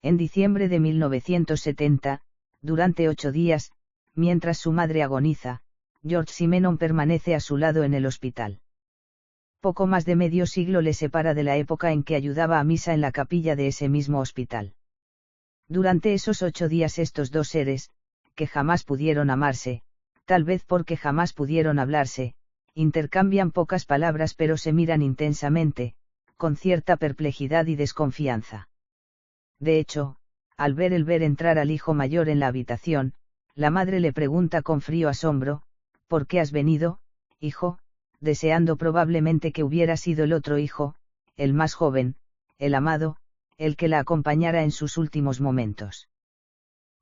En diciembre de 1970, durante 8 días, mientras su madre agoniza, George Simenon permanece a su lado en el hospital. Poco más de medio siglo le separa de la época en que ayudaba a misa en la capilla de ese mismo hospital. Durante esos 8 días estos dos seres, que jamás pudieron amarse, tal vez porque jamás pudieron hablarse, intercambian pocas palabras pero se miran intensamente, con cierta perplejidad y desconfianza. De hecho, al ver entrar al hijo mayor en la habitación, la madre le pregunta con frío asombro: ¿por qué has venido, hijo?, deseando probablemente que hubiera sido el otro hijo, el más joven, el amado, el que la acompañara en sus últimos momentos.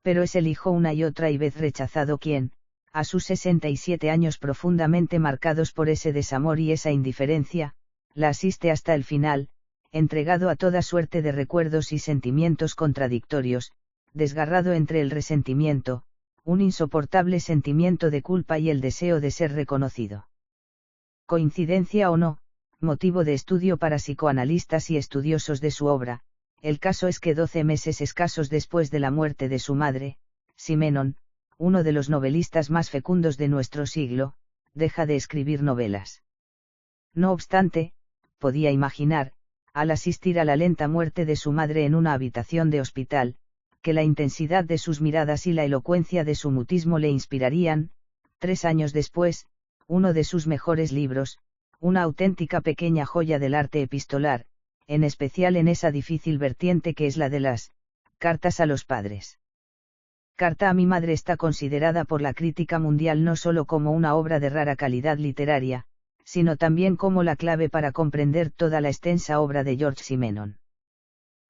Pero es el hijo una y otra vez rechazado quien, a sus 67 años profundamente marcados por ese desamor y esa indiferencia, la asiste hasta el final, entregado a toda suerte de recuerdos y sentimientos contradictorios, desgarrado entre el resentimiento, un insoportable sentimiento de culpa y el deseo de ser reconocido. Coincidencia o no, motivo de estudio para psicoanalistas y estudiosos de su obra, el caso es que 12 meses escasos después de la muerte de su madre, Simenon, uno de los novelistas más fecundos de nuestro siglo, deja de escribir novelas. No obstante, podía imaginar, al asistir a la lenta muerte de su madre en una habitación de hospital, que la intensidad de sus miradas y la elocuencia de su mutismo le inspirarían, 3 años después, uno de sus mejores libros, una auténtica pequeña joya del arte epistolar, en especial en esa difícil vertiente que es la de las cartas a los padres. Carta a mi madre está considerada por la crítica mundial no solo como una obra de rara calidad literaria, sino también como la clave para comprender toda la extensa obra de George Simenon.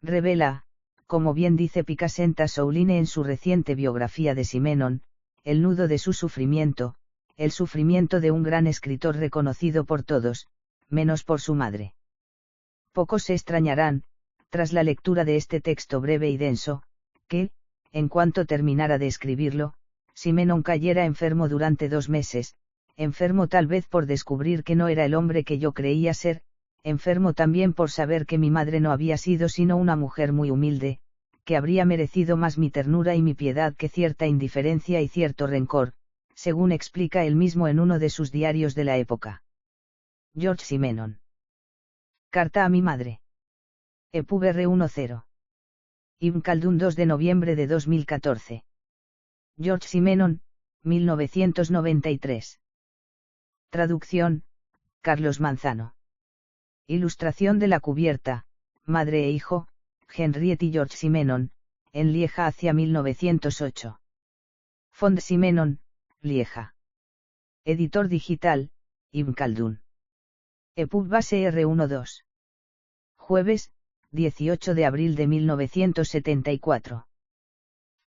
Revela, como bien dice Picassenta Souline en su reciente biografía de Simenon, el nudo de su sufrimiento, el sufrimiento de un gran escritor reconocido por todos, menos por su madre. Pocos se extrañarán, tras la lectura de este texto breve y denso, que, en cuanto terminara de escribirlo, Simenon cayera enfermo durante 2 meses, enfermo tal vez por descubrir que no era el hombre que yo creía ser, enfermo también por saber que mi madre no había sido sino una mujer muy humilde, que habría merecido más mi ternura y mi piedad que cierta indiferencia y cierto rencor, según explica él mismo en uno de sus diarios de la época. George Simenon. Carta a mi madre. EPUB R10. Ibn Khaldun 2 de noviembre de 2014. George Simenon, 1993. Traducción, Carlos Manzano. Ilustración de la cubierta, madre e hijo, Henriette y George Simenon, en Lieja hacia 1908. Fond Simenon, Lieja. Editor digital, Ibn Khaldun. EPUB base R12. Jueves, 18 de abril de 1974.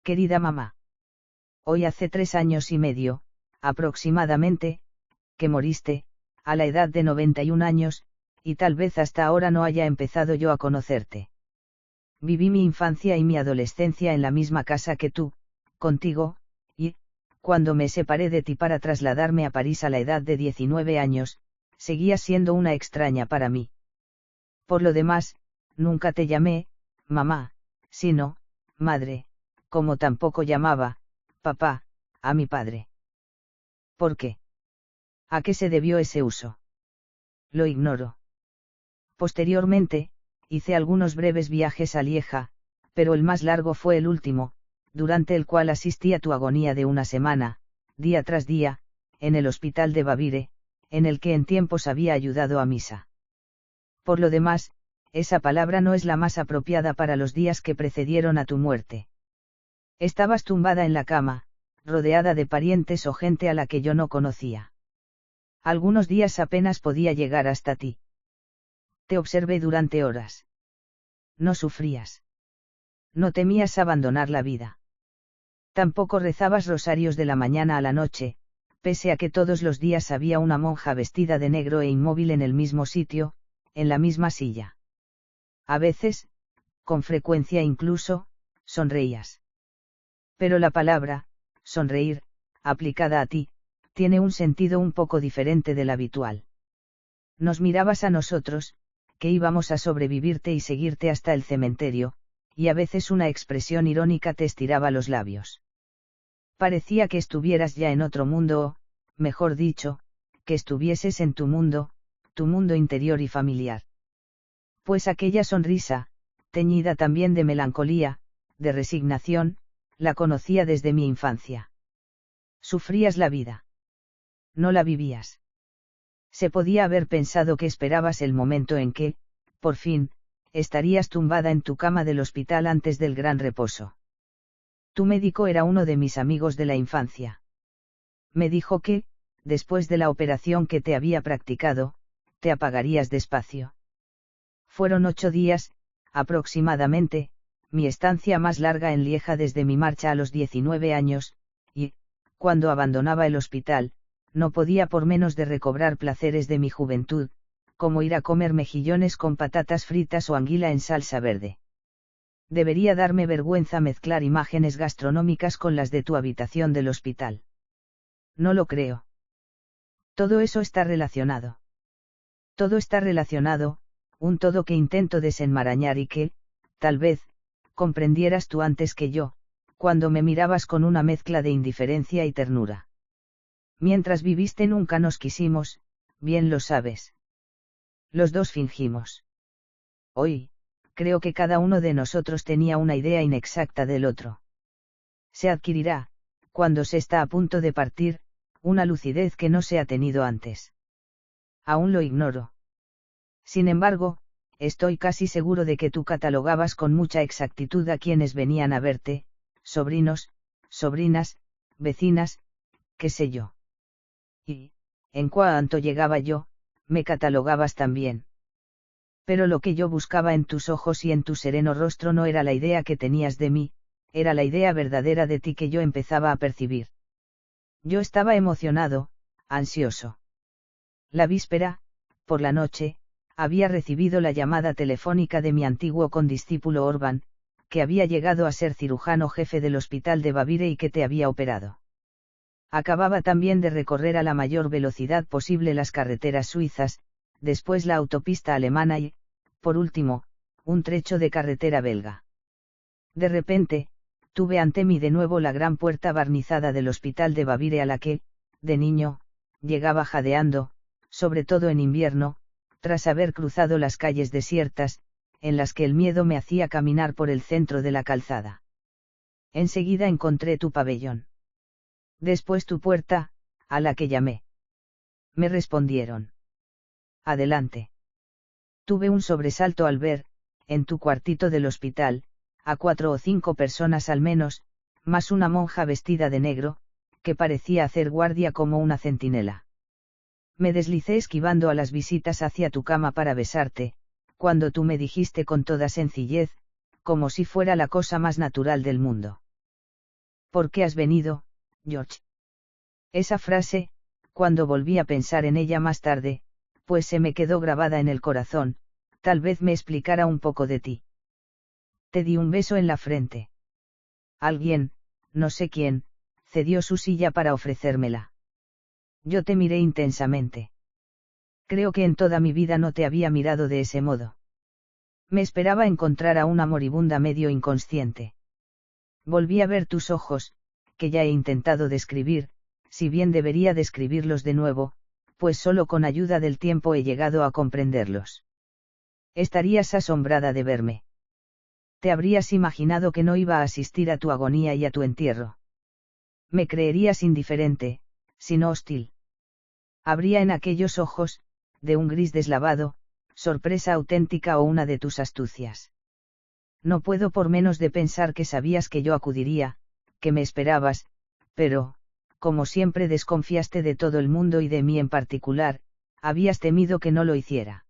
Querida mamá. Hoy hace 3 años y medio, aproximadamente, que moriste, a la edad de 91 años, y tal vez hasta ahora no haya empezado yo a conocerte. Viví mi infancia y mi adolescencia en la misma casa que tú, contigo, y, cuando me separé de ti para trasladarme a París a la edad de 19 años, seguías siendo una extraña para mí. Por lo demás, nunca te llamé, mamá, sino, madre, como tampoco llamaba, papá, a mi padre. ¿Por qué? ¿A qué se debió ese uso? Lo ignoro. Posteriormente, hice algunos breves viajes a Lieja, pero el más largo fue el último, durante el cual asistí a tu agonía de una semana, día tras día, en el hospital de Babire, en el que en tiempos había ayudado a misa. Por lo demás, esa palabra no es la más apropiada para los días que precedieron a tu muerte. Estabas tumbada en la cama, rodeada de parientes o gente a la que yo no conocía. Algunos días apenas podía llegar hasta ti. Te observé durante horas. No sufrías. No temías abandonar la vida. Tampoco rezabas rosarios de la mañana a la noche, pese a que todos los días había una monja vestida de negro e inmóvil en el mismo sitio, en la misma silla. A veces, con frecuencia incluso, sonreías. Pero la palabra, sonreír, aplicada a ti, tiene un sentido un poco diferente del habitual. Nos mirabas a nosotros, que íbamos a sobrevivirte y seguirte hasta el cementerio, y a veces una expresión irónica te estiraba los labios. Parecía que estuvieras ya en otro mundo o, mejor dicho, que estuvieses en tu mundo interior y familiar. Pues aquella sonrisa, teñida también de melancolía, de resignación, la conocía desde mi infancia. Sufrías la vida. No la vivías. Se podía haber pensado que esperabas el momento en que, por fin, estarías tumbada en tu cama del hospital antes del gran reposo. Tu médico era uno de mis amigos de la infancia. Me dijo que, después de la operación que te había practicado, te apagarías despacio. Fueron 8 días, aproximadamente, mi estancia más larga en Lieja desde mi marcha a los 19 años, y, cuando abandonaba el hospital, no podía por menos de recobrar placeres de mi juventud, como ir a comer mejillones con patatas fritas o anguila en salsa verde. Debería darme vergüenza mezclar imágenes gastronómicas con las de tu habitación del hospital. No lo creo. Todo eso está relacionado. Todo está relacionado, un todo que intento desenmarañar y que, tal vez, comprendieras tú antes que yo, cuando me mirabas con una mezcla de indiferencia y ternura. Mientras viviste nunca nos quisimos, bien lo sabes. Los dos fingimos. Hoy, creo que cada uno de nosotros tenía una idea inexacta del otro. Se adquirirá, cuando se está a punto de partir, una lucidez que no se ha tenido antes. Aún lo ignoro. Sin embargo, estoy casi seguro de que tú catalogabas con mucha exactitud a quienes venían a verte, sobrinos, sobrinas, vecinas, qué sé yo. Y, en cuanto llegaba yo, me catalogabas también. Pero lo que yo buscaba en tus ojos y en tu sereno rostro no era la idea que tenías de mí, era la idea verdadera de ti que yo empezaba a percibir. Yo estaba emocionado, ansioso. La víspera, por la noche, había recibido la llamada telefónica de mi antiguo condiscípulo Orban, que había llegado a ser cirujano jefe del hospital de Baviera y que te había operado. Acababa también de recorrer a la mayor velocidad posible las carreteras suizas, después la autopista alemana y, por último, un trecho de carretera belga. De repente, tuve ante mí de nuevo la gran puerta barnizada del hospital de Baviera a la que, de niño, llegaba jadeando, sobre todo en invierno, tras haber cruzado las calles desiertas, en las que el miedo me hacía caminar por el centro de la calzada. Enseguida encontré tu pabellón. Después tu puerta, a la que llamé. Me respondieron. Adelante. Tuve un sobresalto al ver, en tu cuartito del hospital, a 4 o 5 personas al menos, más una monja vestida de negro, que parecía hacer guardia como una centinela. Me deslicé esquivando a las visitas hacia tu cama para besarte, cuando tú me dijiste con toda sencillez, como si fuera la cosa más natural del mundo. ¿Por qué has venido, George? Esa frase, cuando volví a pensar en ella más tarde, pues se me quedó grabada en el corazón, tal vez me explicara un poco de ti. Te di un beso en la frente. Alguien, no sé quién, cedió su silla para ofrecérmela. Yo te miré intensamente. Creo que en toda mi vida no te había mirado de ese modo. Me esperaba encontrar a una moribunda medio inconsciente. Volví a ver tus ojos, que ya he intentado describir, si bien debería describirlos de nuevo, pues solo con ayuda del tiempo he llegado a comprenderlos. Estarías asombrada de verme. Te habrías imaginado que no iba a asistir a tu agonía y a tu entierro. Me creerías indiferente, sino hostil. Habría en aquellos ojos, de un gris deslavado, sorpresa auténtica o una de tus astucias. No puedo por menos de pensar que sabías que yo acudiría, que me esperabas, pero, como siempre desconfiaste de todo el mundo y de mí en particular, habías temido que no lo hiciera.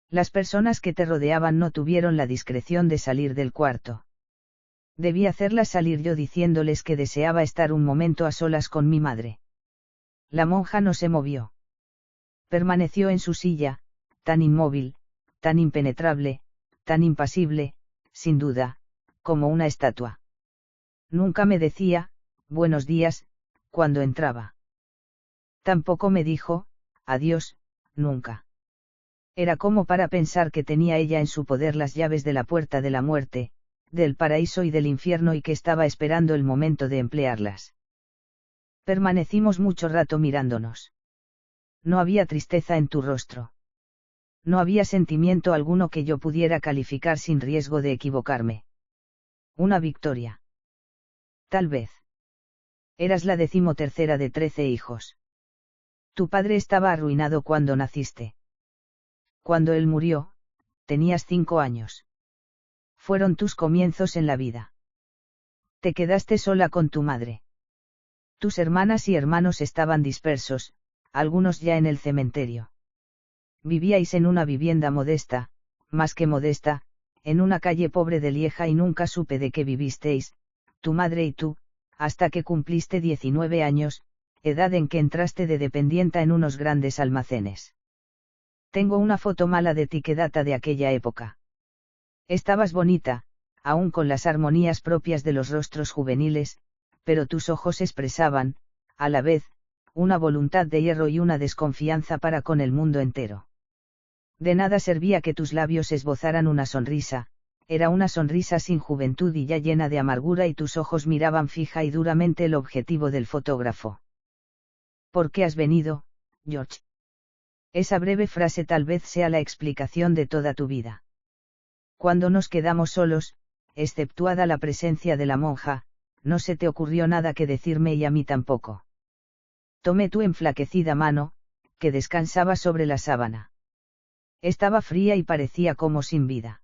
Las personas que te rodeaban no tuvieron la discreción de salir del cuarto. Debí hacerlas salir yo diciéndoles que deseaba estar un momento a solas con mi madre. La monja no se movió. Permaneció en su silla, tan inmóvil, tan impenetrable, tan impasible, sin duda, como una estatua. Nunca me decía, buenos días, cuando entraba. Tampoco me dijo, adiós, nunca. Era como para pensar que tenía ella en su poder las llaves de la puerta de la muerte, del paraíso y del infierno y que estaba esperando el momento de emplearlas. Permanecimos mucho rato mirándonos. No había tristeza en tu rostro. No había sentimiento alguno que yo pudiera calificar sin riesgo de equivocarme. Una victoria. Tal vez. Eras la 13ª de 13 hijos. Tu padre estaba arruinado cuando naciste. Cuando él murió, tenías 5 años. Fueron tus comienzos en la vida. Te quedaste sola con tu madre. Tus hermanas y hermanos estaban dispersos, algunos ya en el cementerio. Vivíais en una vivienda modesta, más que modesta, en una calle pobre de Lieja y nunca supe de qué vivisteis, tu madre y tú, hasta que cumpliste 19 años, edad en que entraste de dependienta en unos grandes almacenes. Tengo una foto mala de ti que data de aquella época. Estabas bonita, aún con las armonías propias de los rostros juveniles, pero tus ojos expresaban, a la vez, una voluntad de hierro y una desconfianza para con el mundo entero. De nada servía que tus labios esbozaran una sonrisa, era una sonrisa sin juventud y ya llena de amargura y tus ojos miraban fija y duramente el objetivo del fotógrafo. ¿Por qué has venido, George? Esa breve frase tal vez sea la explicación de toda tu vida. Cuando nos quedamos solos, exceptuada la presencia de la monja, no se te ocurrió nada que decirme y a mí tampoco. Tomé tu enflaquecida mano, que descansaba sobre la sábana. Estaba fría y parecía como sin vida.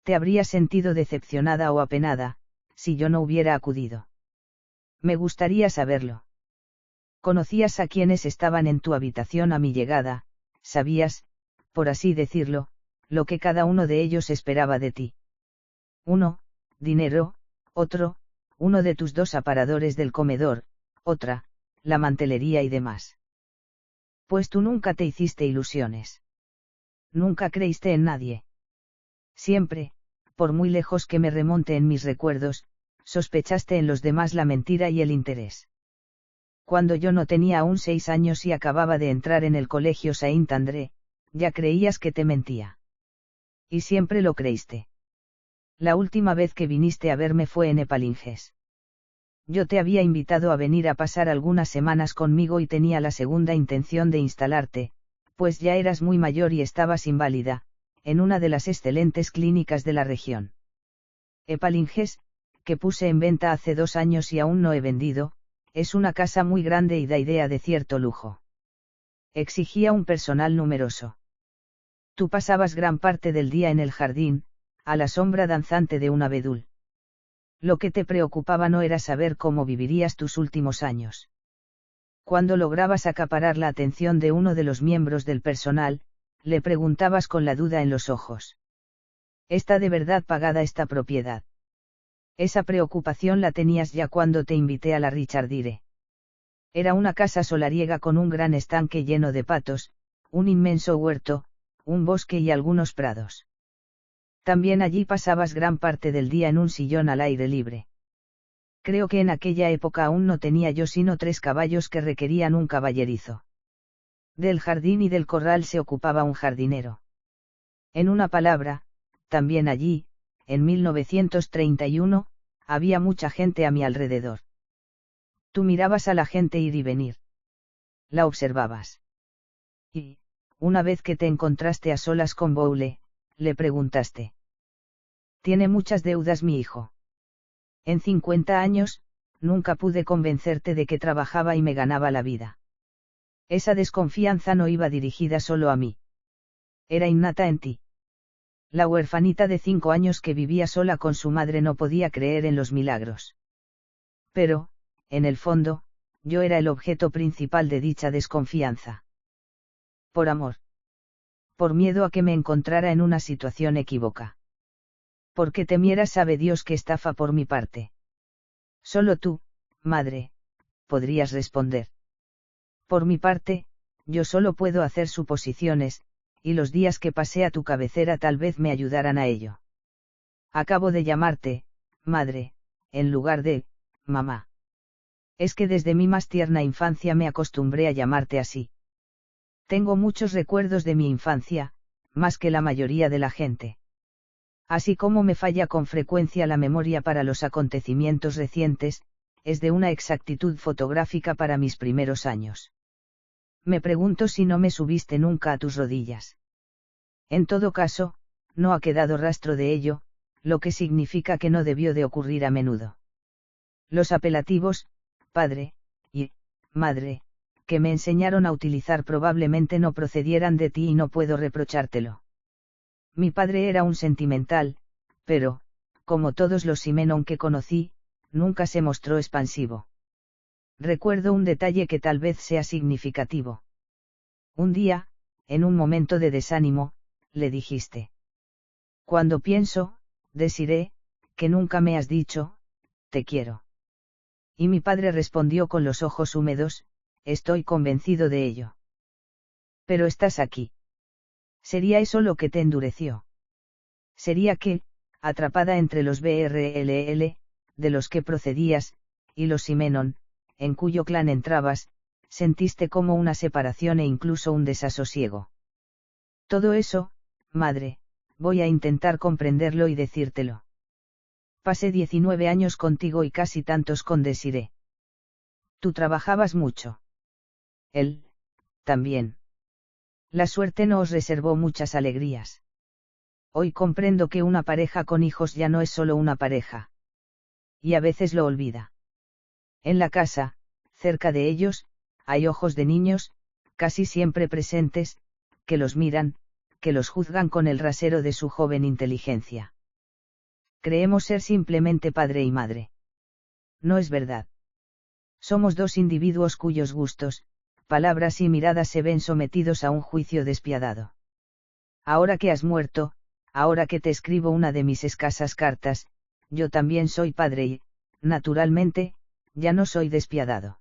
Te habrías sentido decepcionada o apenada, si yo no hubiera acudido. Me gustaría saberlo. Conocías a quienes estaban en tu habitación a mi llegada, sabías, por así decirlo, lo que cada uno de ellos esperaba de ti. Uno, dinero; otro, uno de tus 2 aparadores del comedor; otra, la mantelería y demás. Pues tú nunca te hiciste ilusiones. Nunca creíste en nadie. Siempre, por muy lejos que me remonte en mis recuerdos, sospechaste en los demás la mentira y el interés. Cuando yo no tenía aún 6 años y acababa de entrar en el colegio Saint-André, ya creías que te mentía. Y siempre lo creíste. La última vez que viniste a verme fue en Epalinges. Yo te había invitado a venir a pasar algunas semanas conmigo y tenía la segunda intención de instalarte, pues ya eras muy mayor y estabas inválida, en una de las excelentes clínicas de la región. Epalinges, que puse en venta hace 2 años y aún no he vendido, es una casa muy grande y da idea de cierto lujo. Exigía un personal numeroso. Tú pasabas gran parte del día en el jardín, a la sombra danzante de un abedul. Lo que te preocupaba no era saber cómo vivirías tus últimos años. Cuando lograbas acaparar la atención de uno de los miembros del personal, le preguntabas con la duda en los ojos: ¿está de verdad pagada esta propiedad? Esa preocupación la tenías ya cuando te invité a la Richardire. Era una casa solariega con un gran estanque lleno de patos, un inmenso huerto, un bosque y algunos prados. También allí pasabas gran parte del día en un sillón al aire libre. Creo que en aquella época aún no tenía yo sino 3 caballos que requerían un caballerizo. Del jardín y del corral se ocupaba un jardinero. En una palabra, también allí, en 1931, había mucha gente a mi alrededor. Tú mirabas a la gente ir y venir. La observabas. Y, una vez que te encontraste a solas con Bowle, le preguntaste: ¿tiene muchas deudas mi hijo? En 50 años, nunca pude convencerte de que trabajaba y me ganaba la vida. Esa desconfianza no iba dirigida solo a mí. Era innata en ti. La huerfanita de 5 años que vivía sola con su madre no podía creer en los milagros. Pero, en el fondo, yo era el objeto principal de dicha desconfianza. Por amor. Por miedo a que me encontrara en una situación equívoca. Porque temiera sabe Dios qué estafa por mi parte. Solo tú, madre, podrías responder. Por mi parte, yo solo puedo hacer suposiciones, y los días que pasé a tu cabecera tal vez me ayudaran a ello. Acabo de llamarte, madre, en lugar de, mamá. Es que desde mi más tierna infancia me acostumbré a llamarte así. Tengo muchos recuerdos de mi infancia, más que la mayoría de la gente. Así como me falla con frecuencia la memoria para los acontecimientos recientes, es de una exactitud fotográfica para mis primeros años. Me pregunto si no me subiste nunca a tus rodillas. En todo caso, no ha quedado rastro de ello, lo que significa que no debió de ocurrir a menudo. Los apelativos, padre, y madre, que me enseñaron a utilizar probablemente no procedieran de ti y no puedo reprochártelo. Mi padre era un sentimental, pero, como todos los Simenon que conocí, nunca se mostró expansivo. Recuerdo un detalle que tal vez sea significativo. Un día, en un momento de desánimo, le dijiste: cuando pienso, Desiree, que nunca me has dicho, te quiero. Y mi padre respondió con los ojos húmedos: estoy convencido de ello. Pero estás aquí. ¿Sería eso lo que te endureció? Sería que, atrapada entre los BRLL, de los que procedías, y los Simenon, en cuyo clan entrabas, sentiste como una separación e incluso un desasosiego. Todo eso, madre, voy a intentar comprenderlo y decírtelo. Pasé 19 años contigo y casi tantos con Desiree. Tú trabajabas mucho. Él, también. La suerte no os reservó muchas alegrías. Hoy comprendo que una pareja con hijos ya no es solo una pareja. Y a veces lo olvida. En la casa, cerca de ellos, hay ojos de niños, casi siempre presentes, que los miran, que los juzgan con el rasero de su joven inteligencia. Creemos ser simplemente padre y madre. No es verdad. Somos dos individuos cuyos gustos, palabras y miradas se ven sometidos a un juicio despiadado. Ahora que has muerto, ahora que te escribo una de mis escasas cartas, yo también soy padre y, naturalmente, ya no soy despiadado.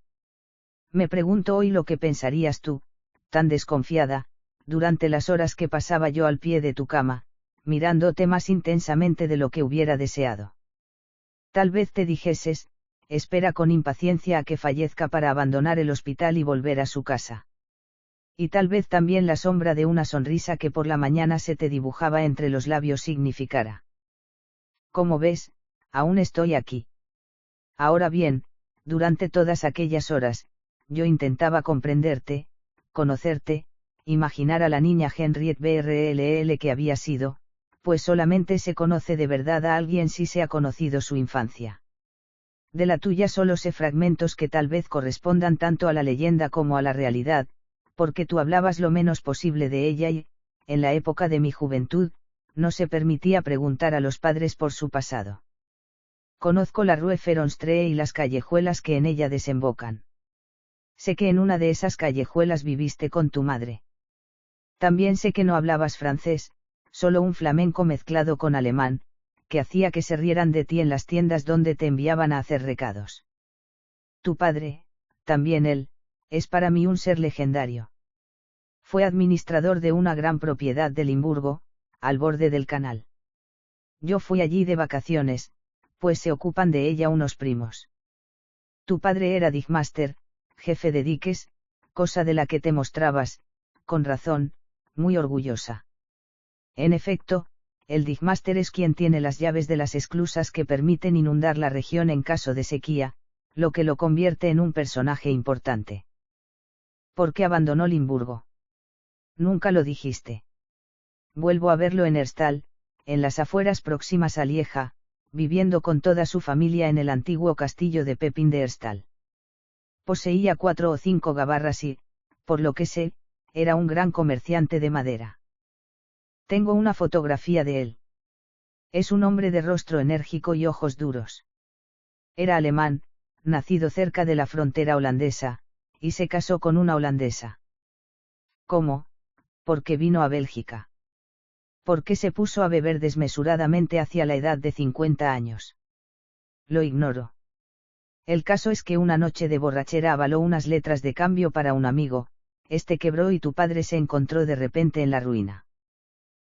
Me pregunto hoy lo que pensarías tú, tan desconfiada, durante las horas que pasaba yo al pie de tu cama, mirándote más intensamente de lo que hubiera deseado. Tal vez te dijeses: espera con impaciencia a que fallezca para abandonar el hospital y volver a su casa. Y tal vez también la sombra de una sonrisa que por la mañana se te dibujaba entre los labios significara: como ves, aún estoy aquí. Ahora bien, durante todas aquellas horas, yo intentaba comprenderte, conocerte, imaginar a la niña Henriette BRLL que había sido, pues solamente se conoce de verdad a alguien si se ha conocido su infancia. De la tuya solo sé fragmentos que tal vez correspondan tanto a la leyenda como a la realidad, porque tú hablabas lo menos posible de ella y, en la época de mi juventud, no se permitía preguntar a los padres por su pasado. Conozco la Rue Feronstree y las callejuelas que en ella desembocan. Sé que en una de esas callejuelas viviste con tu madre. También sé que no hablabas francés, solo un flamenco mezclado con alemán, que hacía que se rieran de ti en las tiendas donde te enviaban a hacer recados. Tu padre, también él, es para mí un ser legendario. Fue administrador de una gran propiedad de Limburgo, al borde del canal. Yo fui allí de vacaciones, pues se ocupan de ella unos primos. Tu padre era digmaster, jefe de diques, cosa de la que te mostrabas, con razón, muy orgullosa. En efecto, el digmaster es quien tiene las llaves de las esclusas que permiten inundar la región en caso de sequía, lo que lo convierte en un personaje importante. ¿Por qué abandonó Limburgo? Nunca lo dijiste. Vuelvo a verlo en Herstal, en las afueras próximas a Lieja, viviendo con toda su familia en el antiguo castillo de Pepín de Herstal. Poseía 4 o 5 gabarras y, por lo que sé, era un gran comerciante de madera. Tengo una fotografía de él. Es un hombre de rostro enérgico y ojos duros. Era alemán, nacido cerca de la frontera holandesa, y se casó con una holandesa. ¿Cómo? ¿Por qué vino a Bélgica? ¿Por qué se puso a beber desmesuradamente hacia la edad de 50 años? Lo ignoro. El caso es que una noche de borrachera avaló unas letras de cambio para un amigo, este quebró y tu padre se encontró de repente en la ruina.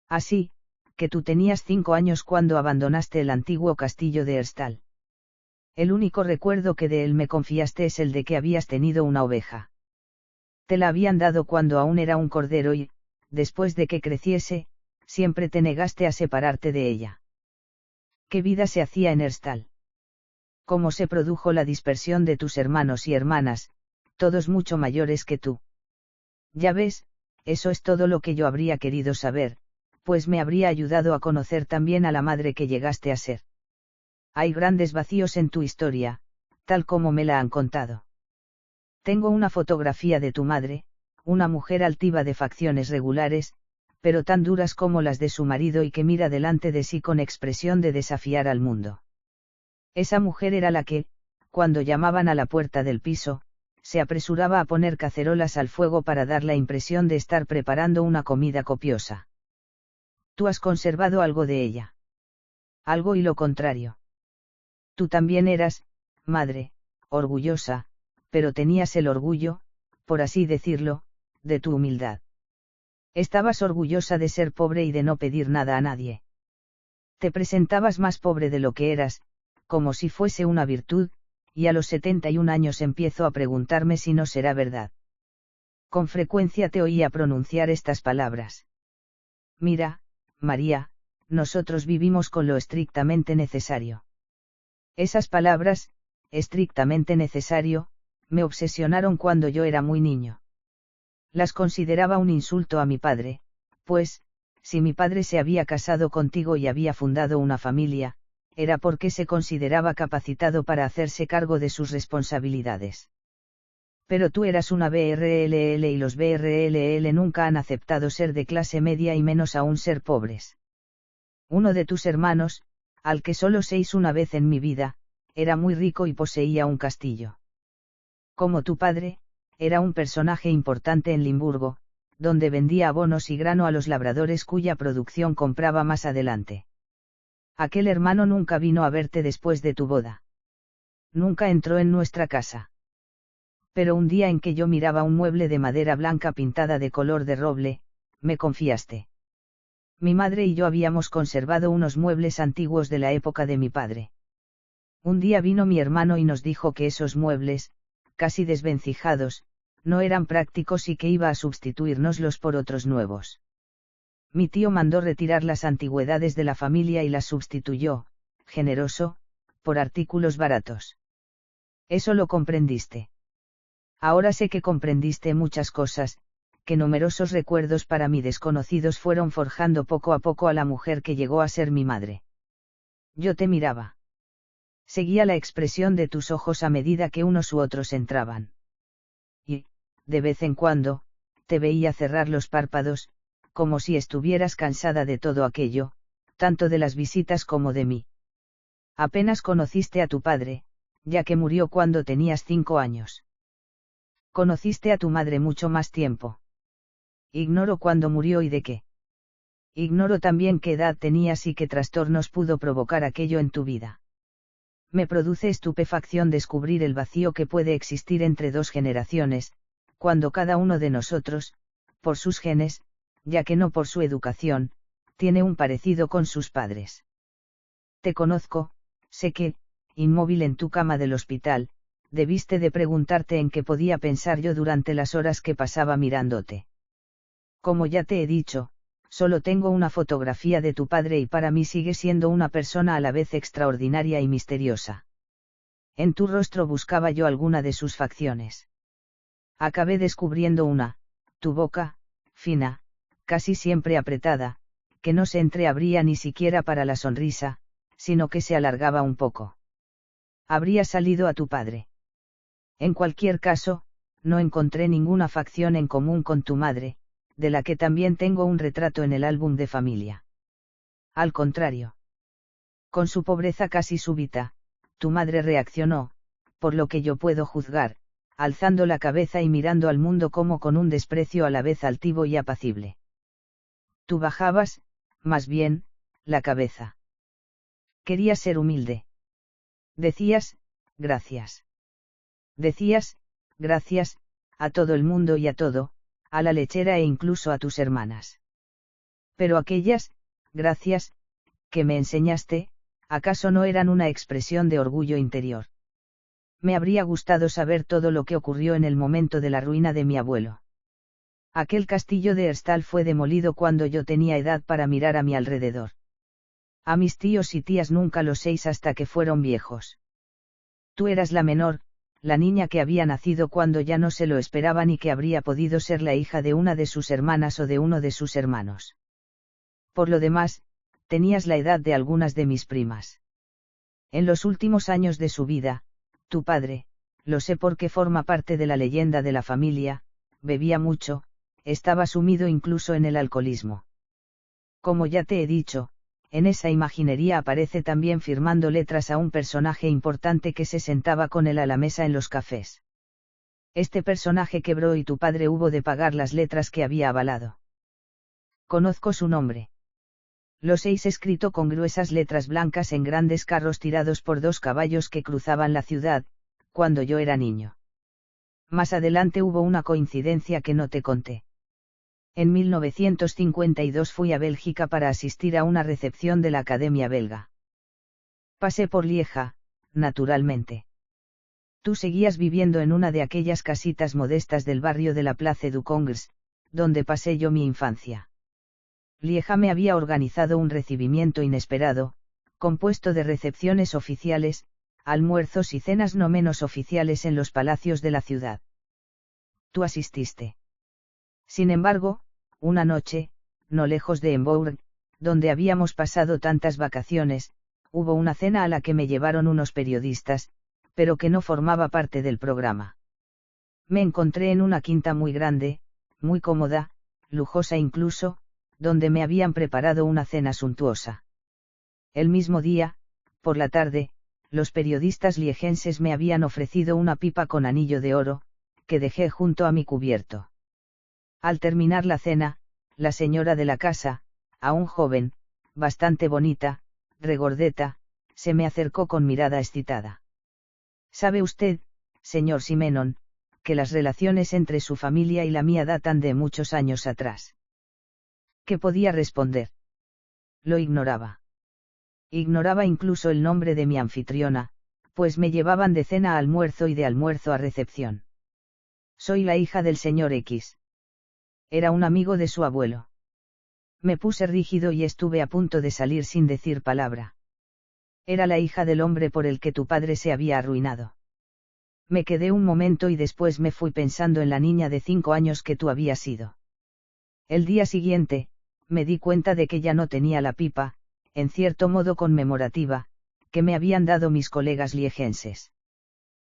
Así, que tú tenías 5 años cuando abandonaste el antiguo castillo de Herstal. El único recuerdo que de él me confiaste es el de que habías tenido una oveja. Te la habían dado cuando aún era un cordero y, después de que creciese, siempre te negaste a separarte de ella. ¿Qué vida se hacía en Herstal? ¿Cómo se produjo la dispersión de tus hermanos y hermanas, todos mucho mayores que tú? Ya ves, eso es todo lo que yo habría querido saber, pues me habría ayudado a conocer también a la madre que llegaste a ser. Hay grandes vacíos en tu historia, tal como me la han contado. Tengo una fotografía de tu madre, una mujer altiva de facciones regulares, pero tan duras como las de su marido y que mira delante de sí con expresión de desafiar al mundo. Esa mujer era la que, cuando llamaban a la puerta del piso, se apresuraba a poner cacerolas al fuego para dar la impresión de estar preparando una comida copiosa. Tú has conservado algo de ella. Algo y lo contrario. Tú también eras, madre, orgullosa, pero tenías el orgullo, por así decirlo, de tu humildad. Estabas orgullosa de ser pobre y de no pedir nada a nadie. Te presentabas más pobre de lo que eras, como si fuese una virtud, y a los 71 años empiezo a preguntarme si no será verdad. Con frecuencia te oía pronunciar estas palabras. Mira, María, nosotros vivimos con lo estrictamente necesario. Esas palabras, estrictamente necesario, me obsesionaron cuando yo era muy niño. Las consideraba un insulto a mi padre, pues, si mi padre se había casado contigo y había fundado una familia, era porque se consideraba capacitado para hacerse cargo de sus responsabilidades. Pero tú eras una BRLL y los BRLL nunca han aceptado ser de clase media y menos aún ser pobres. Uno de tus hermanos, al que solo seis una vez en mi vida, era muy rico y poseía un castillo. Como tu padre, era un personaje importante en Limburgo, donde vendía abonos y grano a los labradores cuya producción compraba más adelante. Aquel hermano nunca vino a verte después de tu boda. Nunca entró en nuestra casa. Pero un día en que yo miraba un mueble de madera blanca pintada de color de roble, me confiaste. Mi madre y yo habíamos conservado unos muebles antiguos de la época de mi padre. Un día vino mi hermano y nos dijo que esos muebles, casi desvencijados, no eran prácticos y que iba a sustituírnoslos por otros nuevos. Mi tío mandó retirar las antigüedades de la familia y las sustituyó, generoso, por artículos baratos. Eso lo comprendiste. Ahora sé que comprendiste muchas cosas, que numerosos recuerdos para mí desconocidos fueron forjando poco a poco a la mujer que llegó a ser mi madre. Yo te miraba. Seguía la expresión de tus ojos a medida que unos u otros entraban. Y, de vez en cuando, te veía cerrar los párpados, como si estuvieras cansada de todo aquello, tanto de las visitas como de mí. Apenas conociste a tu padre, ya que murió cuando tenías 5 años. Conociste a tu madre mucho más tiempo. Ignoro cuándo murió y de qué. Ignoro también qué edad tenías y qué trastornos pudo provocar aquello en tu vida. Me produce estupefacción descubrir el vacío que puede existir entre dos generaciones, cuando cada uno de nosotros, por sus genes, ya que no por su educación, tiene un parecido con sus padres. Te conozco, sé que, inmóvil en tu cama del hospital, debiste de preguntarte en qué podía pensar yo durante las horas que pasaba mirándote. Como ya te he dicho, solo tengo una fotografía de tu padre y para mí sigue siendo una persona a la vez extraordinaria y misteriosa. En tu rostro buscaba yo alguna de sus facciones. Acabé descubriendo una, tu boca, fina, casi siempre apretada, que no se entreabría ni siquiera para la sonrisa, sino que se alargaba un poco. Habría salido a tu padre. En cualquier caso, no encontré ninguna facción en común con tu madre, de la que también tengo un retrato en el álbum de familia. Al contrario. Con su pobreza casi súbita, tu madre reaccionó, por lo que yo puedo juzgar, alzando la cabeza y mirando al mundo como con un desprecio a la vez altivo y apacible. Tú bajabas, más bien, la cabeza. Querías ser humilde. Decías, gracias. Decías, gracias, a todo el mundo y a todo, a la lechera e incluso a tus hermanas. Pero aquellas, gracias, que me enseñaste, ¿acaso no eran una expresión de orgullo interior? Me habría gustado saber todo lo que ocurrió en el momento de la ruina de mi abuelo. Aquel castillo de Herstal fue demolido cuando yo tenía edad para mirar a mi alrededor. A mis tíos y tías nunca los 6 hasta que fueron viejos. Tú eras la menor, la niña que había nacido cuando ya no se lo esperaban y que habría podido ser la hija de una de sus hermanas o de uno de sus hermanos. Por lo demás, tenías la edad de algunas de mis primas. En los últimos años de su vida, tu padre, lo sé porque forma parte de la leyenda de la familia, bebía mucho, estaba sumido incluso en el alcoholismo. Como ya te he dicho, en esa imaginería aparece también firmando letras a un personaje importante que se sentaba con él a la mesa en los cafés. Este personaje quebró y tu padre hubo de pagar las letras que había avalado. Conozco su nombre. Lo 6 escrito con gruesas letras blancas en grandes carros tirados por 2 caballos que cruzaban la ciudad, cuando yo era niño. Más adelante hubo una coincidencia que no te conté. En 1952 fui a Bélgica para asistir a una recepción de la Academia Belga. Pasé por Lieja, naturalmente. Tú seguías viviendo en una de aquellas casitas modestas del barrio de la Place du Congrès, donde pasé yo mi infancia. Lieja me había organizado un recibimiento inesperado, compuesto de recepciones oficiales, almuerzos y cenas no menos oficiales en los palacios de la ciudad. Tú asististe. Sin embargo, una noche, no lejos de Embourg, donde habíamos pasado tantas vacaciones, hubo una cena a la que me llevaron unos periodistas, pero que no formaba parte del programa. Me encontré en una quinta muy grande, muy cómoda, lujosa incluso, donde me habían preparado una cena suntuosa. El mismo día, por la tarde, los periodistas liejenses me habían ofrecido una pipa con anillo de oro, que dejé junto a mi cubierto. Al terminar la cena, la señora de la casa, aún joven, bastante bonita, regordeta, se me acercó con mirada excitada. ¿Sabe usted, señor Simenon, que las relaciones entre su familia y la mía datan de muchos años atrás? ¿Qué podía responder? Lo ignoraba. Ignoraba incluso el nombre de mi anfitriona, pues me llevaban de cena a almuerzo y de almuerzo a recepción. Soy la hija del señor X. Era un amigo de su abuelo. Me puse rígido y estuve a punto de salir sin decir palabra. Era la hija del hombre por el que tu padre se había arruinado. Me quedé un momento y después me fui pensando en la niña de 5 años que tú habías sido. El día siguiente, me di cuenta de que ya no tenía la pipa, en cierto modo conmemorativa, que me habían dado mis colegas liejenses.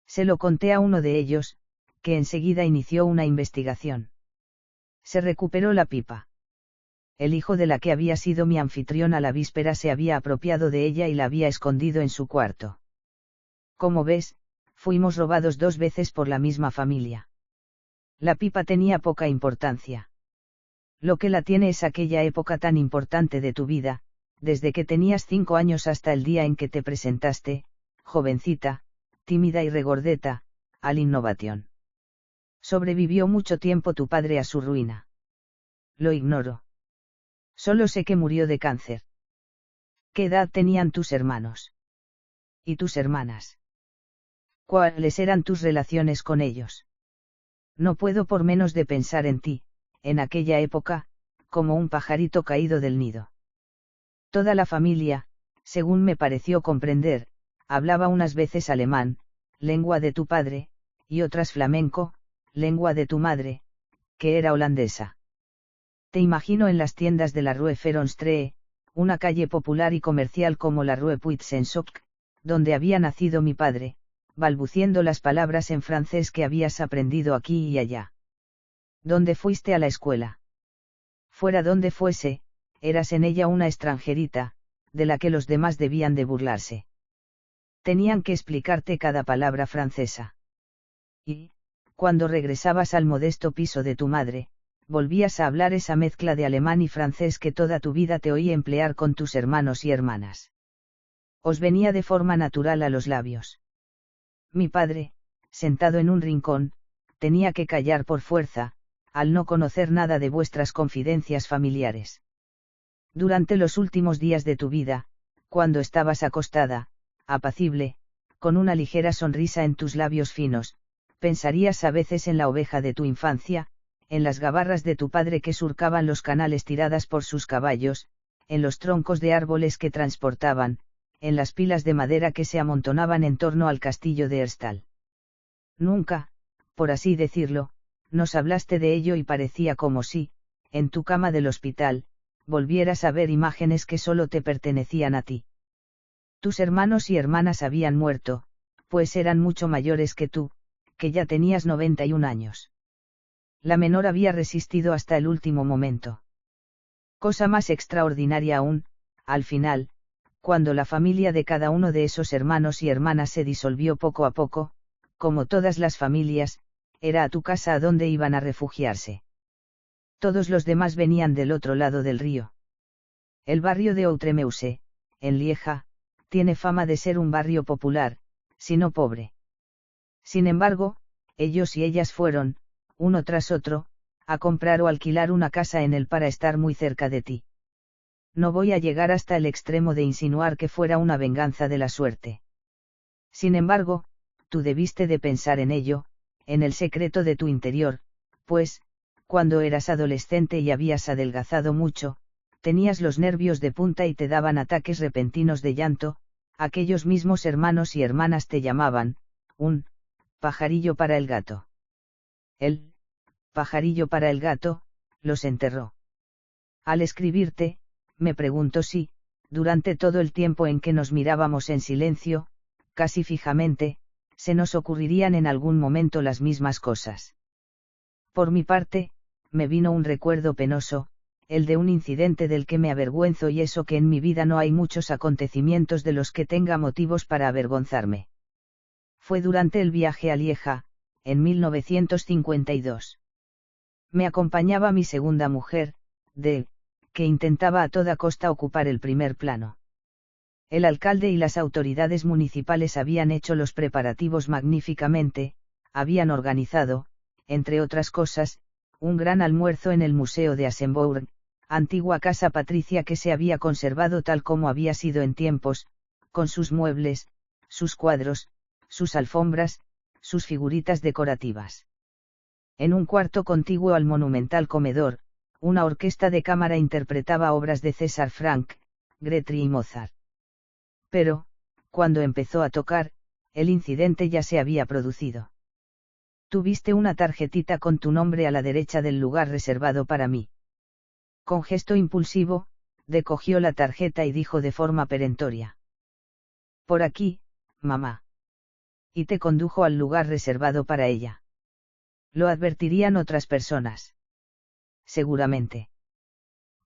Se lo conté a uno de ellos, que enseguida inició una investigación. Se recuperó la pipa. El hijo de la que había sido mi anfitrión a la víspera se había apropiado de ella y la había escondido en su cuarto. Como ves, fuimos robados 2 veces por la misma familia. La pipa tenía poca importancia. Lo que la tiene es aquella época tan importante de tu vida, desde que tenías 5 años hasta el día en que te presentaste, jovencita, tímida y regordeta, al Innovation. Sobrevivió mucho tiempo tu padre a su ruina. Lo ignoro. Solo sé que murió de cáncer. ¿Qué edad tenían tus hermanos? ¿Y tus hermanas? ¿Cuáles eran tus relaciones con ellos? No puedo por menos de pensar en ti, en aquella época, como un pajarito caído del nido. Toda la familia, según me pareció comprender, hablaba unas veces alemán, lengua de tu padre, y otras flamenco, lengua de tu madre, que era holandesa. Te imagino en las tiendas de la Rue Feronstree, una calle popular y comercial como la Rue Puig-Saint-Soc, donde había nacido mi padre, balbuciendo las palabras en francés que habías aprendido aquí y allá. ¿Dónde fuiste a la escuela? Fuera donde fuese, eras en ella una extranjerita, de la que los demás debían de burlarse. Tenían que explicarte cada palabra francesa. Y, cuando regresabas al modesto piso de tu madre, volvías a hablar esa mezcla de alemán y francés que toda tu vida te oí emplear con tus hermanos y hermanas. Os venía de forma natural a los labios. Mi padre, sentado en un rincón, tenía que callar por fuerza, al no conocer nada de vuestras confidencias familiares. Durante los últimos días de tu vida, cuando estabas acostada, apacible, con una ligera sonrisa en tus labios finos, pensarías a veces en la oveja de tu infancia, en las gabarras de tu padre que surcaban los canales tiradas por sus caballos, en los troncos de árboles que transportaban, en las pilas de madera que se amontonaban en torno al castillo de Herstal. Nunca, por así decirlo, nos hablaste de ello y parecía como si, en tu cama del hospital, volvieras a ver imágenes que solo te pertenecían a ti. Tus hermanos y hermanas habían muerto, pues eran mucho mayores que tú, que ya tenías 91 años. La menor había resistido hasta el último momento. Cosa más extraordinaria aún, al final, cuando la familia de cada uno de esos hermanos y hermanas se disolvió poco a poco, como todas las familias, era a tu casa a donde iban a refugiarse. Todos los demás venían del otro lado del río. El barrio de Outremeuse, en Lieja, tiene fama de ser un barrio popular, si no pobre. Sin embargo, ellos y ellas fueron, uno tras otro, a comprar o alquilar una casa en él para estar muy cerca de ti. No voy a llegar hasta el extremo de insinuar que fuera una venganza de la suerte. Sin embargo, tú debiste de pensar en ello, en el secreto de tu interior, pues, cuando eras adolescente y habías adelgazado mucho, tenías los nervios de punta y te daban ataques repentinos de llanto, aquellos mismos hermanos y hermanas te llamaban, un pajarillo para el gato. El pajarillo para el gato, los enterró. Al escribirte, me pregunto si, durante todo el tiempo en que nos mirábamos en silencio, casi fijamente, se nos ocurrirían en algún momento las mismas cosas. Por mi parte, me vino un recuerdo penoso, el de un incidente del que me avergüenzo y eso que en mi vida no hay muchos acontecimientos de los que tenga motivos para avergonzarme. Fue durante el viaje a Lieja, en 1952. Me acompañaba mi segunda mujer, que intentaba a toda costa ocupar el primer plano. El alcalde y las autoridades municipales habían hecho los preparativos magníficamente, habían organizado, entre otras cosas, un gran almuerzo en el Museo de Assembourg, antigua casa patricia que se había conservado tal como había sido en tiempos, con sus muebles, sus cuadros, sus alfombras, sus figuritas decorativas. En un cuarto contiguo al monumental comedor, una orquesta de cámara interpretaba obras de César Franck, Gretry y Mozart. Pero, cuando empezó a tocar, el incidente ya se había producido. Tuviste una tarjetita con tu nombre a la derecha del lugar reservado para mí. Con gesto impulsivo, cogió la tarjeta y dijo de forma perentoria: Por aquí, mamá. Y te condujo al lugar reservado para ella. Lo advertirían otras personas. Seguramente.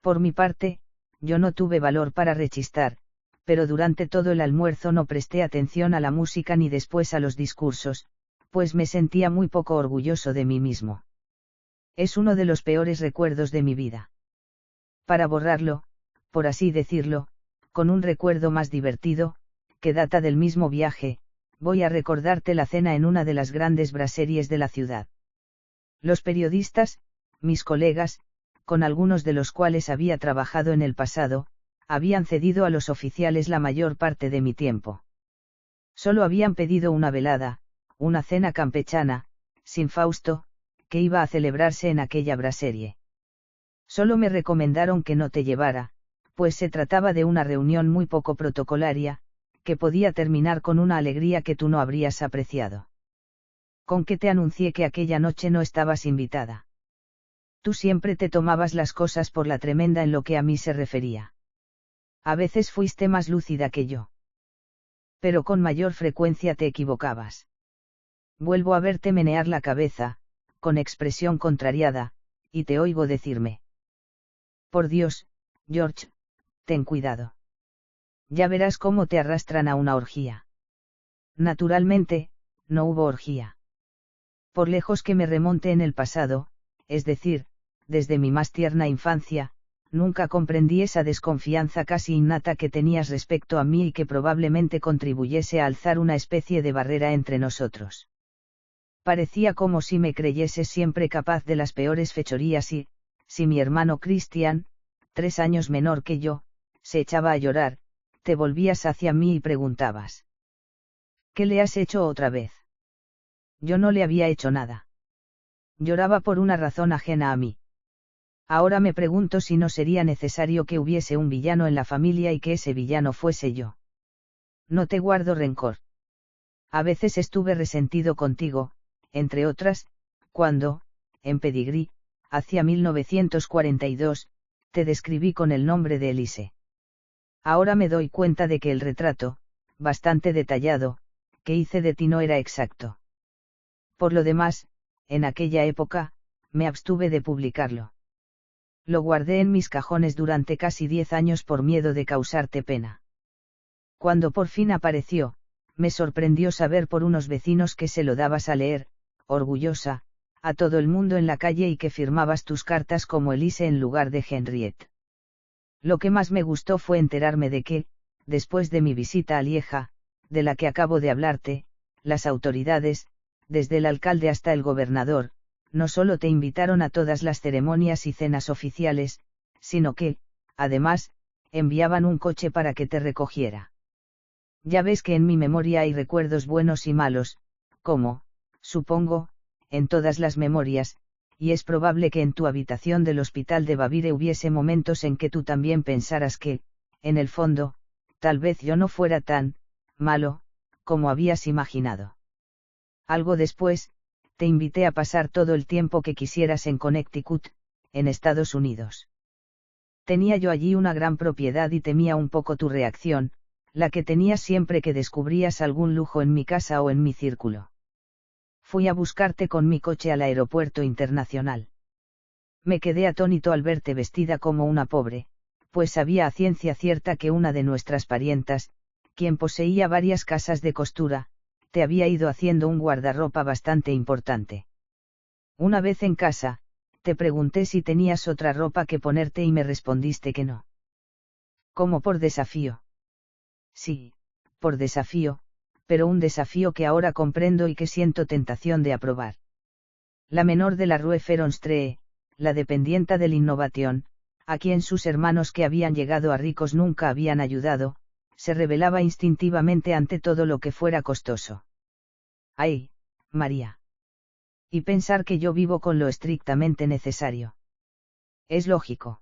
Por mi parte, yo no tuve valor para rechistar, pero durante todo el almuerzo no presté atención a la música ni después a los discursos, pues me sentía muy poco orgulloso de mí mismo. Es uno de los peores recuerdos de mi vida. Para borrarlo, por así decirlo, con un recuerdo más divertido, que data del mismo viaje, voy a recordarte la cena en una de las grandes braseries de la ciudad. Los periodistas, mis colegas, con algunos de los cuales había trabajado en el pasado, habían cedido a los oficiales la mayor parte de mi tiempo. Solo habían pedido una velada, una cena campechana, sin Fausto, que iba a celebrarse en aquella braserie. Solo me recomendaron que no te llevara, pues se trataba de una reunión muy poco protocolaria, que podía terminar con una alegría que tú no habrías apreciado. Con que te anuncié que aquella noche no estabas invitada. Tú siempre te tomabas las cosas por la tremenda en lo que a mí se refería. A veces fuiste más lúcida que yo. Pero con mayor frecuencia te equivocabas. Vuelvo a verte menear la cabeza, con expresión contrariada, y te oigo decirme: Por Dios, George, ten cuidado. Ya verás cómo te arrastran a una orgía. Naturalmente, no hubo orgía. Por lejos que me remonte en el pasado, es decir, desde mi más tierna infancia, nunca comprendí esa desconfianza casi innata que tenías respecto a mí y que probablemente contribuyese a alzar una especie de barrera entre nosotros. Parecía como si me creyeses siempre capaz de las peores fechorías y, si mi hermano Christian, 3 años menor que yo, se echaba a llorar, te volvías hacia mí y preguntabas: ¿Qué le has hecho otra vez? Yo no le había hecho nada. Lloraba por una razón ajena a mí. Ahora me pregunto si no sería necesario que hubiese un villano en la familia y que ese villano fuese yo. No te guardo rencor. A veces estuve resentido contigo, entre otras, cuando, en Pedigree, hacia 1942, te describí con el nombre de Elise. Ahora me doy cuenta de que el retrato, bastante detallado, que hice de ti no era exacto. Por lo demás, en aquella época, me abstuve de publicarlo. Lo guardé en mis cajones durante casi 10 años por miedo de causarte pena. Cuando por fin apareció, me sorprendió saber por unos vecinos que se lo dabas a leer, orgullosa, a todo el mundo en la calle y que firmabas tus cartas como Elise en lugar de Henriette. Lo que más me gustó fue enterarme de que, después de mi visita a Lieja, de la que acabo de hablarte, las autoridades, desde el alcalde hasta el gobernador, no solo te invitaron a todas las ceremonias y cenas oficiales, sino que, además, enviaban un coche para que te recogiera. Ya ves que en mi memoria hay recuerdos buenos y malos, como, supongo, en todas las memorias, y es probable que en tu habitación del hospital de Baviera hubiese momentos en que tú también pensaras que, en el fondo, tal vez yo no fuera tan malo como habías imaginado. Algo después, te invité a pasar todo el tiempo que quisieras en Connecticut, en Estados Unidos. Tenía yo allí una gran propiedad y temía un poco tu reacción, la que tenías siempre que descubrías algún lujo en mi casa o en mi círculo. Fui a buscarte con mi coche al aeropuerto internacional. Me quedé atónito al verte vestida como una pobre, pues sabía a ciencia cierta que una de nuestras parientas, quien poseía varias casas de costura, te había ido haciendo un guardarropa bastante importante. Una vez en casa, te pregunté si tenías otra ropa que ponerte y me respondiste que no. Como por desafío. Sí, por desafío, pero un desafío que ahora comprendo y que siento tentación de aprobar. La menor de la Rue Feronstree, la dependienta del Innovation, a quien sus hermanos que habían llegado a ricos nunca habían ayudado, se rebelaba instintivamente ante todo lo que fuera costoso. ¡Ay, María! Y pensar que yo vivo con lo estrictamente necesario. Es lógico.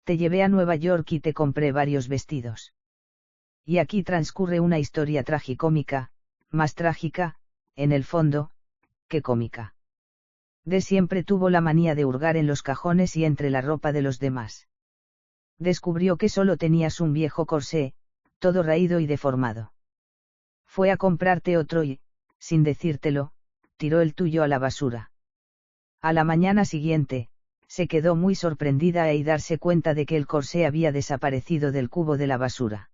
Te llevé a Nueva York y te compré varios vestidos. Y aquí transcurre una historia tragicómica, más trágica, en el fondo, que cómica. De siempre tuvo la manía de hurgar en los cajones y entre la ropa de los demás. Descubrió que solo tenías un viejo corsé, todo raído y deformado. Fue a comprarte otro y, sin decírtelo, tiró el tuyo a la basura. A la mañana siguiente, se quedó muy sorprendida al darse cuenta de que el corsé había desaparecido del cubo de la basura.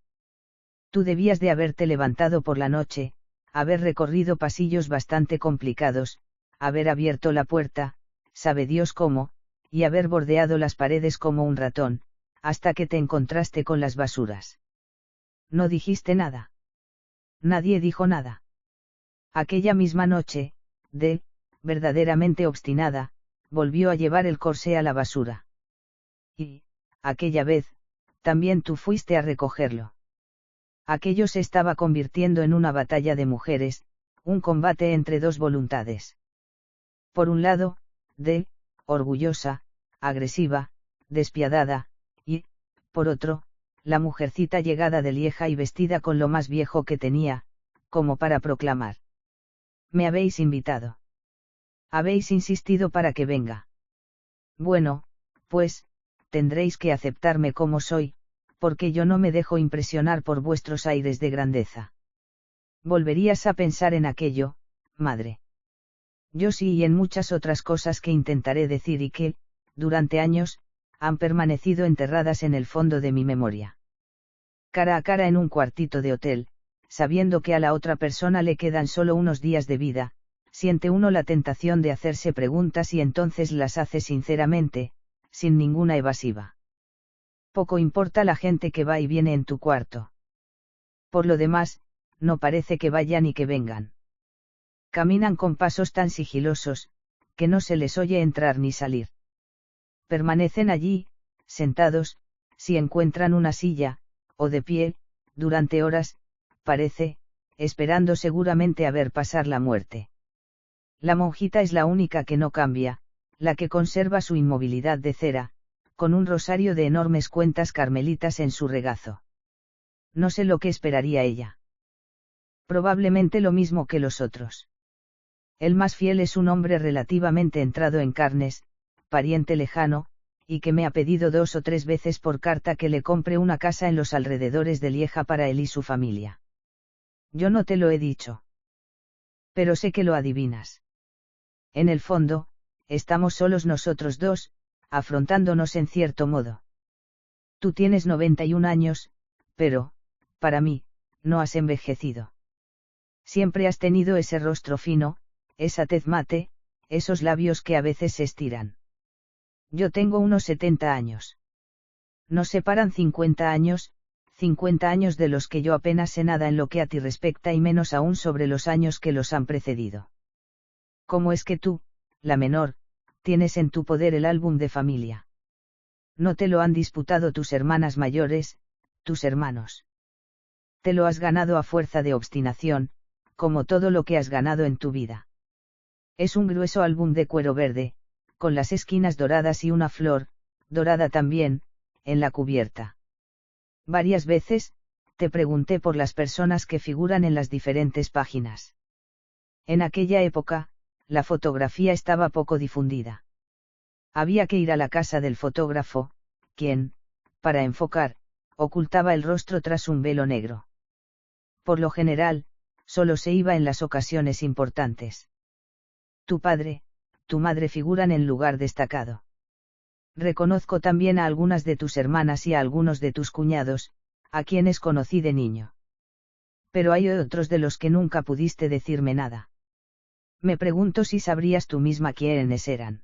Tú debías de haberte levantado por la noche, haber recorrido pasillos bastante complicados, haber abierto la puerta, sabe Dios cómo, y haber bordeado las paredes como un ratón, hasta que te encontraste con las basuras. No dijiste nada. Nadie dijo nada. Aquella misma noche, verdaderamente obstinada, volvió a llevar el corsé a la basura. Y, aquella vez, también tú fuiste a recogerlo. Aquello se estaba convirtiendo en una batalla de mujeres, un combate entre dos voluntades. Por un lado, orgullosa, agresiva, despiadada, y, por otro, la mujercita llegada de Lieja y vestida con lo más viejo que tenía, como para proclamar: me habéis invitado. Habéis insistido para que venga. Bueno, pues, tendréis que aceptarme como soy, porque yo no me dejo impresionar por vuestros aires de grandeza. ¿Volverías a pensar en aquello, madre? Yo sí, y en muchas otras cosas que intentaré decir y que, durante años, han permanecido enterradas en el fondo de mi memoria. Cara a cara en un cuartito de hotel, sabiendo que a la otra persona le quedan solo unos días de vida, siente uno la tentación de hacerse preguntas y entonces las hace sinceramente, sin ninguna evasiva. Poco importa la gente que va y viene en tu cuarto. Por lo demás, no parece que vayan ni que vengan. Caminan con pasos tan sigilosos, que no se les oye entrar ni salir. Permanecen allí, sentados, si encuentran una silla, o de pie, durante horas, parece, esperando seguramente a ver pasar la muerte. La monjita es la única que no cambia, la que conserva su inmovilidad de cera, con un rosario de enormes cuentas carmelitas en su regazo. No sé lo que esperaría ella. Probablemente lo mismo que los otros. El más fiel es un hombre relativamente entrado en carnes, pariente lejano, y que me ha pedido 2 o 3 veces por carta que le compre una casa en los alrededores de Lieja para él y su familia. Yo no te lo he dicho. Pero sé que lo adivinas. En el fondo, estamos solos nosotros dos, afrontándonos en cierto modo. Tú tienes 91 años, pero, para mí, no has envejecido. Siempre has tenido ese rostro fino, esa tez mate, esos labios que a veces se estiran. Yo tengo unos 70 años. Nos separan 50 años, 50 años de los que yo apenas sé nada en lo que a ti respecta y menos aún sobre los años que los han precedido. ¿Cómo es que tú, la menor, tienes en tu poder el álbum de familia? No te lo han disputado tus hermanas mayores, tus hermanos. Te lo has ganado a fuerza de obstinación, como todo lo que has ganado en tu vida. Es un grueso álbum de cuero verde, con las esquinas doradas y una flor, dorada también, en la cubierta. Varias veces, te pregunté por las personas que figuran en las diferentes páginas. En aquella época, la fotografía estaba poco difundida. Había que ir a la casa del fotógrafo, quien, para enfocar, ocultaba el rostro tras un velo negro. Por lo general, solo se iba en las ocasiones importantes. Tu padre, tu madre figuran en lugar destacado. Reconozco también a algunas de tus hermanas y a algunos de tus cuñados, a quienes conocí de niño. Pero hay otros de los que nunca pudiste decirme nada. Me pregunto si sabrías tú misma quiénes eran.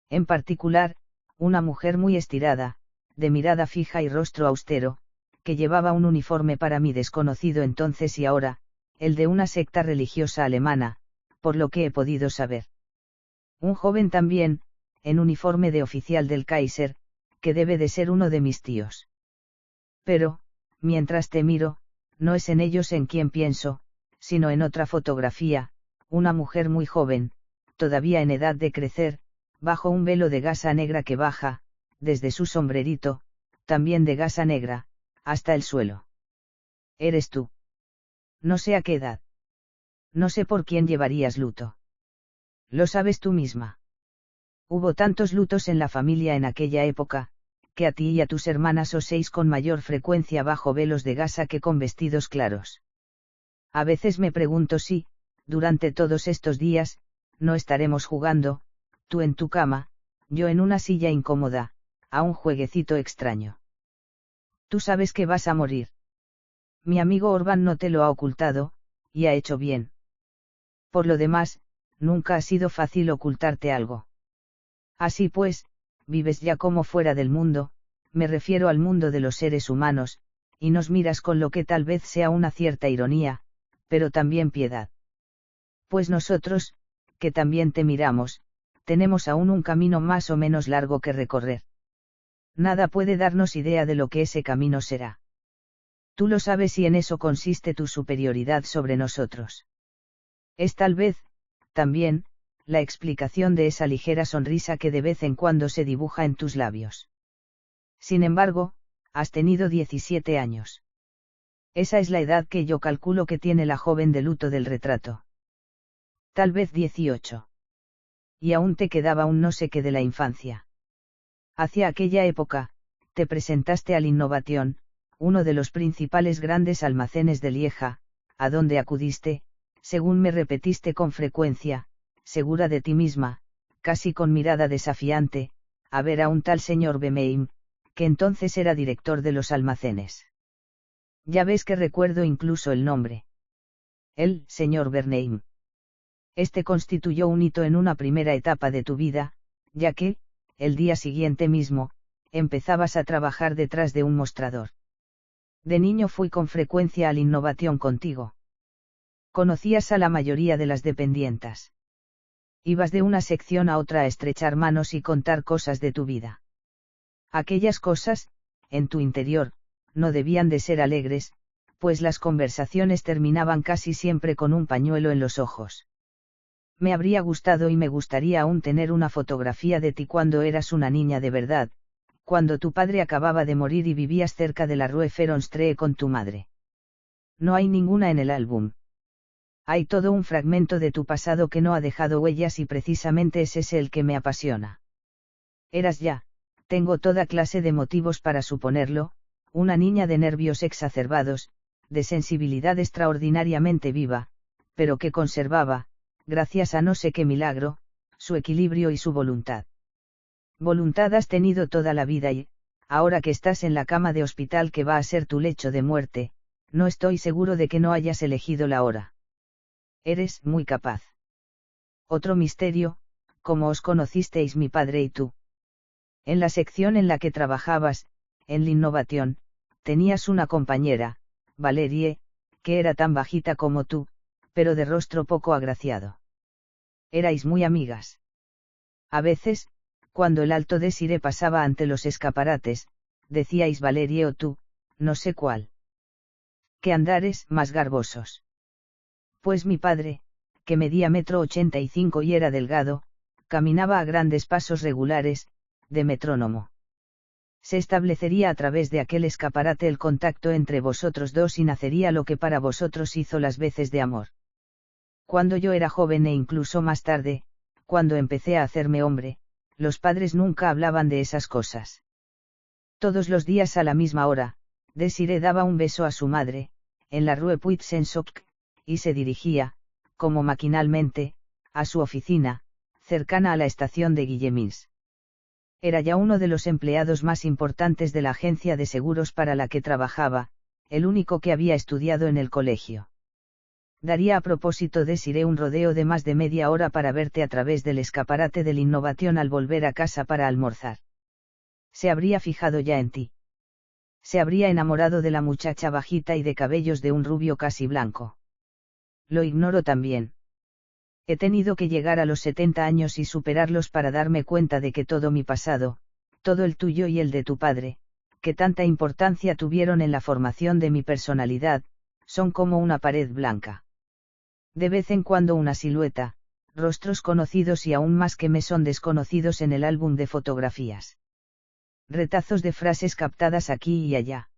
En particular, una mujer muy estirada, de mirada fija y rostro austero, que llevaba un uniforme para mí desconocido entonces y ahora, el de una secta religiosa alemana, por lo que he podido saber. Un joven también, en uniforme de oficial del Kaiser, que debe de ser uno de mis tíos. Pero, mientras te miro, no es en ellos en quien pienso, sino en otra fotografía, una mujer muy joven, todavía en edad de crecer, bajo un velo de gasa negra que baja, desde su sombrerito, también de gasa negra, hasta el suelo. Eres tú. No sé a qué edad. No sé por quién llevarías luto. Lo sabes tú misma. Hubo tantos lutos en la familia en aquella época, que a ti y a tus hermanas oséis con mayor frecuencia bajo velos de gasa que con vestidos claros. A veces me pregunto si, durante todos estos días, no estaremos jugando, tú en tu cama, yo en una silla incómoda, a un jueguecito extraño. Tú sabes que vas a morir. Mi amigo Orban no te lo ha ocultado, y ha hecho bien. Por lo demás, nunca ha sido fácil ocultarte algo. Así pues, vives ya como fuera del mundo, me refiero al mundo de los seres humanos, y nos miras con lo que tal vez sea una cierta ironía, pero también piedad. Pues nosotros, que también te miramos, tenemos aún un camino más o menos largo que recorrer. Nada puede darnos idea de lo que ese camino será. Tú lo sabes y en eso consiste tu superioridad sobre nosotros. Es tal vez, también, la explicación de esa ligera sonrisa que de vez en cuando se dibuja en tus labios. Sin embargo, has tenido 17 años. Esa es la edad que yo calculo que tiene la joven de luto del retrato. Tal vez 18. Y aún te quedaba un no sé qué de la infancia. Hacia aquella época, te presentaste al Innovation, uno de los principales grandes almacenes de Lieja, a donde acudiste, según me repetiste con frecuencia, segura de ti misma, casi con mirada desafiante, a ver a un tal señor Bemeim, que entonces era director de los almacenes. Ya ves que recuerdo incluso el nombre. El señor Bernheim. Este constituyó un hito en una primera etapa de tu vida, ya que, el día siguiente mismo, empezabas a trabajar detrás de un mostrador. De niño fui con frecuencia al Innovation contigo. Conocías a la mayoría de las dependientas. Ibas de una sección a otra a estrechar manos y contar cosas de tu vida. Aquellas cosas, en tu interior, no debían de ser alegres, pues las conversaciones terminaban casi siempre con un pañuelo en los ojos. Me habría gustado y me gustaría aún tener una fotografía de ti cuando eras una niña de verdad, cuando tu padre acababa de morir y vivías cerca de la Rue Féronstrée con tu madre. No hay ninguna en el álbum. Hay todo un fragmento de tu pasado que no ha dejado huellas y precisamente es ese el que me apasiona. Eras ya, tengo toda clase de motivos para suponerlo, una niña de nervios exacerbados, de sensibilidad extraordinariamente viva, pero que conservaba, gracias a no sé qué milagro, su equilibrio y su voluntad. Voluntad has tenido toda la vida y, ahora que estás en la cama de hospital que va a ser tu lecho de muerte, no estoy seguro de que no hayas elegido la hora. Eres muy capaz. Otro misterio, cómo os conocisteis mi padre y tú. En la sección en la que trabajabas, en la innovación, tenías una compañera, Valerie, que era tan bajita como tú, pero de rostro poco agraciado. Erais muy amigas. A veces, cuando el Alto Desiré pasaba ante los escaparates, decíais Valerie o tú, no sé cuál. Qué andares más garbosos. Pues mi padre, que medía 1,85 m y era delgado, caminaba a grandes pasos regulares, de metrónomo. Se establecería a través de aquel escaparate el contacto entre vosotros dos y nacería lo que para vosotros hizo las veces de amor. Cuando yo era joven e incluso más tarde, cuando empecé a hacerme hombre, los padres nunca hablaban de esas cosas. Todos los días a la misma hora, Desiré daba un beso a su madre, en la Rue Puig-Saint-Jacques, y se dirigía, como maquinalmente, a su oficina, cercana a la estación de Guillemins. Era ya uno de los empleados más importantes de la agencia de seguros para la que trabajaba, el único que había estudiado en el colegio. Daría a propósito Desiré un rodeo de más de media hora para verte a través del escaparate de la innovación al volver a casa para almorzar. Se habría fijado ya en ti. Se habría enamorado de la muchacha bajita y de cabellos de un rubio casi blanco. Lo ignoro también. He tenido que llegar a los 70 años y superarlos para darme cuenta de que todo mi pasado, todo el tuyo y el de tu padre, que tanta importancia tuvieron en la formación de mi personalidad, son como una pared blanca. De vez en cuando una silueta, rostros conocidos y aún más que me son desconocidos en el álbum de fotografías. Retazos de frases captadas aquí y allá.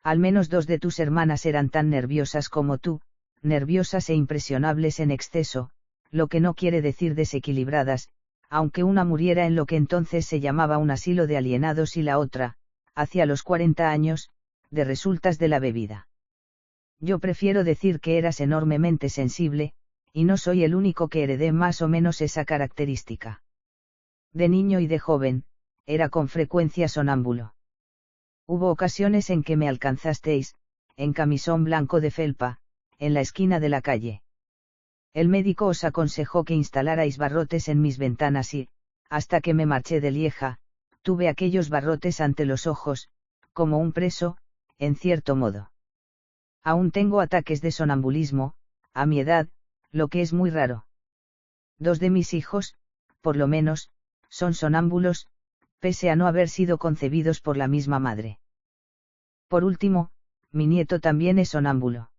Al menos 2 de tus hermanas eran tan nerviosas como tú, nerviosas e impresionables en exceso, lo que no quiere decir desequilibradas, aunque una muriera en lo que entonces se llamaba un asilo de alienados y la otra, hacia los 40 años, de resultas de la bebida. Yo prefiero decir que eras enormemente sensible, y no soy el único que heredé más o menos esa característica. De niño y de joven, era con frecuencia sonámbulo. Hubo ocasiones en que me alcanzasteis, en camisón blanco de felpa, en la esquina de la calle. El médico os aconsejó que instalarais barrotes en mis ventanas y, hasta que me marché de Lieja, tuve aquellos barrotes ante los ojos, como un preso, en cierto modo. Aún tengo ataques de sonambulismo, a mi edad, lo que es muy raro. 2 de mis hijos, por lo menos, son sonámbulos, pese a no haber sido concebidos por la misma madre. Por último, mi nieto también es sonámbulo.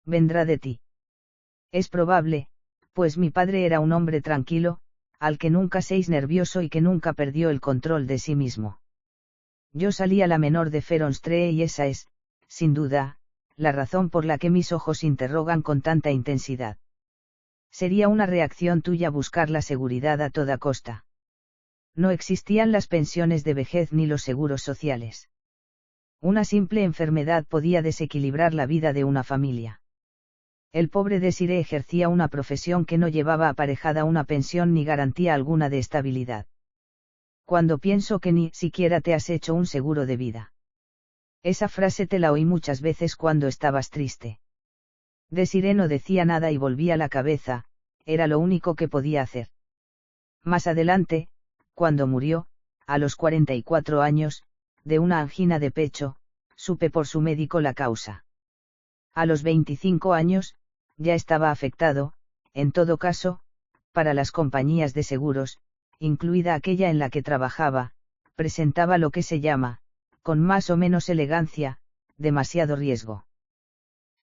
Vendrá de ti. Es probable, pues mi padre era un hombre tranquilo, al que nunca seis nervioso y que nunca perdió el control de sí mismo. Yo salí a la menor de Féronstrée y esa es, sin duda, la razón por la que mis ojos interrogan con tanta intensidad. Sería una reacción tuya buscar la seguridad a toda costa. No existían las pensiones de vejez ni los seguros sociales. Una simple enfermedad podía desequilibrar la vida de una familia. El pobre Desiré ejercía una profesión que no llevaba aparejada una pensión ni garantía alguna de estabilidad. Cuando pienso que ni siquiera te has hecho un seguro de vida. Esa frase te la oí muchas veces cuando estabas triste. Desiré no decía nada y volvía la cabeza, era lo único que podía hacer. Más adelante, cuando murió, a los 44 años, de una angina de pecho, supe por su médico la causa. A los 25 años, ya estaba afectado, en todo caso, para las compañías de seguros, incluida aquella en la que trabajaba, presentaba lo que se llama, con más o menos elegancia, demasiado riesgo.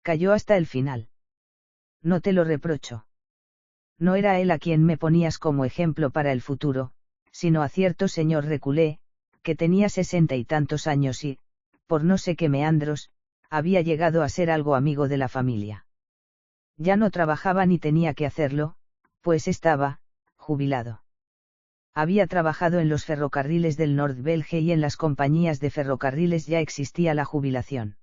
Cayó hasta el final. No te lo reprocho. No era él a quien me ponías como ejemplo para el futuro, sino a cierto señor Reculé, que tenía 60 y tantos años y, por no sé qué meandros, había llegado a ser algo amigo de la familia. Ya no trabajaba ni tenía que hacerlo, pues estaba, jubilado. Había trabajado en los ferrocarriles del Nord-Belge y en las compañías de ferrocarriles ya existía la jubilación.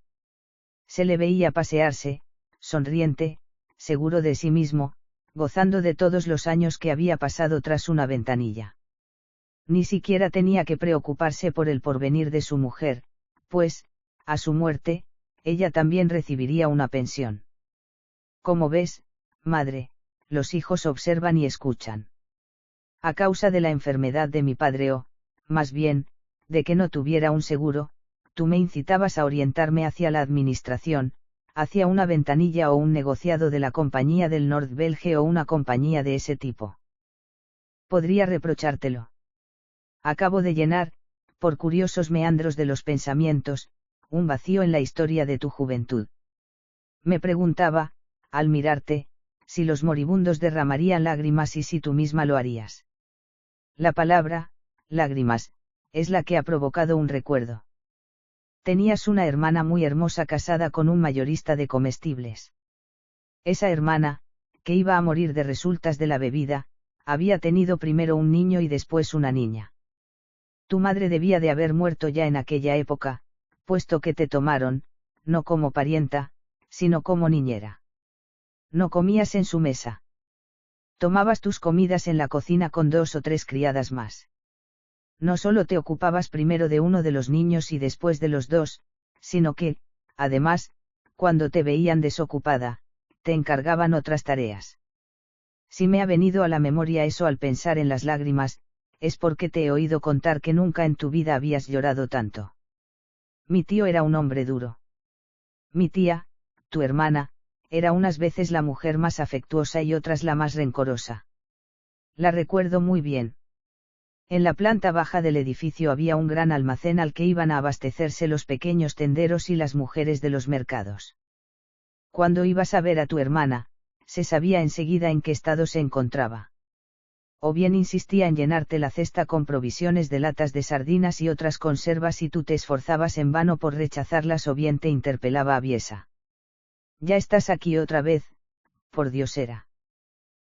Se le veía pasearse, sonriente, seguro de sí mismo, gozando de todos los años que había pasado tras una ventanilla. Ni siquiera tenía que preocuparse por el porvenir de su mujer, pues, a su muerte, ella también recibiría una pensión. Como ves, madre, los hijos observan y escuchan. A causa de la enfermedad de mi padre o, más bien, de que no tuviera un seguro, tú me incitabas a orientarme hacia la administración, hacia una ventanilla o un negociado de la compañía del Nord-Belge o una compañía de ese tipo. Podría reprochártelo. Acabo de llenar, por curiosos meandros de los pensamientos, un vacío en la historia de tu juventud. Me preguntaba, al mirarte, si los moribundos derramarían lágrimas y si tú misma lo harías. La palabra, lágrimas, es la que ha provocado un recuerdo. Tenías una hermana muy hermosa casada con un mayorista de comestibles. Esa hermana, que iba a morir de resultas de la bebida, había tenido primero un niño y después una niña. Tu madre debía de haber muerto ya en aquella época, puesto que te tomaron, no como parienta, sino como niñera. No comías en su mesa. Tomabas tus comidas en la cocina con 2 o 3 criadas más. No solo te ocupabas primero de uno de los niños y después de los 2, sino que, además, cuando te veían desocupada, te encargaban otras tareas. Si me ha venido a la memoria eso al pensar en las lágrimas, es porque te he oído contar que nunca en tu vida habías llorado tanto. Mi tío era un hombre duro. Mi tía, tu hermana, era unas veces la mujer más afectuosa y otras la más rencorosa. La recuerdo muy bien. En la planta baja del edificio había un gran almacén al que iban a abastecerse los pequeños tenderos y las mujeres de los mercados. Cuando ibas a ver a tu hermana, se sabía enseguida en qué estado se encontraba. O bien insistía en llenarte la cesta con provisiones de latas de sardinas y otras conservas y tú te esforzabas en vano por rechazarlas o bien te interpelaba aviesa. Ya estás aquí otra vez, por diosera.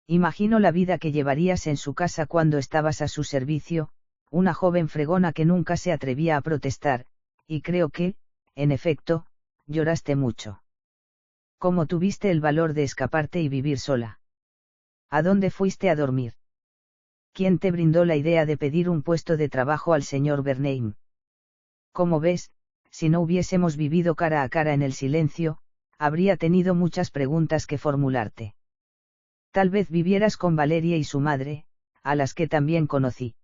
Imagino la vida que llevarías en su casa cuando estabas a su servicio, una joven fregona que nunca se atrevía a protestar, y creo que, en efecto, lloraste mucho. ¿Cómo tuviste el valor de escaparte y vivir sola? ¿A dónde fuiste a dormir? ¿Quién te brindó la idea de pedir un puesto de trabajo al señor Bernheim? Como ves, si no hubiésemos vivido cara a cara en el silencio, habría tenido muchas preguntas que formularte. Tal vez vivieras con Valeria y su madre, a las que también conocí.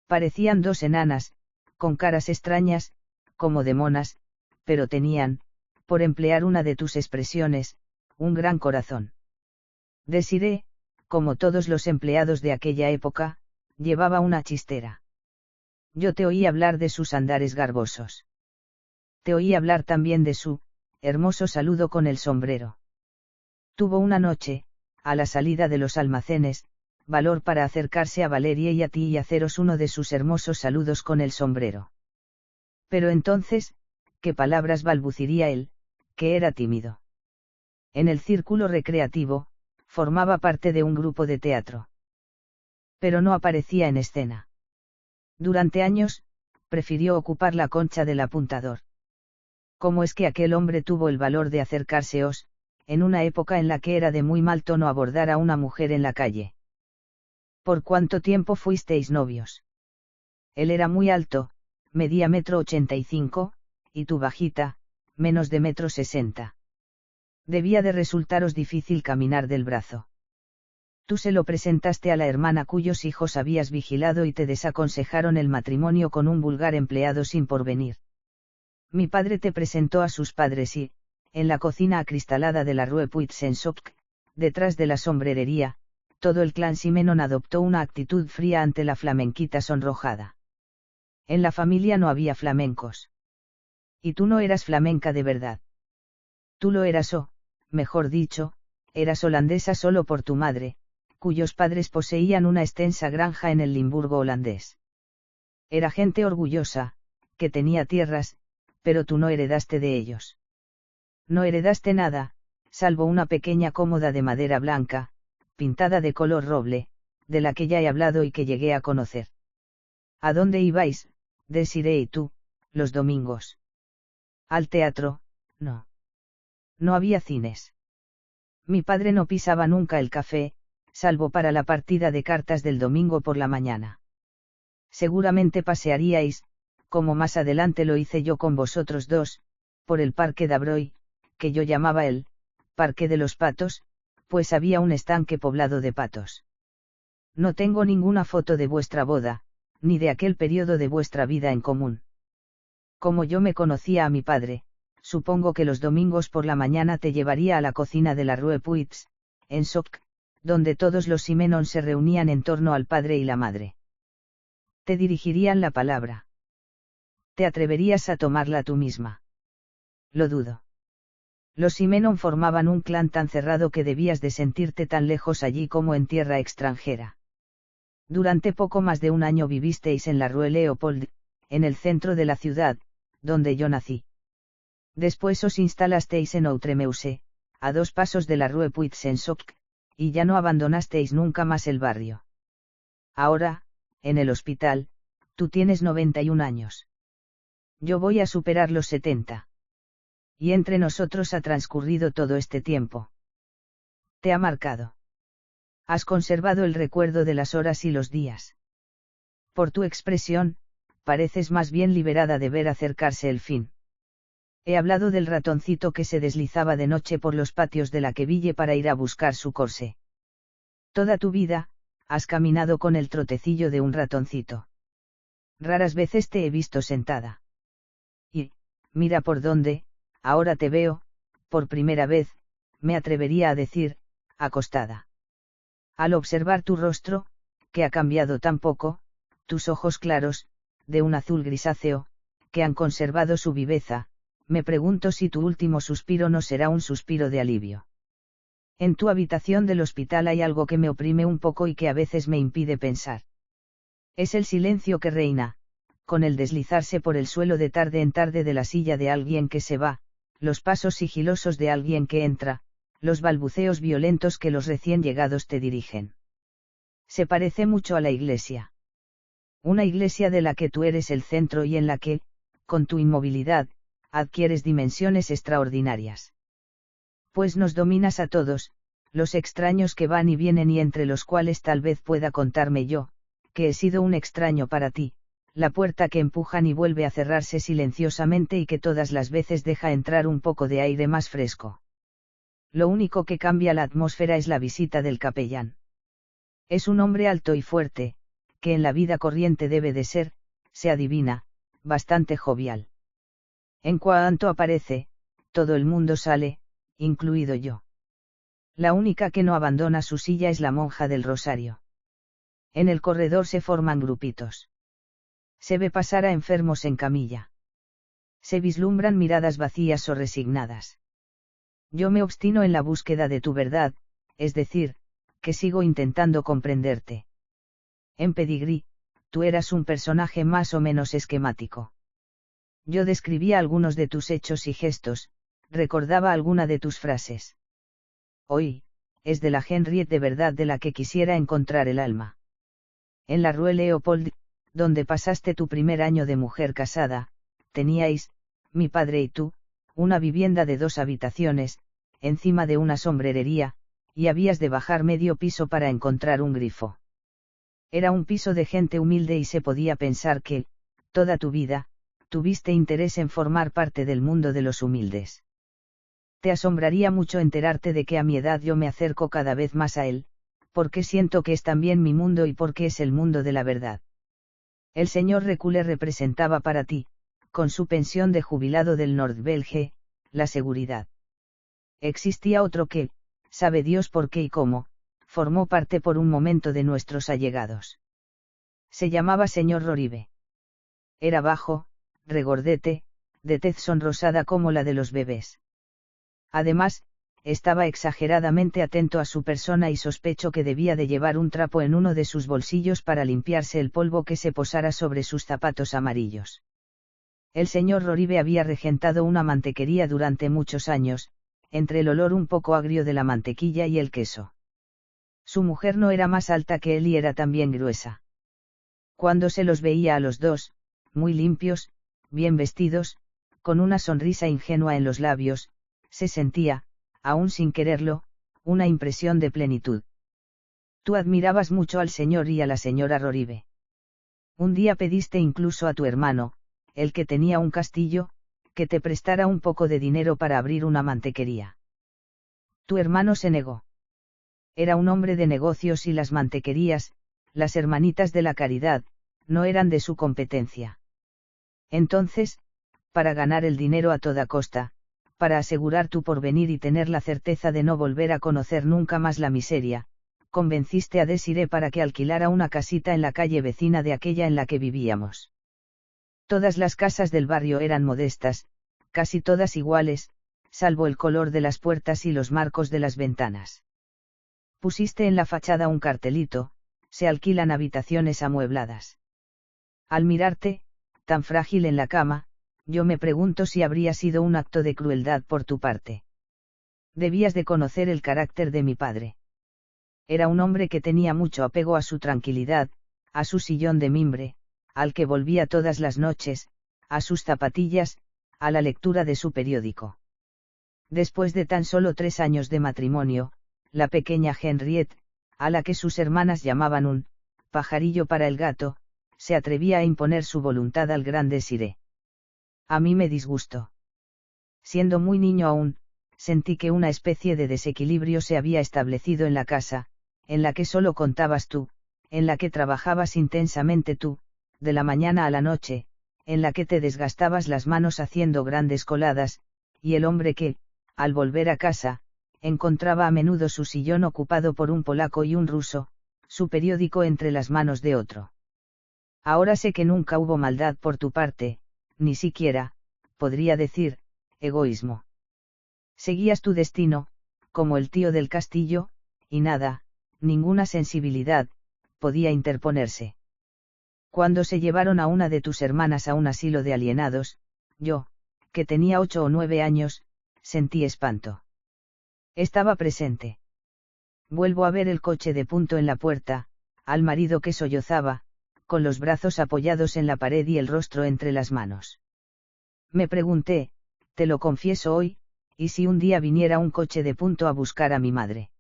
Parecían 2 enanas, con caras extrañas, como de monas, pero tenían, por emplear una de tus expresiones, un gran corazón. Desiré, como todos los empleados de aquella época, llevaba una chistera. Yo te oí hablar de sus andares garbosos. Te oí hablar también de su hermoso saludo con el sombrero. Tuvo una noche, a la salida de los almacenes, valor para acercarse a Valeria y a ti y haceros uno de sus hermosos saludos con el sombrero. Pero entonces, ¿qué palabras balbuciría él, que era tímido? En el círculo recreativo, formaba parte de un grupo de teatro. Pero no aparecía en escena. Durante años, prefirió ocupar la concha del apuntador. ¿Cómo es que aquel hombre tuvo el valor de acercárseos, en una época en la que era de muy mal tono abordar a una mujer en la calle? ¿Por cuánto tiempo fuisteis novios? Él era muy alto, medía 1,85 m, y tú bajita, menos de 1,60 m. Debía de resultaros difícil caminar del brazo. Tú se lo presentaste a la hermana cuyos hijos habías vigilado y te desaconsejaron el matrimonio con un vulgar empleado sin porvenir. Mi padre te presentó a sus padres y, en la cocina acristalada de la Rue Puig-Saint-Sopc, detrás de la sombrerería, todo el clan Simenon adoptó una actitud fría ante la flamenquita sonrojada. En la familia no había flamencos. Y tú no eras flamenca de verdad. Tú lo eras o, mejor dicho, eras holandesa solo por tu madre, cuyos padres poseían una extensa granja en el Limburgo holandés. Era gente orgullosa, que tenía tierras, pero tú no heredaste de ellos. No heredaste nada, salvo una pequeña cómoda de madera blanca, pintada de color roble, de la que ya he hablado y que llegué a conocer. ¿A dónde ibais, Desiree y tú, los domingos? Al teatro, no. No había cines. Mi padre no pisaba nunca el café, salvo para la partida de cartas del domingo por la mañana. Seguramente pasearíais, como más adelante lo hice yo con vosotros dos, por el Parque d'Abroy, que yo llamaba el Parque de los Patos, pues había un estanque poblado de patos. No tengo ninguna foto de vuestra boda, ni de aquel periodo de vuestra vida en común. Como yo me conocía a mi padre, supongo que los domingos por la mañana te llevaría a la cocina de la Rue Puig, en Soc, donde todos los Simenon se reunían en torno al padre y la madre. Te dirigirían la palabra. ¿Te atreverías a tomarla tú misma? Lo dudo. Los Simenon formaban un clan tan cerrado que debías de sentirte tan lejos allí como en tierra extranjera. Durante poco más de un año vivisteis en la Rue Leopold, en el centro de la ciudad, donde yo nací. Después os instalasteis en Outremeuse, a 2 pasos de la Rue Puig en Soc, y ya no abandonasteis nunca más el barrio. Ahora, en el hospital, tú tienes 91 años. Yo voy a superar los 70. Y entre nosotros ha transcurrido todo este tiempo. Te ha marcado. Has conservado el recuerdo de las horas y los días. Por tu expresión, pareces más bien liberada de ver acercarse el fin. He hablado del ratoncito que se deslizaba de noche por los patios de la Queville para ir a buscar su corsé. Toda tu vida, has caminado con el trotecillo de un ratoncito. Raras veces te he visto sentada. Y, mira por dónde, ahora te veo, por primera vez, me atrevería a decir, acostada. Al observar tu rostro, que ha cambiado tan poco, tus ojos claros, de un azul grisáceo, que han conservado su viveza, me pregunto si tu último suspiro no será un suspiro de alivio. En tu habitación del hospital hay algo que me oprime un poco y que a veces me impide pensar. Es el silencio que reina, con el deslizarse por el suelo de tarde en tarde de la silla de alguien que se va, los pasos sigilosos de alguien que entra, los balbuceos violentos que los recién llegados te dirigen. Se parece mucho a la iglesia. Una iglesia de la que tú eres el centro y en la que, con tu inmovilidad, adquieres dimensiones extraordinarias. Pues nos dominas a todos, los extraños que van y vienen y entre los cuales tal vez pueda contarme yo, que he sido un extraño para ti, la puerta que empujan y vuelve a cerrarse silenciosamente y que todas las veces deja entrar un poco de aire más fresco. Lo único que cambia la atmósfera es la visita del capellán. Es un hombre alto y fuerte, que en la vida corriente debe de ser, se adivina, bastante jovial. En cuanto aparece, todo el mundo sale, incluido yo. La única que no abandona su silla es la monja del rosario. En el corredor se forman grupitos. Se ve pasar a enfermos en camilla. Se vislumbran miradas vacías o resignadas. Yo me obstino en la búsqueda de tu verdad, es decir, que sigo intentando comprenderte. En Pedigrí, tú eras un personaje más o menos esquemático. Yo describía algunos de tus hechos y gestos, recordaba alguna de tus frases. Hoy, es de la Henriette de verdad de la que quisiera encontrar el alma. En la Rue Leopold, donde pasaste tu primer año de mujer casada, teníais, mi padre y tú, una vivienda de 2 habitaciones, encima de una sombrerería, y habías de bajar medio piso para encontrar un grifo. Era un piso de gente humilde y se podía pensar que, toda tu vida, tuviste interés en formar parte del mundo de los humildes. Te asombraría mucho enterarte de que a mi edad yo me acerco cada vez más a él, porque siento que es también mi mundo y porque es el mundo de la verdad. El señor Recule representaba para ti, con su pensión de jubilado del Nordbelge, la seguridad. Existía otro que, sabe Dios por qué y cómo, formó parte por un momento de nuestros allegados. Se llamaba señor Roribe. Era bajo, regordete, de tez sonrosada como la de los bebés. Además, estaba exageradamente atento a su persona y sospecho que debía de llevar un trapo en uno de sus bolsillos para limpiarse el polvo que se posara sobre sus zapatos amarillos. El señor Roribe había regentado una mantequería durante muchos años, entre el olor un poco agrio de la mantequilla y el queso. Su mujer no era más alta que él y era también gruesa. Cuando se los veía a los dos, muy limpios, bien vestidos, con una sonrisa ingenua en los labios, se sentía, aún sin quererlo, una impresión de plenitud. Tú admirabas mucho al señor y a la señora Roribe. Un día pediste incluso a tu hermano, el que tenía un castillo, que te prestara un poco de dinero para abrir una mantequería. Tu hermano se negó. Era un hombre de negocios y las mantequerías, las hermanitas de la caridad, no eran de su competencia. Entonces, para ganar el dinero a toda costa, para asegurar tu porvenir y tener la certeza de no volver a conocer nunca más la miseria, convenciste a Desiré para que alquilara una casita en la calle vecina de aquella en la que vivíamos. Todas las casas del barrio eran modestas, casi todas iguales, salvo el color de las puertas y los marcos de las ventanas. Pusiste en la fachada un cartelito: se alquilan habitaciones amuebladas. Al mirarte, tan frágil en la cama, yo me pregunto si habría sido un acto de crueldad por tu parte. Debías de conocer el carácter de mi padre. Era un hombre que tenía mucho apego a su tranquilidad, a su sillón de mimbre, al que volvía todas las noches, a sus zapatillas, a la lectura de su periódico. Después de tan solo 3 años de matrimonio, la pequeña Henriette, a la que sus hermanas llamaban un pajarillo para el gato, se atrevía a imponer su voluntad al gran Desiré. A mí me disgustó. Siendo muy niño aún, sentí que una especie de desequilibrio se había establecido en la casa, en la que solo contabas tú, en la que trabajabas intensamente tú, de la mañana a la noche, en la que te desgastabas las manos haciendo grandes coladas, y el hombre que, al volver a casa, encontraba a menudo su sillón ocupado por un polaco y un ruso, su periódico entre las manos de otro. Ahora sé que nunca hubo maldad por tu parte, ni siquiera, podría decir, egoísmo. Seguías tu destino, como el tío del castillo, y nada, ninguna sensibilidad, podía interponerse. Cuando se llevaron a una de tus hermanas a un asilo de alienados, yo, que tenía 8 o 9 años, sentí espanto. Estaba presente. Vuelvo a ver el coche de punto en la puerta, al marido que sollozaba, con los brazos apoyados en la pared y el rostro entre las manos. Me pregunté, te lo confieso hoy, ¿y si un día viniera un coche de punto a buscar a mi madre?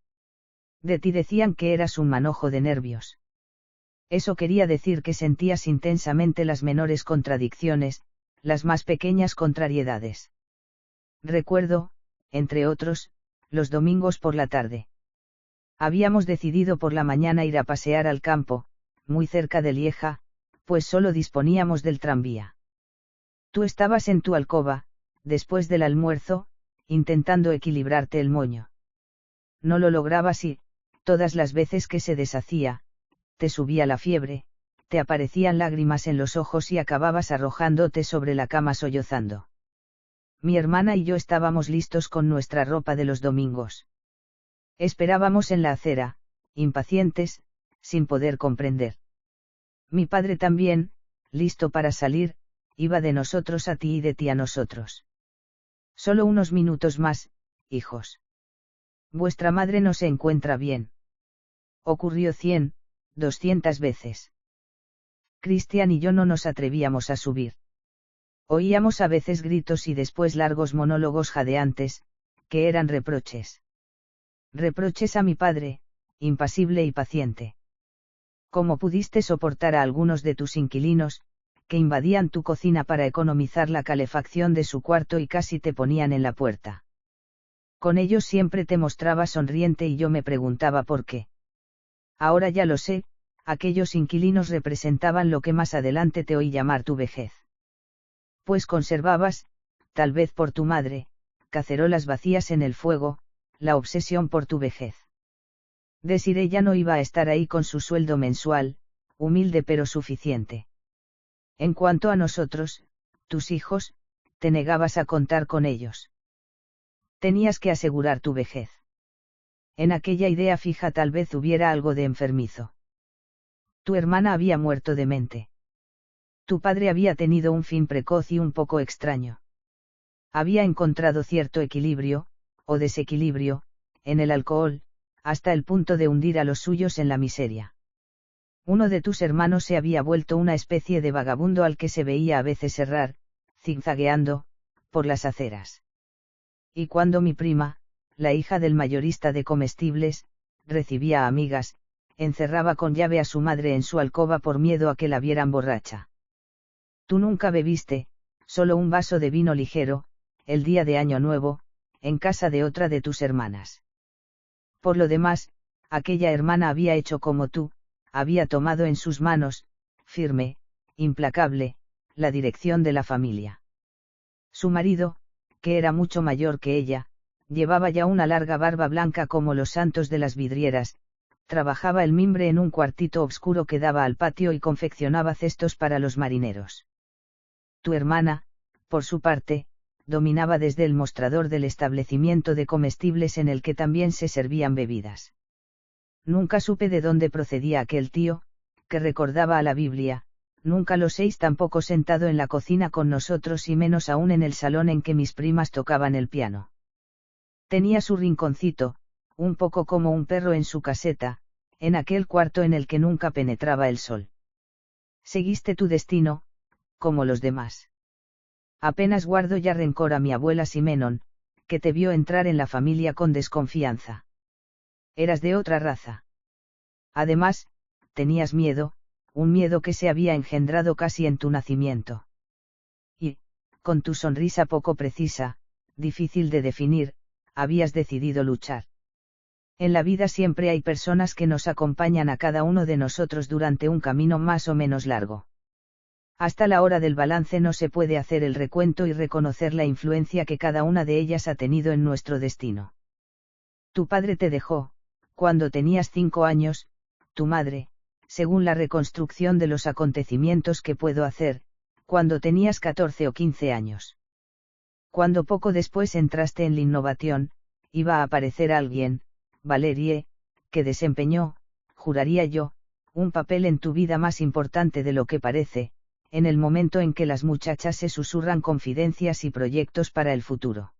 De ti decían que eras un manojo de nervios. Eso quería decir que sentías intensamente las menores contradicciones, las más pequeñas contrariedades. Recuerdo, entre otros, los domingos por la tarde. Habíamos decidido por la mañana ir a pasear al campo, muy cerca de Lieja, pues solo disponíamos del tranvía. Tú estabas en tu alcoba, después del almuerzo, intentando equilibrarte el moño. No lo lograbas y, todas las veces que se deshacía, te subía la fiebre, te aparecían lágrimas en los ojos y acababas arrojándote sobre la cama sollozando. Mi hermana y yo estábamos listos con nuestra ropa de los domingos. Esperábamos en la acera, impacientes, sin poder comprender. Mi padre también, listo para salir, iba de nosotros a ti y de ti a nosotros. Solo unos minutos más, hijos. Vuestra madre no se encuentra bien. Ocurrió 100, 200 veces. Cristian y yo no nos atrevíamos a subir. Oíamos a veces gritos y después largos monólogos jadeantes, que eran reproches. Reproches a mi padre, impasible y paciente. ¿Cómo pudiste soportar a algunos de tus inquilinos, que invadían tu cocina para economizar la calefacción de su cuarto y casi te ponían en la puerta? Con ellos siempre te mostrabas sonriente y yo me preguntaba por qué. Ahora ya lo sé, aquellos inquilinos representaban lo que más adelante te oí llamar tu vejez. Pues conservabas, tal vez por tu madre, cacerolas vacías en el fuego, la obsesión por tu vejez. Desiré ya no iba a estar ahí con su sueldo mensual, humilde pero suficiente. En cuanto a nosotros, tus hijos, te negabas a contar con ellos. Tenías que asegurar tu vejez. En aquella idea fija tal vez hubiera algo de enfermizo. Tu hermana había muerto de mente. Tu padre había tenido un fin precoz y un poco extraño. Había encontrado cierto equilibrio, o desequilibrio, en el alcohol, hasta el punto de hundir a los suyos en la miseria. Uno de tus hermanos se había vuelto una especie de vagabundo al que se veía a veces errar, zigzagueando, por las aceras. Y cuando mi prima, la hija del mayorista de comestibles, recibía amigas, encerraba con llave a su madre en su alcoba por miedo a que la vieran borracha. Tú nunca bebiste, solo un vaso de vino ligero, el día de Año Nuevo, en casa de otra de tus hermanas. Por lo demás, aquella hermana había hecho como tú, había tomado en sus manos, firme, implacable, la dirección de la familia. Su marido, que era mucho mayor que ella, llevaba ya una larga barba blanca como los santos de las vidrieras, trabajaba el mimbre en un cuartito oscuro que daba al patio y confeccionaba cestos para los marineros. Tu hermana, por su parte, dominaba desde el mostrador del establecimiento de comestibles en el que también se servían bebidas. Nunca supe de dónde procedía aquel tío, que recordaba a la Biblia, nunca lo séis tampoco sentado en la cocina con nosotros y menos aún en el salón en que mis primas tocaban el piano. Tenía su rinconcito, un poco como un perro en su caseta, en aquel cuarto en el que nunca penetraba el sol. Seguiste tu destino, como los demás. Apenas guardo ya rencor a mi abuela Simenon, que te vio entrar en la familia con desconfianza. Eras de otra raza. Además, tenías miedo, un miedo que se había engendrado casi en tu nacimiento. Y, con tu sonrisa poco precisa, difícil de definir, habías decidido luchar. En la vida siempre hay personas que nos acompañan a cada uno de nosotros durante un camino más o menos largo. Hasta la hora del balance no se puede hacer el recuento y reconocer la influencia que cada una de ellas ha tenido en nuestro destino. Tu padre te dejó, cuando tenías 5 años, tu madre, según la reconstrucción de los acontecimientos que puedo hacer, cuando tenías 14 o 15 años. Cuando poco después entraste en la innovación, iba a aparecer alguien, Valerie, que desempeñó, juraría yo, un papel en tu vida más importante de lo que parece, en el momento en que las muchachas se susurran confidencias y proyectos para el futuro.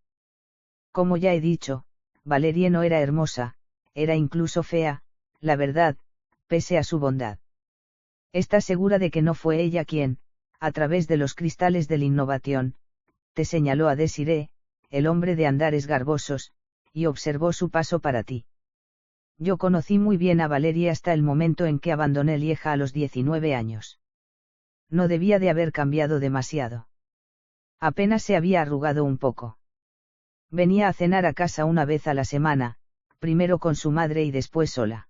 Como ya he dicho, Valerie no era hermosa, era incluso fea, la verdad, pese a su bondad. ¿Estás segura de que no fue ella quien, a través de los cristales de la innovación, te señaló a Desiree, el hombre de andares garbosos, y observó su paso para ti? Yo conocí muy bien a Valerie hasta el momento en que abandoné Lieja a los 19 años. No debía de haber cambiado demasiado. Apenas se había arrugado un poco. Venía a cenar a casa una vez a la semana, primero con su madre y después sola.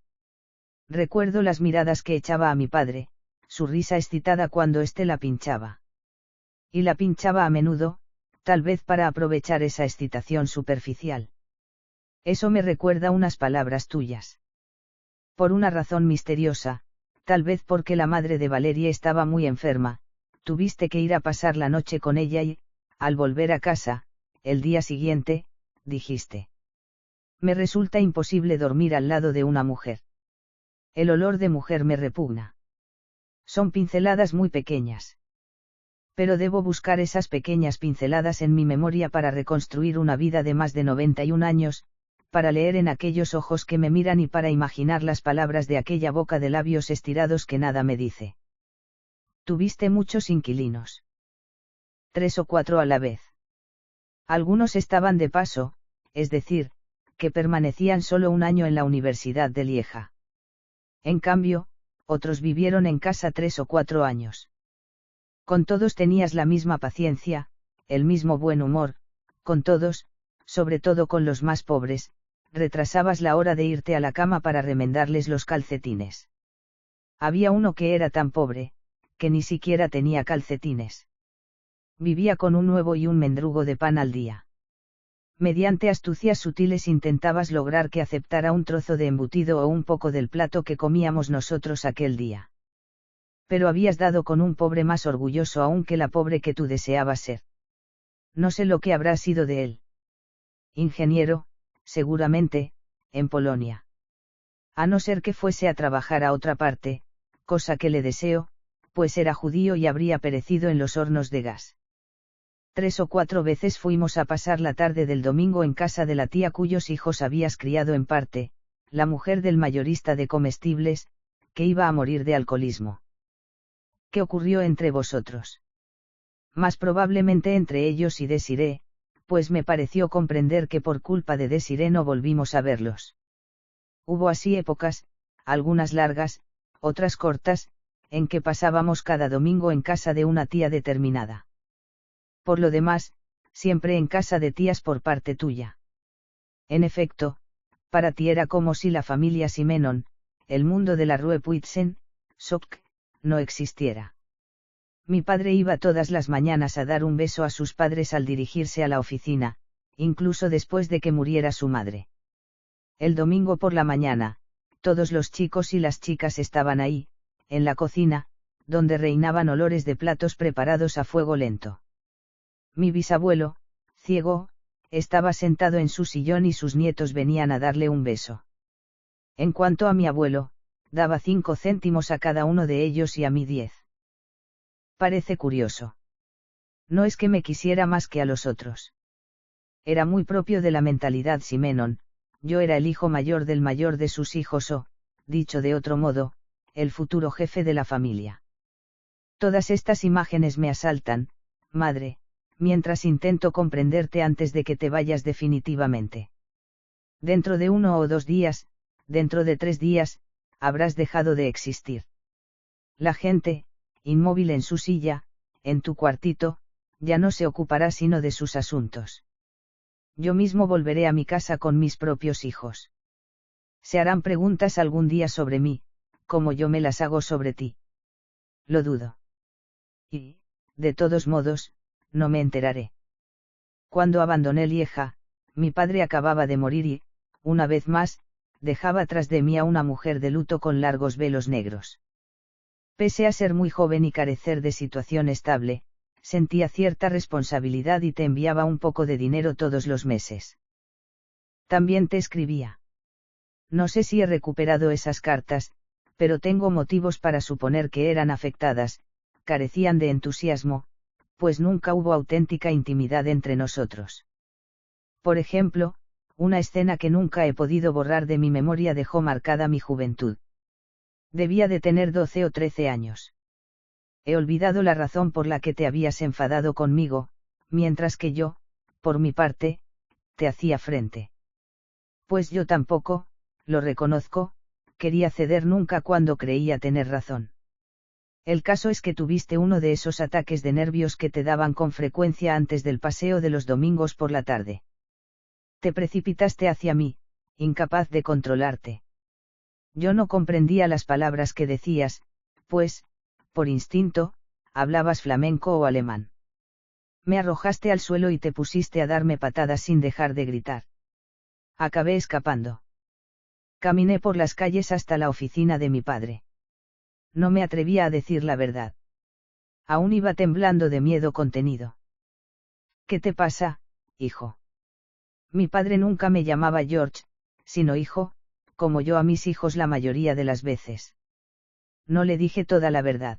Recuerdo las miradas que echaba a mi padre, su risa excitada cuando éste la pinchaba. Y la pinchaba a menudo, tal vez para aprovechar esa excitación superficial. Eso me recuerda unas palabras tuyas. Por una razón misteriosa, tal vez porque la madre de Valerie estaba muy enferma, tuviste que ir a pasar la noche con ella y, al volver a casa, el día siguiente, dijiste: me resulta imposible dormir al lado de una mujer. El olor de mujer me repugna. Son pinceladas muy pequeñas. Pero debo buscar esas pequeñas pinceladas en mi memoria para reconstruir una vida de más de 91 años, para leer en aquellos ojos que me miran y para imaginar las palabras de aquella boca de labios estirados que nada me dice. Tuviste muchos inquilinos. 3 o 4 a la vez. Algunos estaban de paso, es decir, que permanecían solo un año en la Universidad de Lieja. En cambio, otros vivieron en casa 3 o 4 años. Con todos tenías la misma paciencia, el mismo buen humor, con todos, sobre todo con los más pobres, retrasabas la hora de irte a la cama para remendarles los calcetines. Había uno que era tan pobre, que ni siquiera tenía calcetines. Vivía con un huevo y un mendrugo de pan al día. Mediante astucias sutiles intentabas lograr que aceptara un trozo de embutido o un poco del plato que comíamos nosotros aquel día. Pero habías dado con un pobre más orgulloso aún que la pobre que tú deseabas ser. No sé lo que habrá sido de él. Ingeniero, seguramente, en Polonia. A no ser que fuese a trabajar a otra parte, cosa que le deseo, pues era judío y habría perecido en los hornos de gas. 3 o 4 veces fuimos a pasar la tarde del domingo en casa de la tía cuyos hijos habías criado en parte, la mujer del mayorista de comestibles, que iba a morir de alcoholismo. ¿Qué ocurrió entre vosotros? Más probablemente entre ellos y Desiree, pues me pareció comprender que por culpa de Desiree no volvimos a verlos. Hubo así épocas, algunas largas, otras cortas, en que pasábamos cada domingo en casa de una tía determinada. Por lo demás, siempre en casa de tías por parte tuya. En efecto, para ti era como si la familia Simenon, el mundo de la Rue Puitzen, Sok, no existiera. Mi padre iba todas las mañanas a dar un beso a sus padres al dirigirse a la oficina, incluso después de que muriera su madre. El domingo por la mañana, todos los chicos y las chicas estaban ahí, en la cocina, donde reinaban olores de platos preparados a fuego lento. Mi bisabuelo, ciego, estaba sentado en su sillón y sus nietos venían a darle un beso. En cuanto a mi abuelo, daba 5 céntimos a cada uno de ellos y a mí 10. Parece curioso. No es que me quisiera más que a los otros. Era muy propio de la mentalidad Simenon, yo era el hijo mayor del mayor de sus hijos o, dicho de otro modo, el futuro jefe de la familia. Todas estas imágenes me asaltan, madre, mientras intento comprenderte antes de que te vayas definitivamente. Dentro de 1 o 2 días, dentro de 3 días, habrás dejado de existir. La gente, inmóvil en su silla, en tu cuartito, ya no se ocupará sino de sus asuntos. Yo mismo volveré a mi casa con mis propios hijos. Se harán preguntas algún día sobre mí, como yo me las hago sobre ti. Lo dudo. Y, de todos modos, no me enteraré. Cuando abandoné Lieja, mi padre acababa de morir y, una vez más, dejaba tras de mí a una mujer de luto con largos velos negros. Pese a ser muy joven y carecer de situación estable, sentía cierta responsabilidad y te enviaba un poco de dinero todos los meses. También te escribía. No sé si he recuperado esas cartas, pero tengo motivos para suponer que eran afectadas, carecían de entusiasmo, pues nunca hubo auténtica intimidad entre nosotros. Por ejemplo, una escena que nunca he podido borrar de mi memoria dejó marcada mi juventud. Debía de tener 12 o 13 años. He olvidado la razón por la que te habías enfadado conmigo, mientras que yo, por mi parte, te hacía frente. Pues yo tampoco, lo reconozco, quería ceder nunca cuando creía tener razón. El caso es que tuviste uno de esos ataques de nervios que te daban con frecuencia antes del paseo de los domingos por la tarde. Te precipitaste hacia mí, incapaz de controlarte. Yo no comprendía las palabras que decías, pues, por instinto, hablabas flamenco o alemán. Me arrojaste al suelo y te pusiste a darme patadas sin dejar de gritar. Acabé escapando. Caminé por las calles hasta la oficina de mi padre. No me atrevía a decir la verdad. Aún iba temblando de miedo contenido. ¿Qué te pasa, hijo? Mi padre nunca me llamaba George, sino hijo, como yo a mis hijos la mayoría de las veces. No le dije toda la verdad.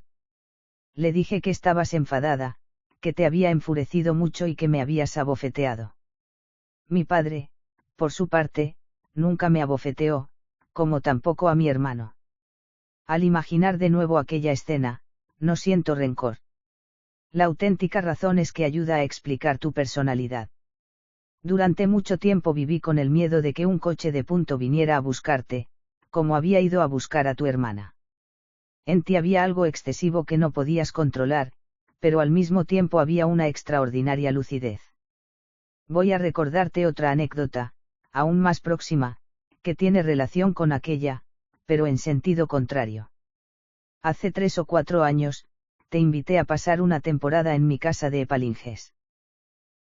Le dije que estabas enfadada, que te había enfurecido mucho y que me habías abofeteado. Mi padre, por su parte, nunca me abofeteó, como tampoco a mi hermano. Al imaginar de nuevo aquella escena, no siento rencor. La auténtica razón es que ayuda a explicar tu personalidad. Durante mucho tiempo viví con el miedo de que un coche de punto viniera a buscarte, como había ido a buscar a tu hermana. En ti había algo excesivo que no podías controlar, pero al mismo tiempo había una extraordinaria lucidez. Voy a recordarte otra anécdota, aún más próxima, que tiene relación con aquella, pero en sentido contrario. Hace 3 o 4 años, te invité a pasar una temporada en mi casa de Epalinges.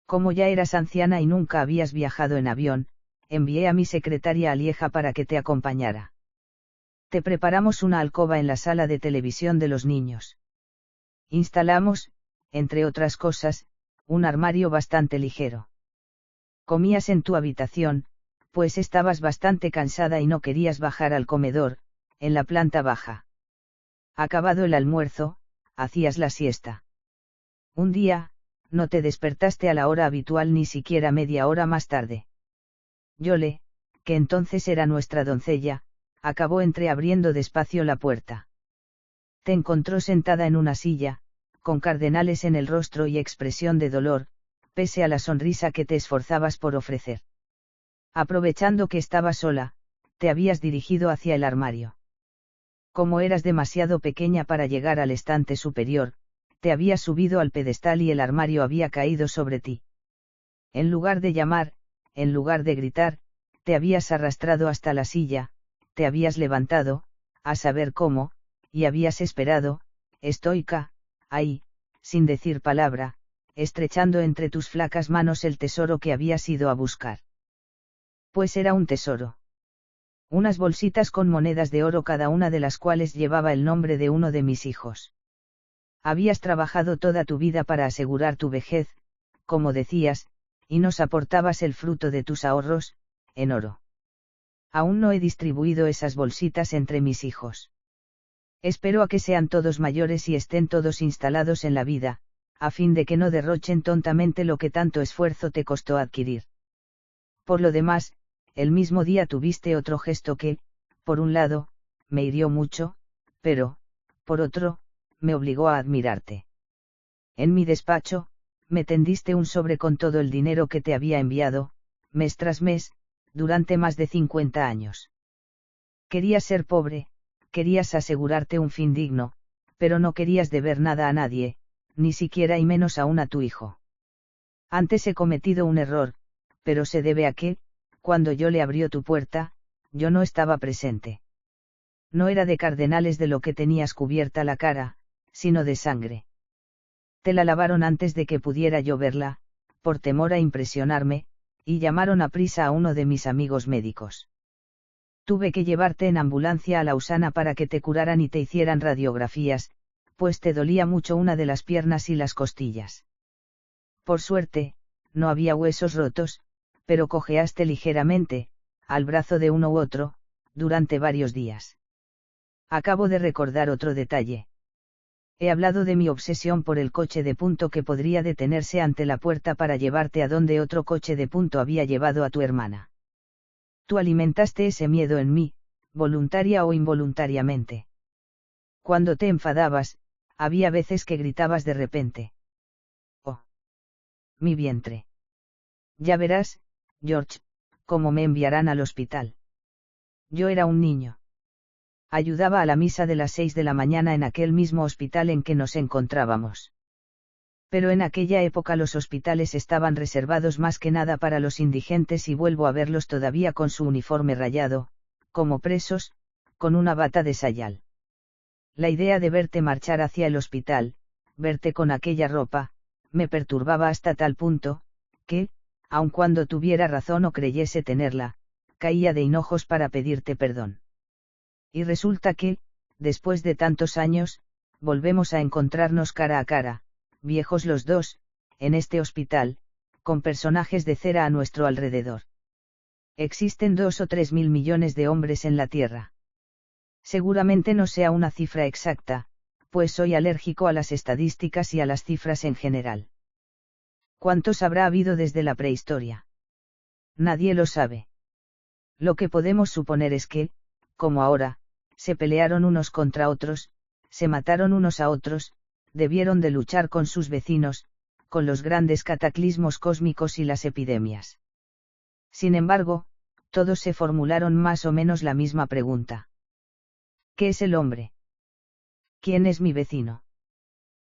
Como ya eras anciana y nunca habías viajado en avión, envié a mi secretaria a Lieja para que te acompañara. Te preparamos una alcoba en la sala de televisión de los niños. Instalamos, entre otras cosas, un armario bastante ligero. Comías en tu habitación, pues estabas bastante cansada y no querías bajar al comedor, en la planta baja. Acabado el almuerzo, hacías la siesta. Un día, no te despertaste a la hora habitual ni siquiera media hora más tarde. Yole, que entonces era nuestra doncella, acabó entreabriendo despacio la puerta. Te encontró sentada en una silla, con cardenales en el rostro y expresión de dolor, pese a la sonrisa que te esforzabas por ofrecer. Aprovechando que estaba sola, te habías dirigido hacia el armario. Como eras demasiado pequeña para llegar al estante superior, te habías subido al pedestal y el armario había caído sobre ti. En lugar de llamar, en lugar de gritar, te habías arrastrado hasta la silla, te habías levantado, a saber cómo, y habías esperado, estoica, ahí, sin decir palabra, estrechando entre tus flacas manos el tesoro que habías ido a buscar. Pues era un tesoro. Unas bolsitas con monedas de oro cada una de las cuales llevaba el nombre de uno de mis hijos. Habías trabajado toda tu vida para asegurar tu vejez, como decías, y nos aportabas el fruto de tus ahorros, en oro. Aún no he distribuido esas bolsitas entre mis hijos. Espero a que sean todos mayores y estén todos instalados en la vida, a fin de que no derrochen tontamente lo que tanto esfuerzo te costó adquirir. Por lo demás, el mismo día tuviste otro gesto que, por un lado, me hirió mucho, pero, por otro, me obligó a admirarte. En mi despacho, me tendiste un sobre con todo el dinero que te había enviado, mes tras mes, durante más de 50 años. Querías ser pobre, querías asegurarte un fin digno, pero no querías deber nada a nadie, ni siquiera y menos aún a tu hijo. Antes he cometido un error, pero se debe a que, cuando yo le abrió tu puerta, yo no estaba presente. No era de cardenales de lo que tenías cubierta la cara, sino de sangre. Te la lavaron antes de que pudiera yo verla, por temor a impresionarme, y llamaron a prisa a uno de mis amigos médicos. Tuve que llevarte en ambulancia a Lausana para que te curaran y te hicieran radiografías, pues te dolía mucho una de las piernas y las costillas. Por suerte, no había huesos rotos, pero cojeaste ligeramente, al brazo de uno u otro, durante varios días. Acabo de recordar otro detalle. He hablado de mi obsesión por el coche de punto que podría detenerse ante la puerta para llevarte a donde otro coche de punto había llevado a tu hermana. Tú alimentaste ese miedo en mí, voluntaria o involuntariamente. Cuando te enfadabas, había veces que gritabas de repente. ¡Oh! Mi vientre. Ya verás, George, cómo me enviarán al hospital. Yo era un niño. Ayudaba a la misa de las 6 de la mañana en aquel mismo hospital en que nos encontrábamos. Pero en aquella época los hospitales estaban reservados más que nada para los indigentes y vuelvo a verlos todavía con su uniforme rayado, como presos, con una bata de sayal. La idea de verte marchar hacia el hospital, verte con aquella ropa, me perturbaba hasta tal punto, que, aun cuando tuviera razón o creyese tenerla, caía de hinojos para pedirte perdón. Y resulta que, después de tantos años, volvemos a encontrarnos cara a cara, viejos los dos, en este hospital, con personajes de cera a nuestro alrededor. Existen 2 o 3 mil millones de hombres en la Tierra. Seguramente no sea una cifra exacta, pues soy alérgico a las estadísticas y a las cifras en general. ¿Cuántos habrá habido desde la prehistoria? Nadie lo sabe. Lo que podemos suponer es que, como ahora, se pelearon unos contra otros, se mataron unos a otros, debieron de luchar con sus vecinos, con los grandes cataclismos cósmicos y las epidemias. Sin embargo, todos se formularon más o menos la misma pregunta. ¿Qué es el hombre? ¿Quién es mi vecino?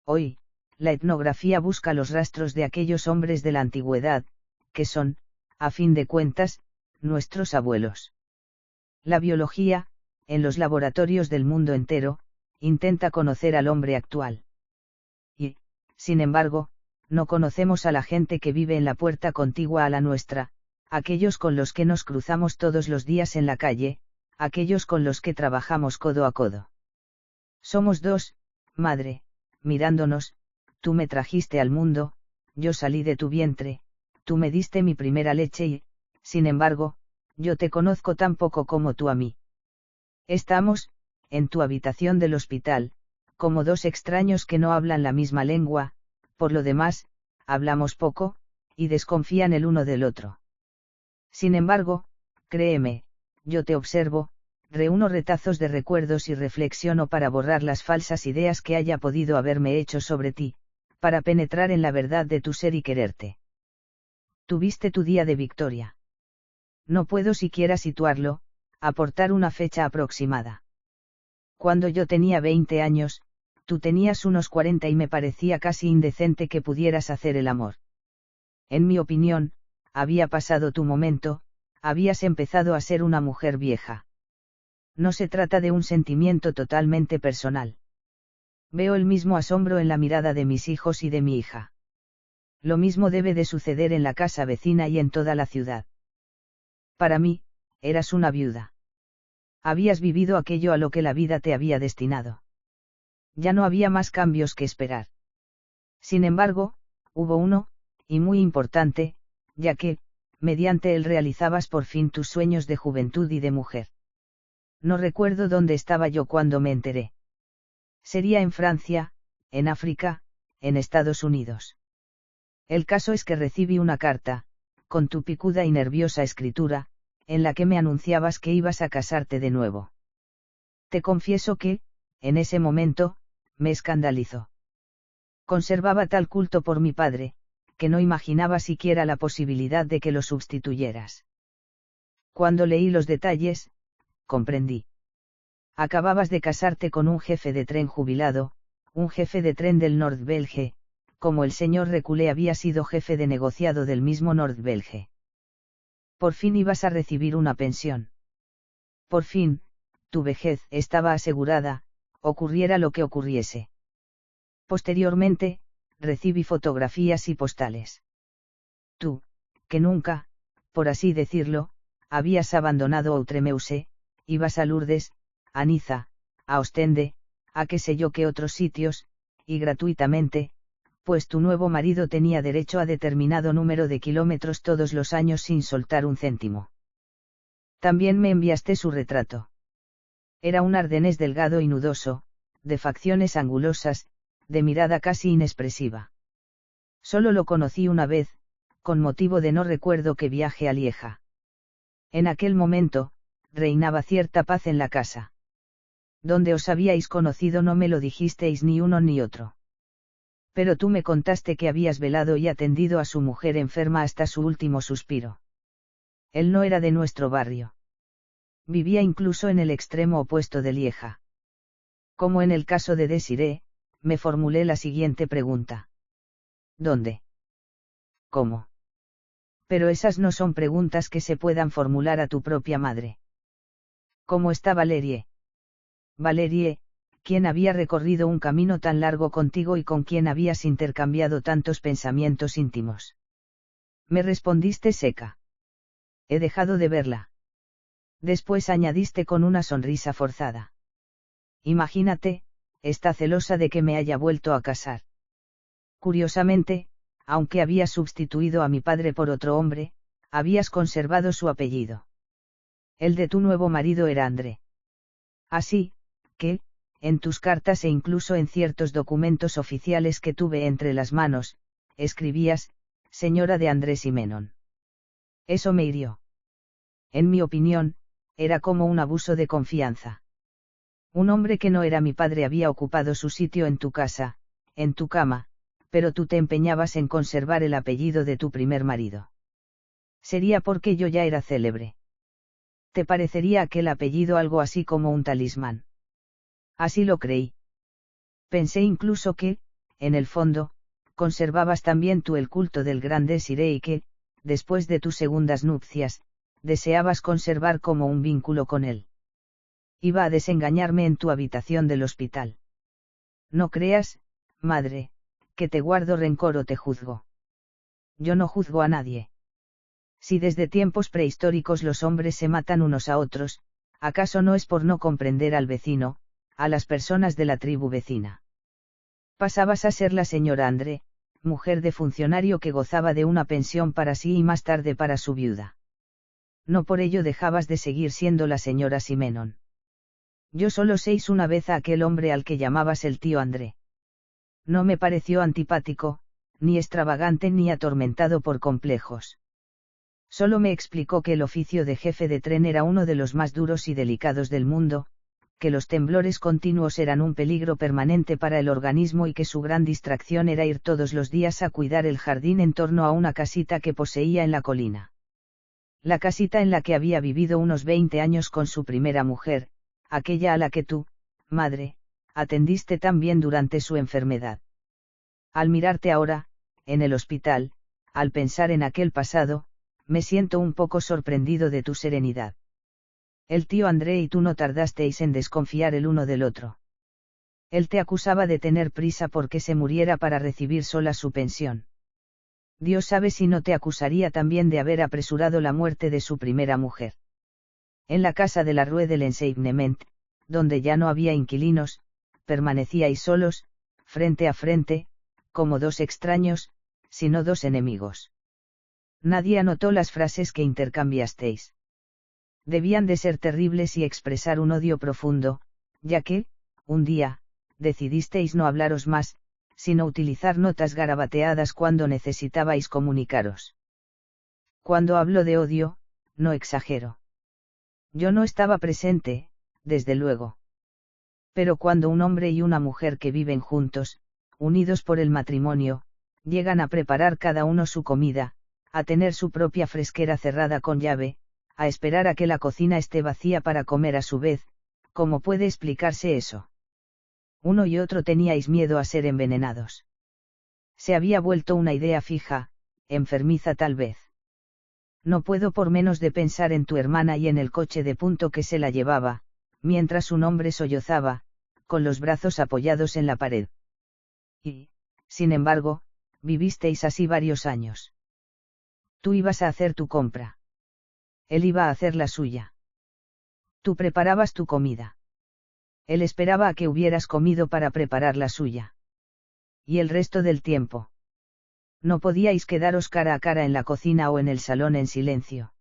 Hoy, la etnografía busca los rastros de aquellos hombres de la antigüedad, que son, a fin de cuentas, nuestros abuelos. La biología, en los laboratorios del mundo entero, intenta conocer al hombre actual. Y, sin embargo, no conocemos a la gente que vive en la puerta contigua a la nuestra, aquellos con los que nos cruzamos todos los días en la calle, aquellos con los que trabajamos codo a codo. Somos dos, madre, mirándonos, tú me trajiste al mundo, yo salí de tu vientre, tú me diste mi primera leche y, sin embargo, yo te conozco tan poco como tú a mí. Estamos, en tu habitación del hospital, como dos extraños que no hablan la misma lengua, por lo demás, hablamos poco, y desconfían el uno del otro. Sin embargo, créeme, yo te observo, reúno retazos de recuerdos y reflexiono para borrar las falsas ideas que haya podido haberme hecho sobre ti, para penetrar en la verdad de tu ser y quererte. Tuviste tu día de victoria. No puedo siquiera situarlo, aportar una fecha aproximada. Cuando yo tenía 20 años, tú tenías unos 40 y me parecía casi indecente que pudieras hacer el amor. En mi opinión, había pasado tu momento, habías empezado a ser una mujer vieja. No se trata de un sentimiento totalmente personal. Veo el mismo asombro en la mirada de mis hijos y de mi hija. Lo mismo debe de suceder en la casa vecina y en toda la ciudad. Para mí, eras una viuda. Habías vivido aquello a lo que la vida te había destinado. Ya no había más cambios que esperar. Sin embargo, hubo uno, y muy importante, ya que, mediante él realizabas por fin tus sueños de juventud y de mujer. No recuerdo dónde estaba yo cuando me enteré. Sería en Francia, en África, en Estados Unidos. El caso es que recibí una carta, con tu picuda y nerviosa escritura, en la que me anunciabas que ibas a casarte de nuevo. Te confieso que, en ese momento, me escandalizó. Conservaba tal culto por mi padre, que no imaginaba siquiera la posibilidad de que lo sustituyeras. Cuando leí los detalles, comprendí. Acababas de casarte con un jefe de tren jubilado, un jefe de tren del Nord-Belge, como el señor Reculé había sido jefe de negociado del mismo Nord-Belge. Por fin ibas a recibir una pensión. Por fin, tu vejez estaba asegurada, ocurriera lo que ocurriese. Posteriormente, recibí fotografías y postales. Tú, que nunca, por así decirlo, habías abandonado Outremeuse, ibas a Lourdes, a Niza, a Ostende, a qué sé yo qué otros sitios, y gratuitamente, pues tu nuevo marido tenía derecho a determinado número de kilómetros todos los años sin soltar un céntimo. También me enviaste su retrato. Era un ardenés delgado y nudoso, de facciones angulosas, de mirada casi inexpresiva. Solo lo conocí una vez, con motivo de no recuerdo qué viaje a Lieja. En aquel momento, reinaba cierta paz en la casa. Donde os habíais conocido no me lo dijisteis ni uno ni otro. Pero tú me contaste que habías velado y atendido a su mujer enferma hasta su último suspiro. Él no era de nuestro barrio. Vivía incluso en el extremo opuesto de Lieja. Como en el caso de Desiree, me formulé la siguiente pregunta. ¿Dónde? ¿Cómo? Pero esas no son preguntas que se puedan formular a tu propia madre. ¿Cómo está Valerie? Valerie, quien había recorrido un camino tan largo contigo y con quien habías intercambiado tantos pensamientos íntimos. Me respondiste seca. He dejado de verla. Después añadiste con una sonrisa forzada. Imagínate, está celosa de que me haya vuelto a casar. Curiosamente, aunque habías sustituido a mi padre por otro hombre, habías conservado su apellido. El de tu nuevo marido era André. Así, que, en tus cartas e incluso en ciertos documentos oficiales que tuve entre las manos, escribías, señora de André Simenon. Eso me hirió. En mi opinión, era como un abuso de confianza. Un hombre que no era mi padre había ocupado su sitio en tu casa, en tu cama, pero tú te empeñabas en conservar el apellido de tu primer marido. Sería porque yo ya era célebre. ¿Te parecería aquel apellido algo así como un talismán? Así lo creí. Pensé incluso que, en el fondo, conservabas también tú el culto del gran Desiree y que, después de tus segundas nupcias, deseabas conservar como un vínculo con él. Iba a desengañarme en tu habitación del hospital. No creas, madre, que te guardo rencor o te juzgo. Yo no juzgo a nadie. Si desde tiempos prehistóricos los hombres se matan unos a otros, ¿acaso no es por no comprender al vecino, a las personas de la tribu vecina? Pasabas a ser la señora André, mujer de funcionario que gozaba de una pensión para sí y más tarde para su viuda. No por ello dejabas de seguir siendo la señora Simenon. Yo solo seis una vez a aquel hombre al que llamabas el tío André. No me pareció antipático, ni extravagante ni atormentado por complejos. Solo me explicó que el oficio de jefe de tren era uno de los más duros y delicados del mundo, que los temblores continuos eran un peligro permanente para el organismo y que su gran distracción era ir todos los días a cuidar el jardín en torno a una casita que poseía en la colina. La casita en la que había vivido unos 20 años con su primera mujer, aquella a la que tú, madre, atendiste tan bien durante su enfermedad. Al mirarte ahora, en el hospital, al pensar en aquel pasado, me siento un poco sorprendido de tu serenidad. El tío André y tú no tardasteis en desconfiar el uno del otro. Él te acusaba de tener prisa porque se muriera para recibir sola su pensión. Dios sabe si no te acusaría también de haber apresurado la muerte de su primera mujer. En la casa de la Rue de l'Enseignement, donde ya no había inquilinos, permanecíais solos, frente a frente, como dos extraños, sino dos enemigos. Nadie anotó las frases que intercambiasteis. Debían de ser terribles y expresar un odio profundo, ya que, un día, decidisteis no hablaros más, sino utilizar notas garabateadas cuando necesitabais comunicaros. Cuando hablo de odio, no exagero. Yo no estaba presente, desde luego. Pero cuando un hombre y una mujer que viven juntos, unidos por el matrimonio, llegan a preparar cada uno su comida, a tener su propia fresquera cerrada con llave, a esperar a que la cocina esté vacía para comer a su vez, ¿cómo puede explicarse eso? Uno y otro teníais miedo a ser envenenados. Se había vuelto una idea fija, enfermiza tal vez. No puedo por menos de pensar en tu hermana y en el coche de punto que se la llevaba, mientras un hombre sollozaba, con los brazos apoyados en la pared. Y, sin embargo, vivisteis así varios años. Tú ibas a hacer tu compra. Él iba a hacer la suya. Tú preparabas tu comida. Él esperaba a que hubieras comido para preparar la suya. Y el resto del tiempo. No podíais quedaros cara a cara en la cocina o en el salón en silencio.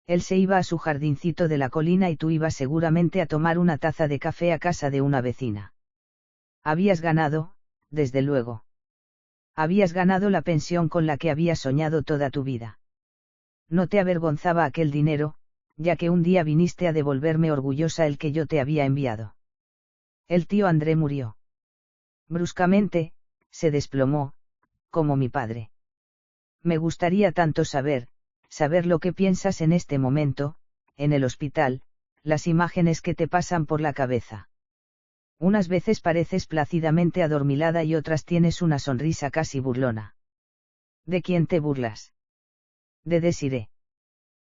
Él se iba a su jardincito de la colina y tú ibas seguramente a tomar una taza de café a casa de una vecina. Habías ganado, desde luego. Habías ganado la pensión con la que habías soñado toda tu vida. No te avergonzaba aquel dinero, ya que un día viniste a devolverme orgullosa el que yo te había enviado. El tío André murió. Bruscamente, se desplomó, como mi padre. Me gustaría tanto saber lo que piensas en este momento, en el hospital, las imágenes que te pasan por la cabeza. Unas veces pareces plácidamente adormilada y otras tienes una sonrisa casi burlona. ¿De quién te burlas? De Desiré.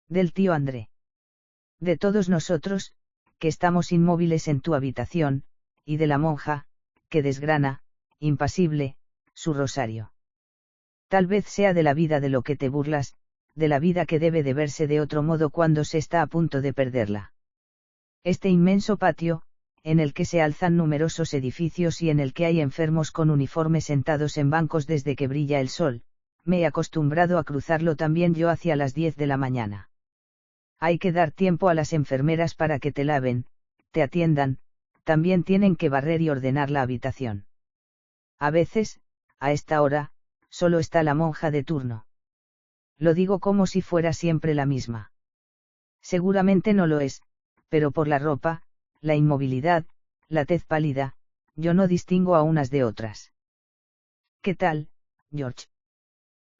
Del tío André. De todos nosotros, que estamos inmóviles en tu habitación, y de la monja, que desgrana, impasible, su rosario. Tal vez sea de la vida de lo que te burlas, de la vida que debe de verse de otro modo cuando se está a punto de perderla. Este inmenso patio, en el que se alzan numerosos edificios y en el que hay enfermos con uniforme sentados en bancos desde que brilla el sol, me he acostumbrado a cruzarlo también yo hacia las 10 de la mañana. Hay que dar tiempo a las enfermeras para que te laven, te atiendan, también tienen que barrer y ordenar la habitación. A veces, a esta hora, solo está la monja de turno. Lo digo como si fuera siempre la misma. Seguramente no lo es, pero por la ropa, la inmovilidad, la tez pálida, yo no distingo a unas de otras. ¿Qué tal, George?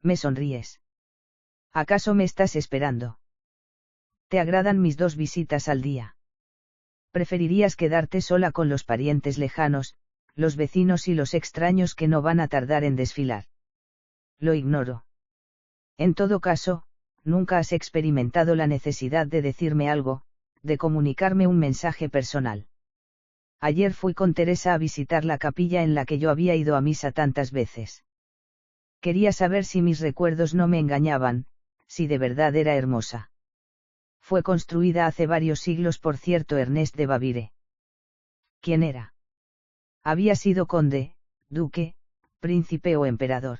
Me sonríes. ¿Acaso me estás esperando? ¿Te agradan mis 2 visitas al día? ¿Preferirías quedarte sola con los parientes lejanos, los vecinos y los extraños que no van a tardar en desfilar? Lo ignoro. En todo caso, nunca has experimentado la necesidad de decirme algo, de comunicarme un mensaje personal. Ayer fui con Teresa a visitar la capilla en la que yo había ido a misa tantas veces. Quería saber si mis recuerdos no me engañaban, si de verdad era hermosa. Fue construida hace varios siglos por cierto Ernest de Bavière. ¿Quién era? Había sido conde, duque, príncipe o emperador.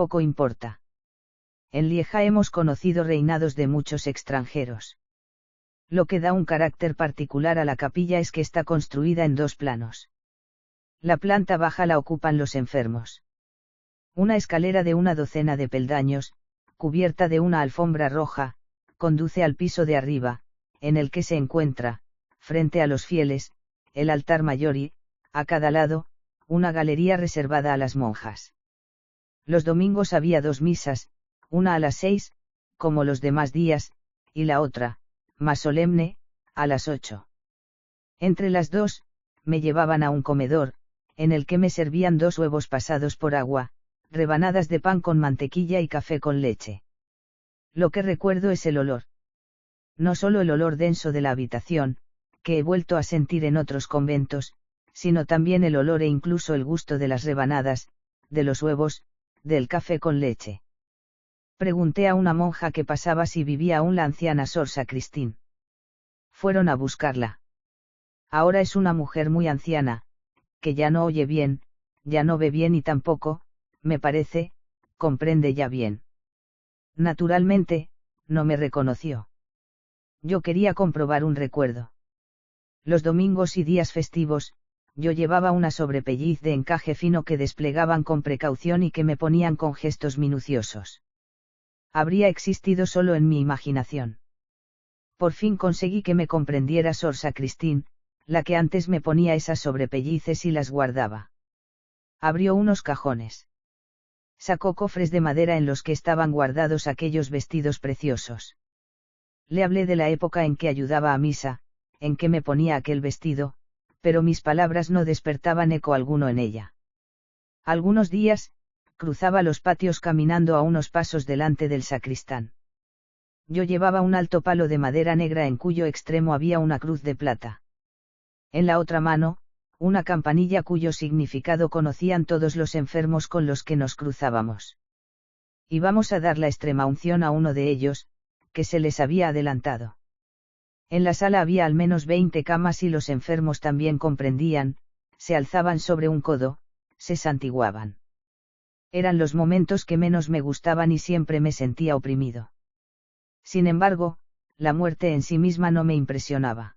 poco importa. En Lieja hemos conocido reinados de muchos extranjeros. Lo que da un carácter particular a la capilla es que está construida en 2 planos. La planta baja la ocupan los enfermos. Una escalera de 12 de peldaños, cubierta de una alfombra roja, conduce al piso de arriba, en el que se encuentra, frente a los fieles, el altar mayor y, a cada lado, una galería reservada a las monjas. Los domingos había 2 misas, una a las 6, como los demás días, y la otra, más solemne, a las 8. Entre las 2, me llevaban a un comedor, en el que me servían 2 huevos pasados por agua, rebanadas de pan con mantequilla y café con leche. Lo que recuerdo es el olor. No solo el olor denso de la habitación, que he vuelto a sentir en otros conventos, sino también el olor e incluso el gusto de las rebanadas, de los huevos, del café con leche. Pregunté a una monja que pasaba si vivía aún la anciana Sor Sacristín. Fueron a buscarla. Ahora es una mujer muy anciana, que ya no oye bien, ya no ve bien y tampoco, me parece, comprende ya bien. Naturalmente, no me reconoció. Yo quería comprobar un recuerdo. Los domingos y días festivos, yo llevaba una sobrepelliz de encaje fino que desplegaban con precaución y que me ponían con gestos minuciosos. Habría existido solo en mi imaginación. Por fin conseguí que me comprendiera Sor Sacristín, la que antes me ponía esas sobrepellices y las guardaba. Abrió unos cajones. Sacó cofres de madera en los que estaban guardados aquellos vestidos preciosos. Le hablé de la época en que ayudaba a misa, en que me ponía aquel vestido, pero mis palabras no despertaban eco alguno en ella. Algunos días, cruzaba los patios caminando a unos pasos delante del sacristán. Yo llevaba un alto palo de madera negra en cuyo extremo había una cruz de plata. En la otra mano, una campanilla cuyo significado conocían todos los enfermos con los que nos cruzábamos. Íbamos a dar la extremaunción a uno de ellos, que se les había adelantado. En la sala había al menos 20 camas y los enfermos también comprendían, se alzaban sobre un codo, se santiguaban. Eran los momentos que menos me gustaban y siempre me sentía oprimido. Sin embargo, la muerte en sí misma no me impresionaba.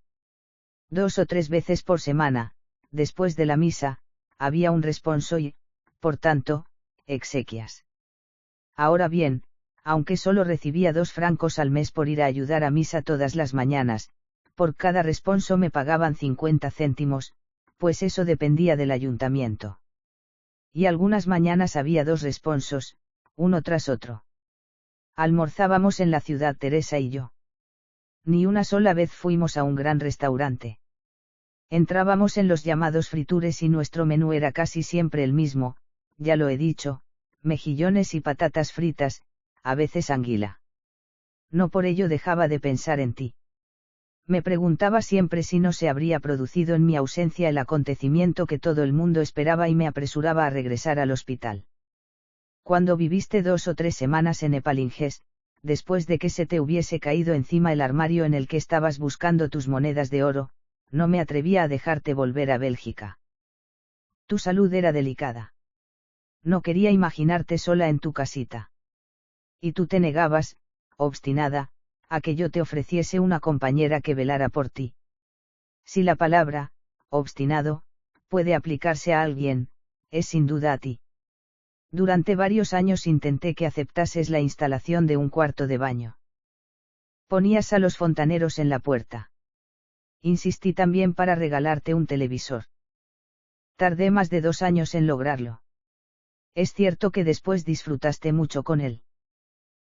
2 o 3 veces por semana, después de la misa, había un responso y, por tanto, exequias. Ahora bien, aunque solo recibía 2 francos al mes por ir a ayudar a misa todas las mañanas, por cada responso me pagaban 50 céntimos, pues eso dependía del ayuntamiento. Y algunas mañanas había 2 responsos, uno tras otro. Almorzábamos en la ciudad Teresa y yo. Ni una sola vez fuimos a un gran restaurante. Entrábamos en los llamados fritures y nuestro menú era casi siempre el mismo, ya lo he dicho, mejillones y patatas fritas, a veces anguila. No por ello dejaba de pensar en ti. Me preguntaba siempre si no se habría producido en mi ausencia el acontecimiento que todo el mundo esperaba y me apresuraba a regresar al hospital. Cuando viviste 2 o 3 semanas en Epalinges, después de que se te hubiese caído encima el armario en el que estabas buscando tus monedas de oro, no me atrevía a dejarte volver a Bélgica. Tu salud era delicada. No quería imaginarte sola en tu casita. Y tú te negabas, obstinada, a que yo te ofreciese una compañera que velara por ti. Si la palabra, obstinado, puede aplicarse a alguien, es sin duda a ti. Durante varios años intenté que aceptases la instalación de un cuarto de baño. Ponías a los fontaneros en la puerta. Insistí también para regalarte un televisor. Tardé más de 2 años en lograrlo. Es cierto que después disfrutaste mucho con él.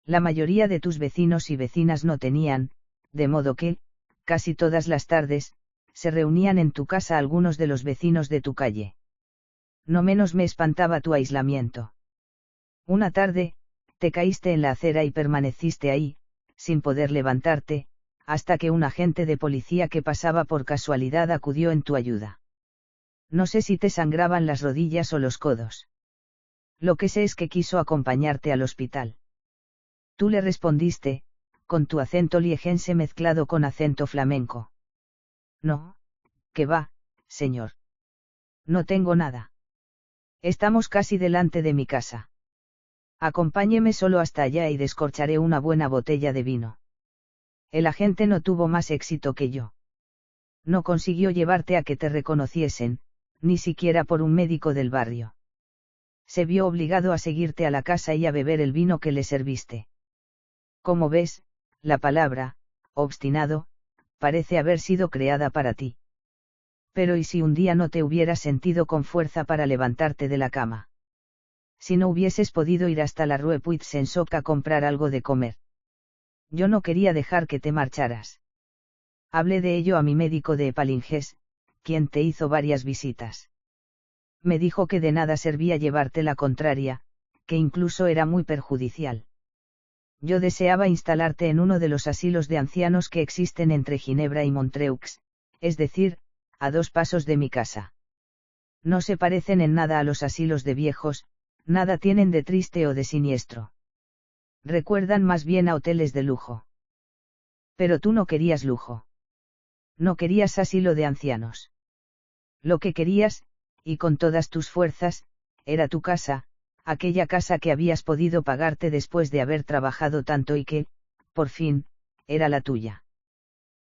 La mayoría de tus vecinos y vecinas no tenían, de modo que, casi todas las tardes, se reunían en tu casa algunos de los vecinos de tu calle. No menos me espantaba tu aislamiento. Una tarde, te caíste en la acera y permaneciste ahí, sin poder levantarte, hasta que un agente de policía que pasaba por casualidad acudió en tu ayuda. No sé si te sangraban las rodillas o los codos. Lo que sé es que quiso acompañarte al hospital. Tú le respondiste, con tu acento liejense mezclado con acento flamenco. No, ¿qué va, señor? No tengo nada. Estamos casi delante de mi casa. Acompáñeme solo hasta allá y descorcharé una buena botella de vino. El agente no tuvo más éxito que yo. No consiguió llevarte a que te reconociesen, ni siquiera por un médico del barrio. Se vio obligado a seguirte a la casa y a beber el vino que le serviste. Como ves, la palabra, obstinado, parece haber sido creada para ti. Pero ¿y si un día no te hubieras sentido con fuerza para levantarte de la cama? Si no hubieses podido ir hasta la Rue Puig-Sensoc a comprar algo de comer. Yo no quería dejar que te marcharas. Hablé de ello a mi médico de Epalinges, quien te hizo varias visitas. Me dijo que de nada servía llevarte la contraria, que incluso era muy perjudicial. Yo deseaba instalarte en uno de los asilos de ancianos que existen entre Ginebra y Montreux, es decir, a 2 pasos de mi casa. No se parecen en nada a los asilos de viejos, nada tienen de triste o de siniestro. Recuerdan más bien a hoteles de lujo. Pero tú no querías lujo. No querías asilo de ancianos. Lo que querías, y con todas tus fuerzas, era tu casa, aquella casa que habías podido pagarte después de haber trabajado tanto y que, por fin, era la tuya.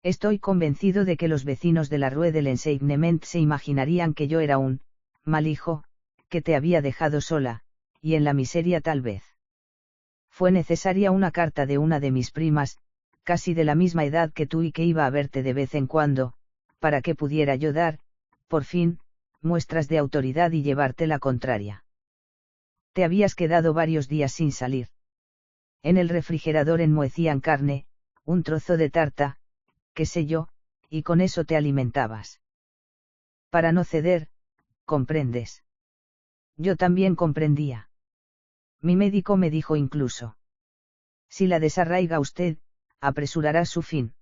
Estoy convencido de que los vecinos de la Rue de l'Enseignement se imaginarían que yo era un mal hijo, que te había dejado sola, y en la miseria tal vez. Fue necesaria una carta de una de mis primas, casi de la misma edad que tú y que iba a verte de vez en cuando, para que pudiera yo dar, por fin, muestras de autoridad y llevarte la contraria. Te habías quedado varios días sin salir. En el refrigerador enmohecían carne, un trozo de tarta, qué sé yo, y con eso te alimentabas. Para no ceder, comprendes. Yo también comprendía. Mi médico me dijo incluso: si la desarraiga usted, apresurará su fin.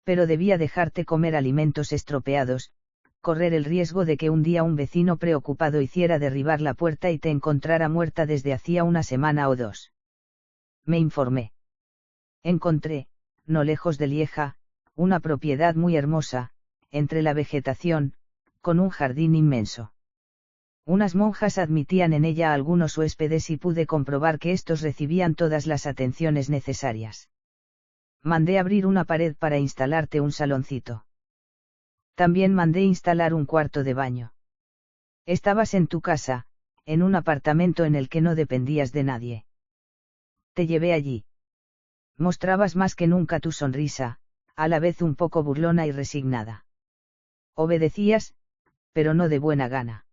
Pero debía dejarte comer alimentos estropeados, correr el riesgo de que un día un vecino preocupado hiciera derribar la puerta y te encontrara muerta desde hacía una semana o 2. Me informé. Encontré, no lejos de Lieja, una propiedad muy hermosa, entre la vegetación, con un jardín inmenso. Unas monjas admitían en ella a algunos huéspedes y pude comprobar que éstos recibían todas las atenciones necesarias. Mandé abrir una pared para instalarte un saloncito. También mandé instalar un cuarto de baño. Estabas en tu casa, en un apartamento en el que no dependías de nadie. Te llevé allí. Mostrabas más que nunca tu sonrisa, a la vez un poco burlona y resignada. Obedecías, pero no de buena gana.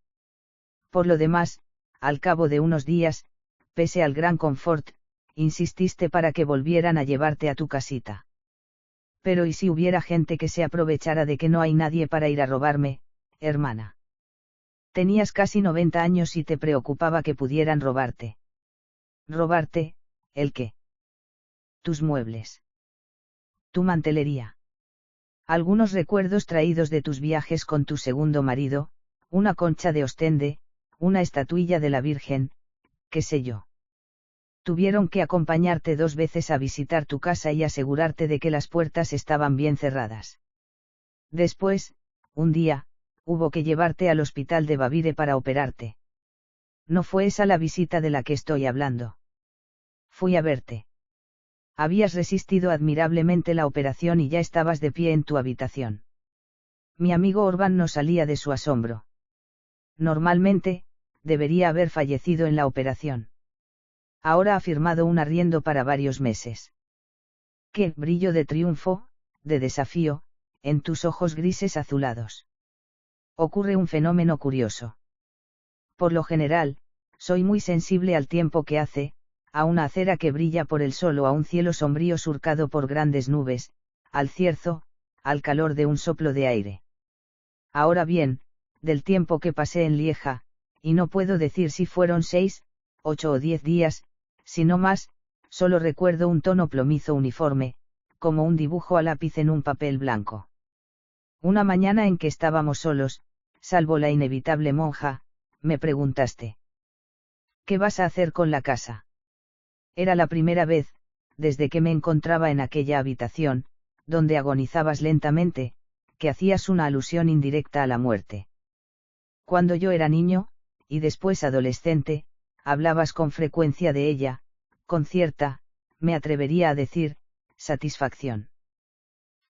Por lo demás, al cabo de unos días, pese al gran confort, insististe para que volvieran a llevarte a tu casita. Pero ¿y si hubiera gente que se aprovechara de que no hay nadie para ir a robarme, hermana? Tenías casi 90 años y te preocupaba que pudieran robarte. ¿Robarte, el qué? Tus muebles. Tu mantelería. Algunos recuerdos traídos de tus viajes con tu segundo marido, una concha de Ostende, una estatuilla de la Virgen, qué sé yo. Tuvieron que acompañarte 2 veces a visitar tu casa y asegurarte de que las puertas estaban bien cerradas. Después, un día, hubo que llevarte al hospital de Baviere para operarte. No fue esa la visita de la que estoy hablando. Fui a verte. Habías resistido admirablemente la operación y ya estabas de pie en tu habitación. Mi amigo Orban no salía de su asombro. Normalmente, debería haber fallecido en la operación. Ahora ha firmado un arriendo para varios meses. ¡Qué brillo de triunfo, de desafío, en tus ojos grises azulados! Ocurre un fenómeno curioso. Por lo general, soy muy sensible al tiempo que hace, a una acera que brilla por el sol o a un cielo sombrío surcado por grandes nubes, al cierzo, al calor de un soplo de aire. Ahora bien, del tiempo que pasé en Lieja, y no puedo decir si fueron 6, 8 o 10 días, sino más, solo recuerdo un tono plomizo uniforme, como un dibujo a lápiz en un papel blanco. Una mañana en que estábamos solos, salvo la inevitable monja, me preguntaste: ¿qué vas a hacer con la casa? Era la primera vez, desde que me encontraba en aquella habitación, donde agonizabas lentamente, que hacías una alusión indirecta a la muerte. Cuando yo era niño, y después adolescente, hablabas con frecuencia de ella, con cierta, me atrevería a decir, satisfacción.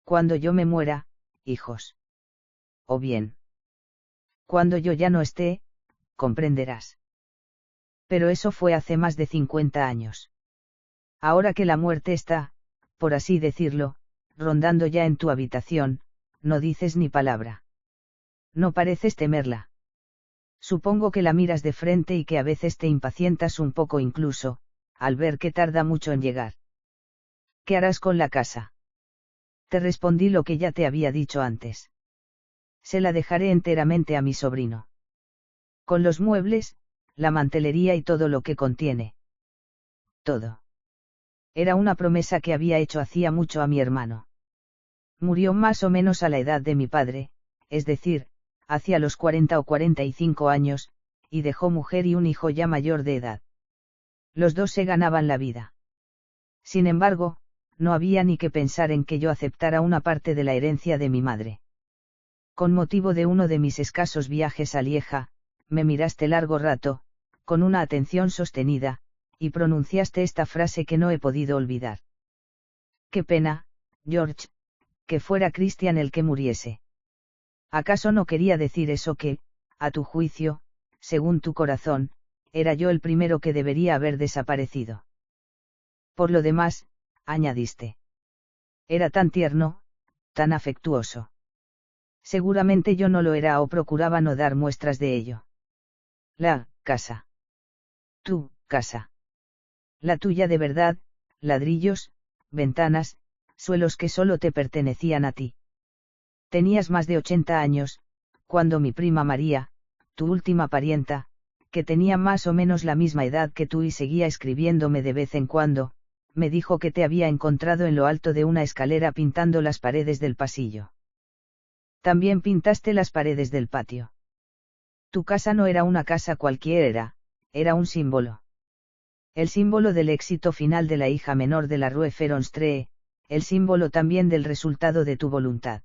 Cuando yo me muera, hijos. O bien. Cuando yo ya no esté, comprenderás. Pero eso fue hace más de 50 años. Ahora que la muerte está, por así decirlo, rondando ya en tu habitación, no dices ni palabra. No pareces temerla. Supongo que la miras de frente y que a veces te impacientas un poco incluso, al ver que tarda mucho en llegar. ¿Qué harás con la casa? Te respondí lo que ya te había dicho antes. Se la dejaré enteramente a mi sobrino. Con los muebles, la mantelería y todo lo que contiene. Todo. Era una promesa que había hecho hacía mucho a mi hermano. Murió más o menos a la edad de mi padre, es decir, hacia los 40 o 45 años, y dejó mujer y un hijo ya mayor de edad. Los dos se ganaban la vida. Sin embargo, no había ni que pensar en que yo aceptara una parte de la herencia de mi madre. Con motivo de uno de mis escasos viajes a Lieja, me miraste largo rato, con una atención sostenida, y pronunciaste esta frase que no he podido olvidar. Qué pena, George, que fuera Christian el que muriese. ¿Acaso no quería decir eso que, a tu juicio, según tu corazón, era yo el primero que debería haber desaparecido? Por lo demás, añadiste. Era tan tierno, tan afectuoso. Seguramente yo no lo era o procuraba no dar muestras de ello. La casa. Tu casa. La tuya de verdad, ladrillos, ventanas, suelos que solo te pertenecían a ti. Tenías más de 80 años, cuando mi prima María, tu última parienta, que tenía más o menos la misma edad que tú y seguía escribiéndome de vez en cuando, me dijo que te había encontrado en lo alto de una escalera pintando las paredes del pasillo. También pintaste las paredes del patio. Tu casa no era una casa cualquiera, era un símbolo. El símbolo del éxito final de la hija menor de la Rue Feronstree, el símbolo también del resultado de tu voluntad.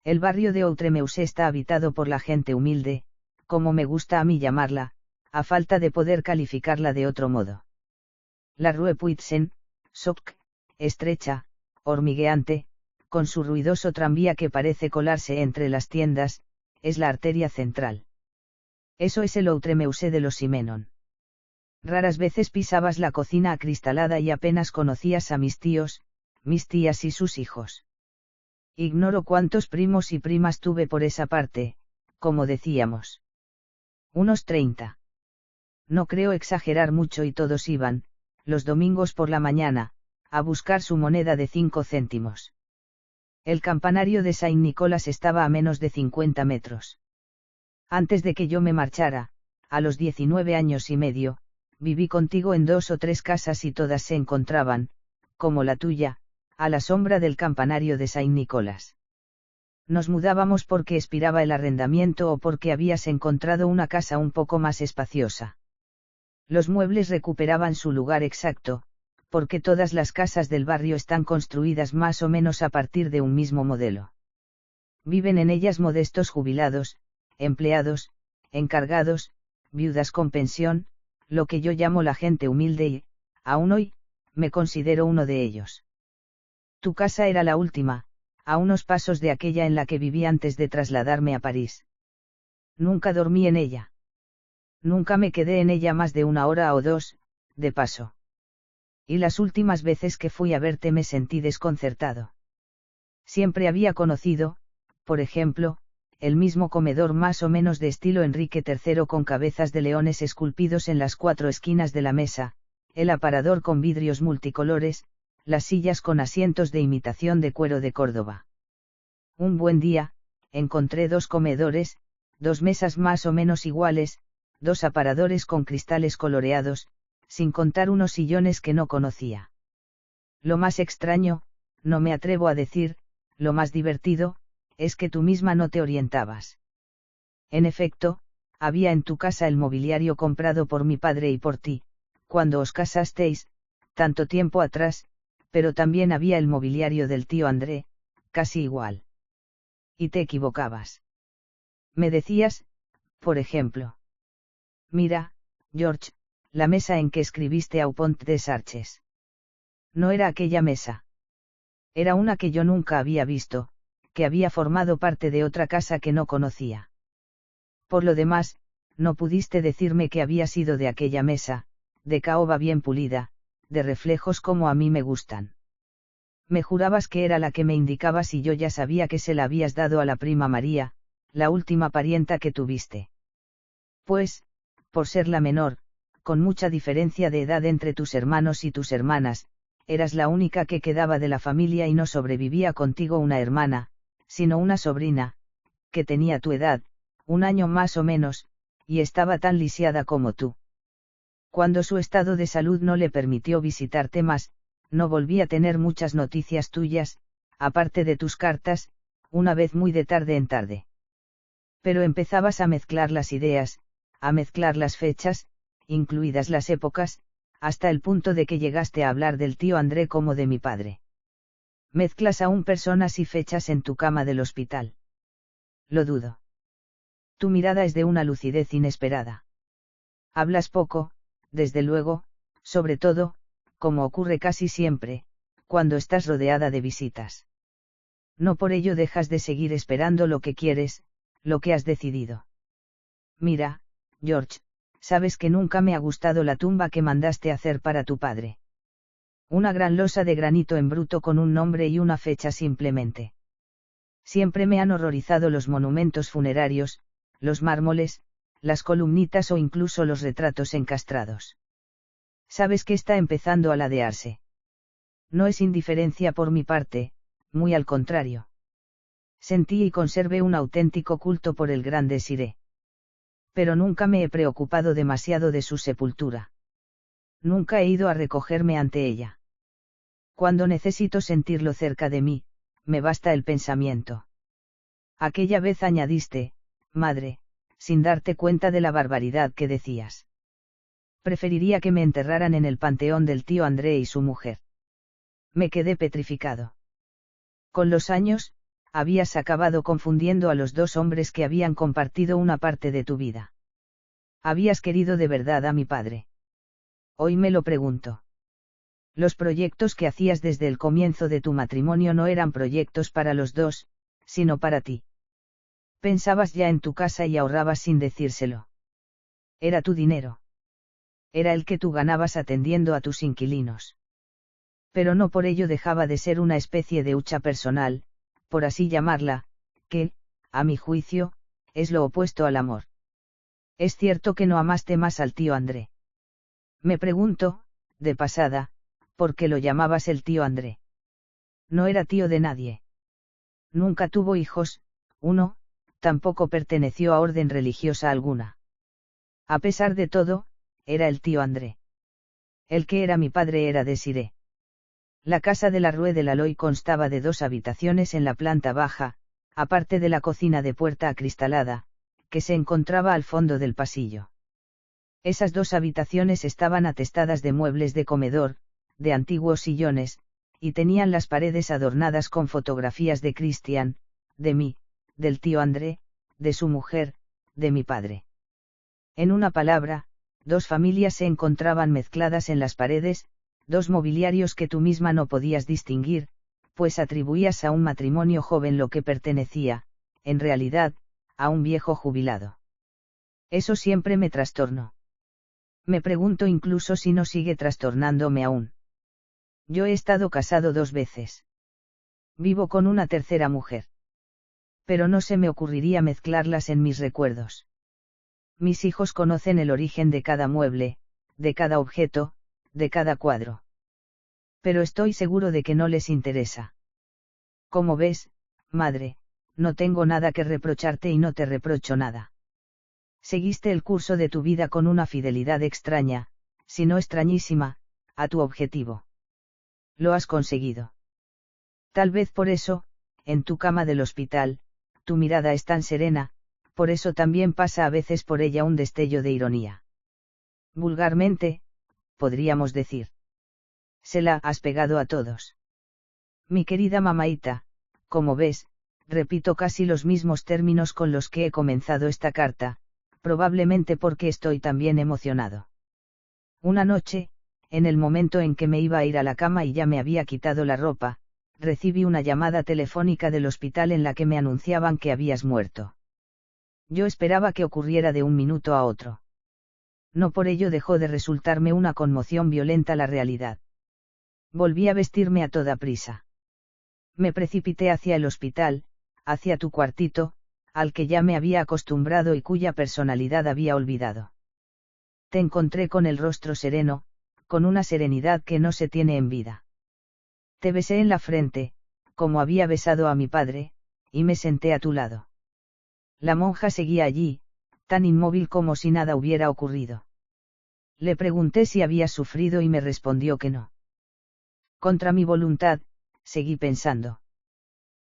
El barrio de Outremeuse está habitado por la gente humilde, como me gusta a mí llamarla, a falta de poder calificarla de otro modo. La Rue Puitsen, soc, estrecha, hormigueante, con su ruidoso tranvía que parece colarse entre las tiendas, es la arteria central. Eso es el Outremeuse de los Simenon. Raras veces pisabas la cocina acristalada y apenas conocías a mis tíos, mis tías y sus hijos. Ignoro cuántos primos y primas tuve por esa parte, como decíamos. Unos 30. No creo exagerar mucho y todos iban, los domingos por la mañana, a buscar su moneda de 5 céntimos. El campanario de Saint Nicolás estaba a menos de 50 metros. Antes de que yo me marchara, a los 19 años y medio, viví contigo en 2 o 3 casas y todas se encontraban, como la tuya, a la sombra del campanario de Saint Nicolás. Nos mudábamos porque expiraba el arrendamiento o porque habías encontrado una casa un poco más espaciosa. Los muebles recuperaban su lugar exacto, porque todas las casas del barrio están construidas más o menos a partir de un mismo modelo. Viven en ellas modestos jubilados, empleados, encargados, viudas con pensión, lo que yo llamo la gente humilde y, aún hoy, me considero uno de ellos. Tu casa era la última, a unos pasos de aquella en la que viví antes de trasladarme a París. Nunca dormí en ella. Nunca me quedé en ella más de 1 hora o 2, de paso. Y las últimas veces que fui a verte me sentí desconcertado. Siempre había conocido, por ejemplo, el mismo comedor más o menos de estilo Enrique III con cabezas de leones esculpidos en las 4 esquinas de la mesa, el aparador con vidrios multicolores, las sillas con asientos de imitación de cuero de Córdoba. Un buen día, encontré 2 comedores, 2 mesas más o menos iguales, 2 aparadores con cristales coloreados, sin contar unos sillones que no conocía. Lo más extraño, no me atrevo a decir, lo más divertido, es que tú misma no te orientabas. En efecto, había en tu casa el mobiliario comprado por mi padre y por ti, cuando os casasteis, tanto tiempo atrás, pero también había el mobiliario del tío André, casi igual. Y te equivocabas. Me decías, por ejemplo. Mira, George, la mesa en que escribiste Au Pont des Arches. No era aquella mesa. Era una que yo nunca había visto, que había formado parte de otra casa que no conocía. Por lo demás, no pudiste decirme que había sido de aquella mesa, de caoba bien pulida, de reflejos como a mí me gustan. Me jurabas que era la que me indicabas y yo ya sabía que se la habías dado a la prima María, la última parienta que tuviste. Pues, por ser la menor, con mucha diferencia de edad entre tus hermanos y tus hermanas, eras la única que quedaba de la familia y no sobrevivía contigo una hermana, sino una sobrina, que tenía tu edad, un año más o menos, y estaba tan lisiada como tú. Cuando su estado de salud no le permitió visitarte más, no volví a tener muchas noticias tuyas, aparte de tus cartas, una vez muy de tarde en tarde. Pero empezabas a mezclar las ideas, a mezclar las fechas, incluidas las épocas, hasta el punto de que llegaste a hablar del tío André como de mi padre. Mezclas aún personas y fechas en tu cama del hospital. Lo dudo. Tu mirada es de una lucidez inesperada. Hablas poco, desde luego, sobre todo, como ocurre casi siempre, cuando estás rodeada de visitas. No por ello dejas de seguir esperando lo que quieres, lo que has decidido. Mira, George, sabes que nunca me ha gustado la tumba que mandaste hacer para tu padre. Una gran losa de granito en bruto con un nombre y una fecha simplemente. Siempre me han horrorizado los monumentos funerarios, los mármoles, las columnitas o incluso los retratos encastrados. Sabes que está empezando a ladearse. No es indiferencia por mi parte, muy al contrario. Sentí y conservé un auténtico culto por el gran Desiré. Pero nunca me he preocupado demasiado de su sepultura. Nunca he ido a recogerme ante ella. Cuando necesito sentirlo cerca de mí, me basta el pensamiento. Aquella vez añadiste, madre, sin darte cuenta de la barbaridad que decías. Preferiría que me enterraran en el panteón del tío André y su mujer. Me quedé petrificado. Con los años, habías acabado confundiendo a los dos hombres que habían compartido una parte de tu vida. Habías querido de verdad a mi padre. Hoy me lo pregunto. Los proyectos que hacías desde el comienzo de tu matrimonio no eran proyectos para los dos, sino para ti. Pensabas ya en tu casa y ahorrabas sin decírselo. Era tu dinero. Era el que tú ganabas atendiendo a tus inquilinos. Pero no por ello dejaba de ser una especie de hucha personal, por así llamarla, que, a mi juicio, es lo opuesto al amor. Es cierto que no amaste más al tío André. Me pregunto, de pasada, ¿por qué lo llamabas el tío André? No era tío de nadie. Nunca tuvo hijos, tampoco perteneció a orden religiosa alguna. A pesar de todo, era el tío André. El que era mi padre era Desiré. La casa de la Rue de la Loy constaba de 2 habitaciones en la planta baja, aparte de la cocina de puerta acristalada, que se encontraba al fondo del pasillo. Esas 2 habitaciones estaban atestadas de muebles de comedor, de antiguos sillones, y tenían las paredes adornadas con fotografías de Christian, de mí, del tío André, de su mujer, de mi padre. En una palabra, 2 familias se encontraban mezcladas en las paredes, 2 mobiliarios que tú misma no podías distinguir, pues atribuías a un matrimonio joven lo que pertenecía, en realidad, a un viejo jubilado. Eso siempre me trastornó. Me pregunto incluso si no sigue trastornándome aún. Yo he estado casado 2 veces. Vivo con una tercera mujer. Pero no se me ocurriría mezclarlas en mis recuerdos. Mis hijos conocen el origen de cada mueble, de cada objeto, de cada cuadro. Pero estoy seguro de que no les interesa. Como ves, madre, no tengo nada que reprocharte y no te reprocho nada. Seguiste el curso de tu vida con una fidelidad extraña, si no extrañísima, a tu objetivo. Lo has conseguido. Tal vez por eso, en tu cama del hospital, tu mirada es tan serena, por eso también pasa a veces por ella un destello de ironía. Vulgarmente, podríamos decir. Se la has pegado a todos. Mi querida mamaíta, como ves, repito casi los mismos términos con los que he comenzado esta carta, probablemente porque estoy también emocionado. Una noche, en el momento en que me iba a ir a la cama y ya me había quitado la ropa, recibí una llamada telefónica del hospital en la que me anunciaban que habías muerto. Yo esperaba que ocurriera de un minuto a otro. No por ello dejó de resultarme una conmoción violenta la realidad. Volví a vestirme a toda prisa. Me precipité hacia el hospital, hacia tu cuartito, al que ya me había acostumbrado y cuya personalidad había olvidado. Te encontré con el rostro sereno, con una serenidad que no se tiene en vida. Te besé en la frente, como había besado a mi padre, y me senté a tu lado. La monja seguía allí, tan inmóvil como si nada hubiera ocurrido. Le pregunté si había sufrido y me respondió que no. Contra mi voluntad, seguí pensando.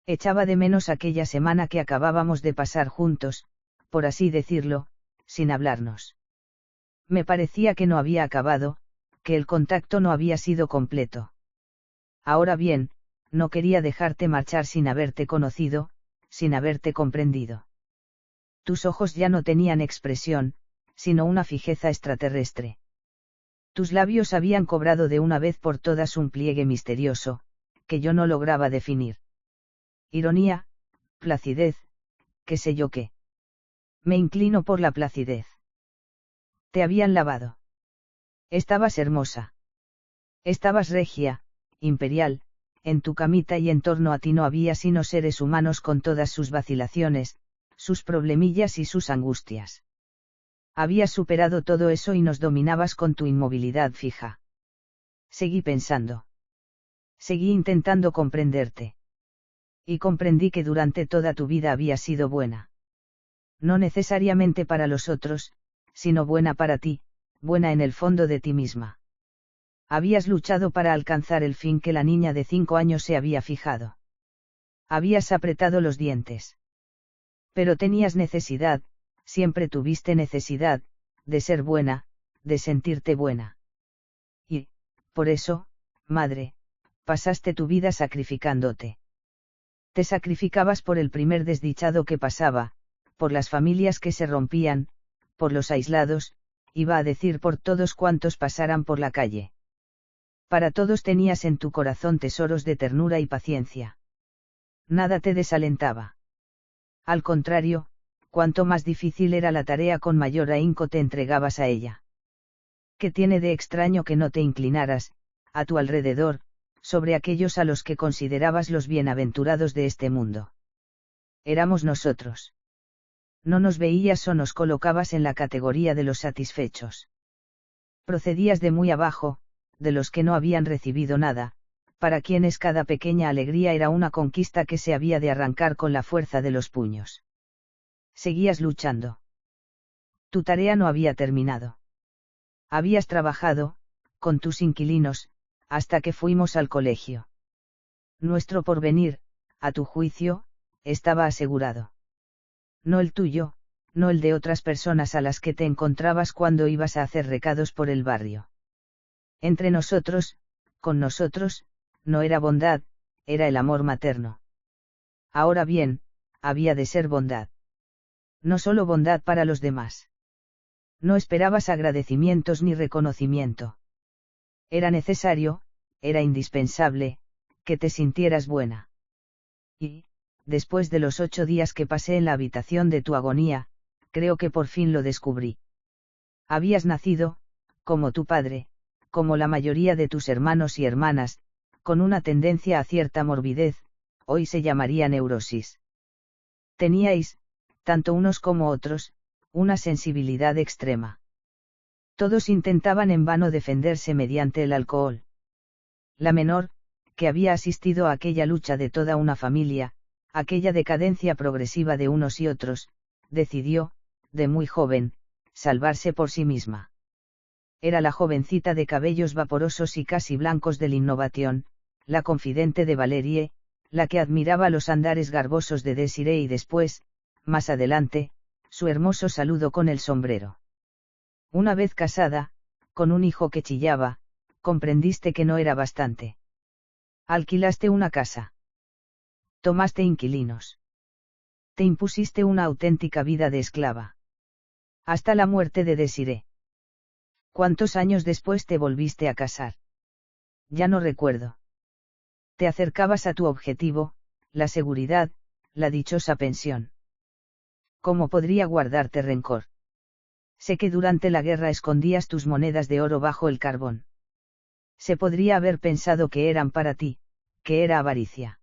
Echaba de menos aquella semana que acabábamos de pasar juntos, por así decirlo, sin hablarnos. Me parecía que no había acabado, que el contacto no había sido completo. Ahora bien, no quería dejarte marchar sin haberte conocido, sin haberte comprendido. Tus ojos ya no tenían expresión, sino una fijeza extraterrestre. Tus labios habían cobrado de una vez por todas un pliegue misterioso, que yo no lograba definir. Ironía, placidez, qué sé yo qué. Me inclino por la placidez. Te habían lavado. Estabas hermosa. Estabas regia, imperial, en tu camita y en torno a ti no había sino seres humanos con todas sus vacilaciones, sus problemillas y sus angustias. Habías superado todo eso y nos dominabas con tu inmovilidad fija. Seguí pensando. Seguí intentando comprenderte. Y comprendí que durante toda tu vida habías sido buena. No necesariamente para los otros, sino buena para ti, buena en el fondo de ti misma. Habías luchado para alcanzar el fin que la niña de 5 años se había fijado. Habías apretado los dientes. Pero tenías necesidad, siempre tuviste necesidad, de ser buena, de sentirte buena. Y, por eso, madre, pasaste tu vida sacrificándote. Te sacrificabas por el primer desdichado que pasaba, por las familias que se rompían, por los aislados, iba a decir por todos cuantos pasaran por la calle. Para todos tenías en tu corazón tesoros de ternura y paciencia. Nada te desalentaba. Al contrario, cuanto más difícil era la tarea con mayor ahínco te entregabas a ella. ¿Qué tiene de extraño que no te inclinaras, a tu alrededor, sobre aquellos a los que considerabas los bienaventurados de este mundo? Éramos nosotros. No nos veías o nos colocabas en la categoría de los satisfechos. Procedías de muy abajo, de los que no habían recibido nada, para quienes cada pequeña alegría era una conquista que se había de arrancar con la fuerza de los puños. Seguías luchando. Tu tarea no había terminado. Habías trabajado, con tus inquilinos, hasta que fuimos al colegio. Nuestro porvenir, a tu juicio, estaba asegurado. No el tuyo, no el de otras personas a las que te encontrabas cuando ibas a hacer recados por el barrio. Entre nosotros, con nosotros, no era bondad, era el amor materno. Ahora bien, había de ser bondad. No solo bondad para los demás. No esperabas agradecimientos ni reconocimiento. Era necesario, era indispensable, que te sintieras buena. Y, después de los 8 días que pasé en la habitación de tu agonía, creo que por fin lo descubrí. Habías nacido, como tu padre, como la mayoría de tus hermanos y hermanas, con una tendencia a cierta morbidez, hoy se llamaría neurosis. Teníais, tanto unos como otros, una sensibilidad extrema. Todos intentaban en vano defenderse mediante el alcohol. La menor, que había asistido a aquella lucha de toda una familia, aquella decadencia progresiva de unos y otros, decidió, de muy joven, salvarse por sí misma. Era la jovencita de cabellos vaporosos y casi blancos del Innovation, la confidente de Valerie, la que admiraba los andares garbosos de Desiree y después, más adelante, su hermoso saludo con el sombrero. Una vez casada, con un hijo que chillaba, comprendiste que no era bastante. Alquilaste una casa. Tomaste inquilinos. Te impusiste una auténtica vida de esclava. Hasta la muerte de Desiree. ¿Cuántos años después te volviste a casar? Ya no recuerdo. Te acercabas a tu objetivo, la seguridad, la dichosa pensión. ¿Cómo podría guardarte rencor? Sé que durante la guerra escondías tus monedas de oro bajo el carbón. Se podría haber pensado que eran para ti, que era avaricia.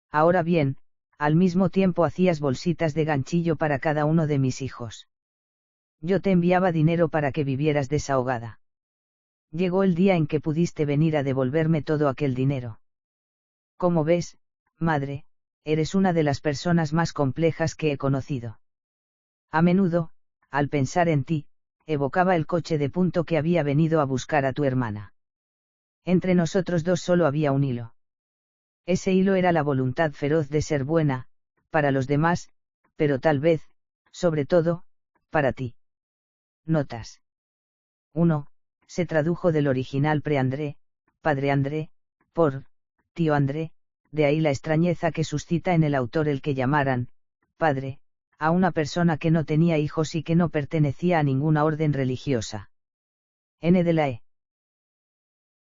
Ahora bien, al mismo tiempo hacías bolsitas de ganchillo para cada uno de mis hijos. Yo te enviaba dinero para que vivieras desahogada. Llegó el día en que pudiste venir a devolverme todo aquel dinero. Como ves, madre, eres una de las personas más complejas que he conocido. A menudo, al pensar en ti, evocaba el coche de punto que había venido a buscar a tu hermana. Entre nosotros dos solo había un hilo. Ese hilo era la voluntad feroz de ser buena, para los demás, pero tal vez, sobre todo, para ti. Notas. 1. Se tradujo del original pre-André, padre André, por tío André, de ahí la extrañeza que suscita en el autor el que llamaran padre a una persona que no tenía hijos y que no pertenecía a ninguna orden religiosa. N de la E.